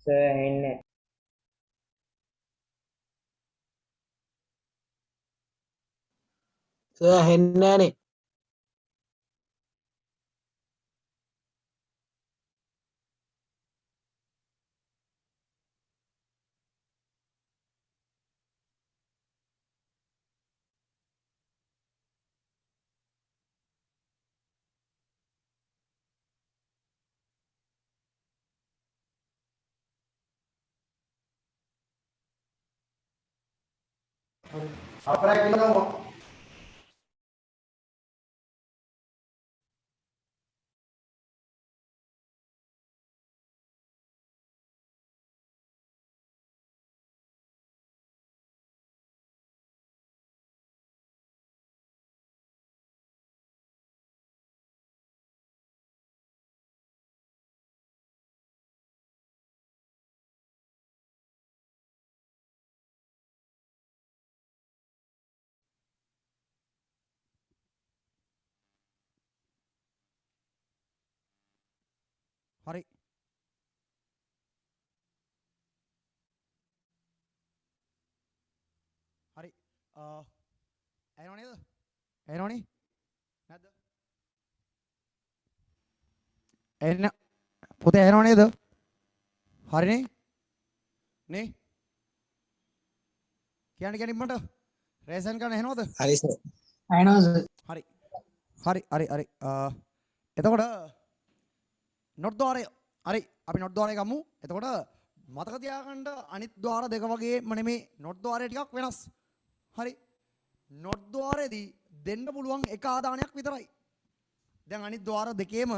සෑහෙන්න සෑහෙන්නේ නෑනේ. අපරා කියලා හරි හරි ඇහෙනව නේද? ඇහෙනවනේ නැද්ද? එන්න පුතේ ඇහෙනව නේද? හරිනේ නේ කියන්නේ මට රේසන් කරන්න ඇහෙනවද? හරි සර්. ඇහෙනවා සර්. හරි හරි එතකොට නොට් ద్వාරය හරි අපි නොට් ద్వාරය ගමු. එතකොට මතක තියාගන්න අනිත් ద్వාර දෙක වගේම නෙමේ නොට් ద్వාරය ටිකක් වෙනස්. හරි නොට් ద్వාරයේදී දෙන්න පුළුවන් එක ආදානයක් විතරයි. දැන් අනිත් ద్వාර දෙකේම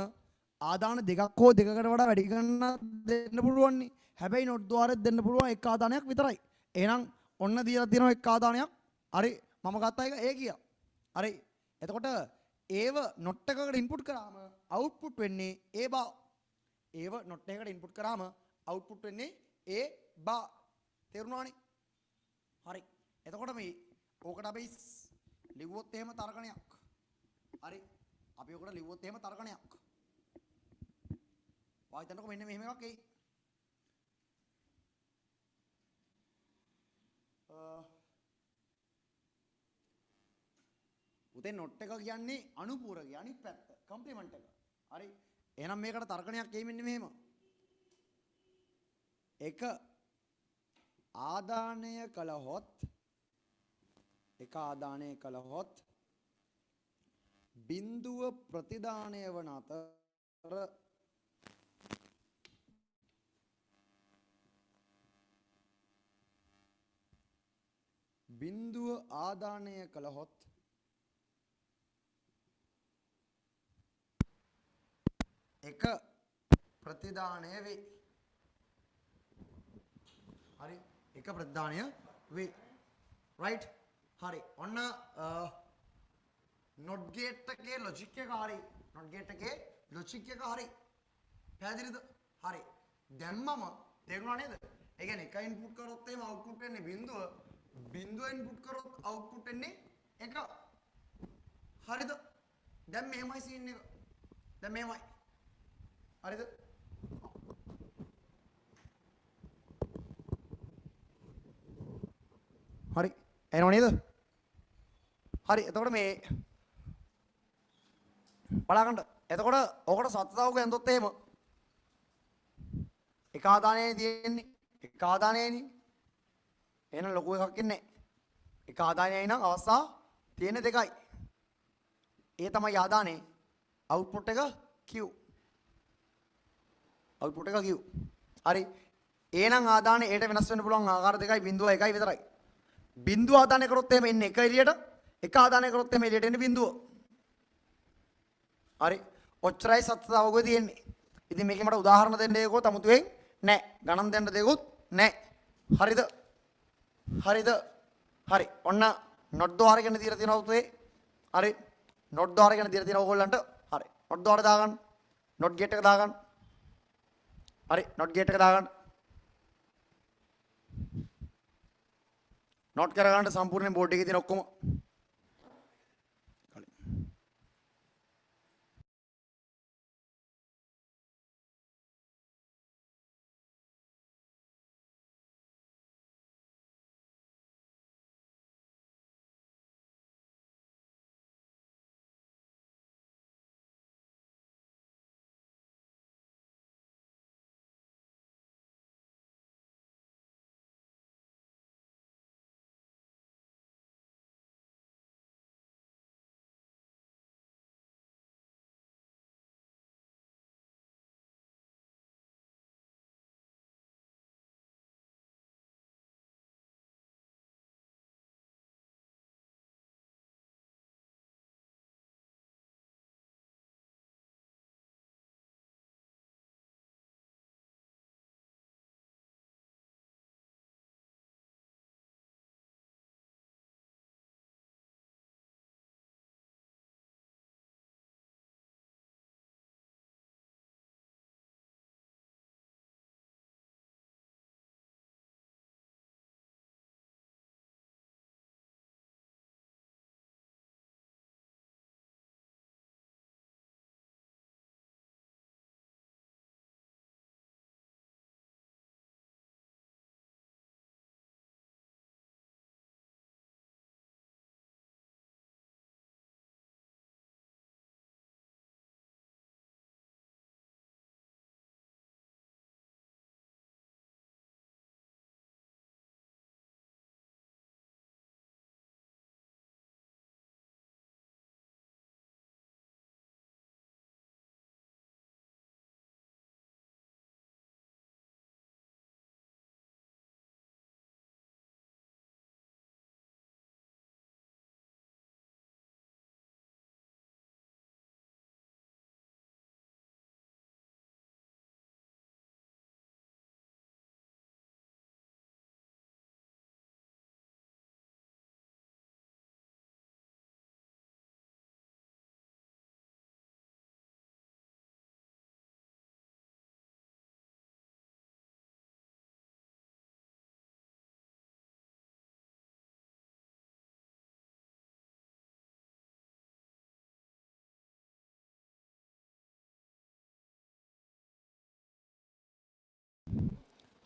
ආදාන දෙකක් හෝ දෙකකට වඩා වැඩි ගන්න දෙන්න පුළුවන් නේ. හැබැයි නොට් ద్వාරෙත් දෙන්න පුළුවන් එක ආදානයක් විතරයි. එහෙනම් ඔන්න දීලා තියෙනවා එක ආදානයක්. හරි මම ගත්ත එක ඒ කියා. හරි එතකොට ඒව නොට් එකකට ඉන්පුට් කරාම අවුට්පුට් වෙන්නේ ඒ බා. ඒව නොට් එකකට ඉන්පුට් කරාම අවුට්පුට් වෙන්නේ ඒ බා. තේරුණානේ? හරි. එතකොට මේ ඕකට අපි ලිව්වොත් එහෙම තර්කණයක්. හරි. අපි ඕකට ලිව්වොත් එහෙම තර්කණයක්. වායිතනකො මෙන්න මෙහෙම එකක් එයි. උතේ නොට් එක කියන්නේ අනුපූරකය අනිත් පැත්ත කම්ප්ලිමන්ට් එක. හරි. එහෙනම් මේකට තර්කණයක් එයි මෙන්න මෙහෙම. එක ආදානය කළහොත් බිඳුව ප්‍රතිදානය වන අතර බිඳුව ආදානය කළහොත් එක ප්‍රතිදානය වේ. හරි එක ප්‍රතිදානය වේ. රයිට් හරි ඔන්න නොට් ගේට් එකේ ලොජික් එක හරි. නොට් ගේට් එකේ ලොජික් එක හරි. පැහැදිලිද? හරි. දැන් මම තේරුණා නේද? ඒ කියන්නේ එක ඉන්පුට් කරොත් එහෙම අවුට්පුට් වෙන්නේ බිඳුව. බිඳුව ඉන්පුට් කරොත් අවුට්පුට් වෙන්නේ එක. හරිද? දැන් මෙහෙමයි සීන් එක. දැන් මෙහෙමයි. හරිද? හරි. එනව නේද? හරි. එතකොට මේ බලගන්න. එතකොට ඔකට සත්‍යතාවක ඇඳොත් එහෙම එක ආදානයයි තියෙන්නේ. එක ආදානයයිනේ. එහෙනම් ලොකු එකක් ඉන්නේ. එක ආදානයයි නම් අවස්ථා තියෙන දෙකයි. ඒ තමයි ආදානේ. අවුට්පුට් එක Q. අවුට්පුට් එක Q. හරි. එහෙනම් ආදානේ ඒට වෙනස් වෙන්න පුළුවන් ආකාර දෙකයි 0.1යි විතරයි. බිඳුව ආදානය කරොත් එහෙම එන්නේ එක එළියට. එක ආදානය කරොත් එහෙම එළියට එන්නේ බිඳුව. හරි. ඔච්චරයි සත්‍යතාවකෝ තියෙන්නේ. ඉතින් මේකේ මට උදාහරණ දෙන්න දෙයක්වත් අමුතුවෙන් නැහැ. ගණන් දෙන්න දෙයක්වත් නැහැ. හරිද? හරිද? හරි. ඔන්න නොට් ద్వාර ගැන දීලා තියෙනවා පුතේ. හරි. නොට් ద్వාර ගැන දීලා තියෙනවා ඕගොල්ලන්ට. හරි. නොට් ద్వාර දාගන්න. නොට් ගේට් එක දාගන්න. හරි. නොට් ගේට් එක දාගන්න. නොට් කරගන්න සම්පූර්ණ බෝඩ් එකේ තියෙන ඔක්කොම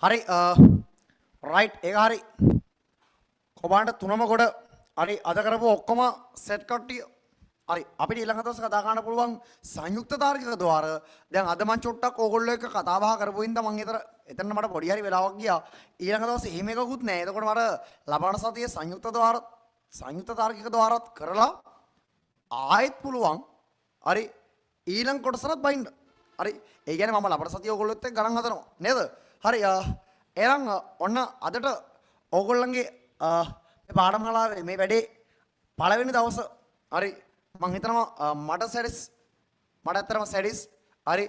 හරි රයිට් ඒක හරි කොබාන්ට තුනම ගොඩ හරි අද කරපු ඔක්කොම සෙට් කට්ටිය හරි අපිට ඊළඟ දවසේ කතා කරන්න පුළුවන් සංයුක්ත තාර්කික ద్వාර දැන් අද මං චුට්ටක් ඕගොල්ලෝ එක්ක කතා බහ කරපු හින්දා මං එතන මට පොඩි හරි වෙලාවක් ගියා ඊළඟ දවසේ එහෙම එකකුත් නැහැ එතකොට මට ලබන සතියේ සංයුක්ත තාර්කික ద్వාරත් කරලා ආයෙත් පුළුවන් හරි ඊළඟ කොටසට බයින්න හරි ඒ කියන්නේ මම ලබන සතියේ ඕගොල්ලොත් එක්ක ගණන් හදනවා නේද හරි එහෙනම් ඔන්න අදට ඕගොල්ලන්ගේ මේ පාඩමශාලාවේ මේ වැඩේ පළවෙනි දවස හරි මං හිතනවා මට ඇත්තටම සැඩිස් හරි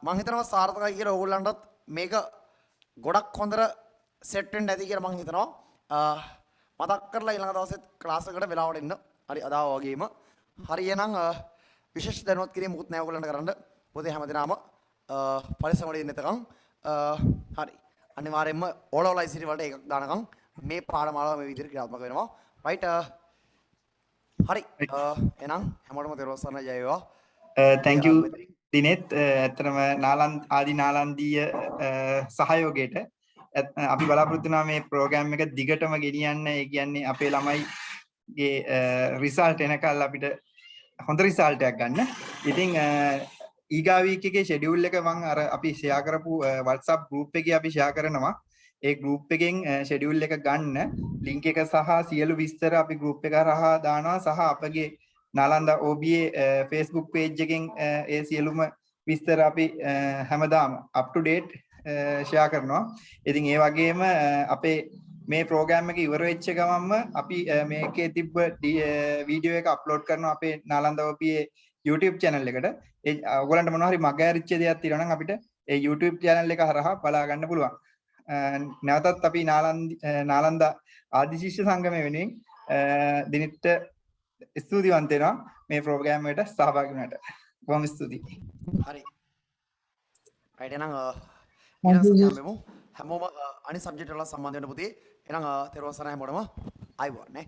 මං හිතනවා සාර්ථකයි කියලා ඕගොල්ලන්ටත් මේක ගොඩක් හොඳට සෙට් වෙන්න ඇති කියලා මං හිතනවා මතක් කරලා ඊළඟ දවසෙත් ක්ලාස් එකට වෙලාවට එන්න හරි අදා වගේම හරි එහෙනම් විශේෂ දැනුවත් කිරීම මුකුත් නැහැ ඕගොල්ලන්ට කරන්න පොතේ හැමදේනම පරිස්සමට ඉන්න තකම් හරි අනිවාර්යයෙන්ම ඕලෝල් ICT වලට එකක් දානකම් මේ පාඩමාලාව මේ විදිහට ක්‍රියාත්මක වෙනවා රයිට් හරි එහෙනම් හැමෝටම තෙරුවන් ජය වේවා thank you දිනෙත් ඇත්තටම නාලන්දීය සහයෝගයට අපි බලාපොරොත්තු වෙනවා මේ ප්‍රෝග්‍රෑම් එක දිගටම ගෙනියන්න ඒ කියන්නේ අපේ ළමයිගේ රිසල්ට් එනකල් අපිට හොඳ රිසල්ට් එකක් ගන්න. ඉතින් ඊගා වීක් එකේ ෂෙඩියුල් එක මම අර අපි ෂෙයා කරපු WhatsApp group එකේ අපි ෂෙයා කරනවා. ඒ group එකෙන් ෂෙඩියුල් එක ගන්න link එක සහ සියලු විස්තර අපි group එක හරහා දානවා සහ අපගේ නාලන්දා OBA Facebook page එකෙන් ඒ සියලුම විස්තර අපි හැමදාම up to date ෂෙයා කරනවා. ඉතින් ඒ වගේම අපේ මේ ප්‍රෝග්‍රෑම් එක ඉවර වෙච්ච ගමන්ම අපි මේකේ තිබ්බ වීඩියෝ එක අප්ලෝඩ් කරනවා අපේ නාලන්දා OBA YouTube channel එකට. ඒ ඔයගොල්ලන්ට මොනවා හරි මගහැරිච්ච දෙයක් තියෙනවා නම් අපිට ඒ YouTube channel එක හරහා බලා ගන්න පුළුවන්. නැවතත් අපි නාලන්දා ආදිශිෂ්‍ය සංගමය වෙනුවෙන් දිනිට ස්තුතිවන්ත වෙනවා මේ ප්‍රෝග්‍රෑම් එකට සහභාගී වුණාට. බොහොම ස්තුතියි. හරි රයිට් එහෙනම් ඊළඟ සතියේ හැමෝම අනිත් සබ්ජෙක්ට් වල සම්බන්ධ වෙන්න පුතේ. එහෙනම් තෙරුවන් සරණයි හැමෝටම ආයිබෝන් නේ.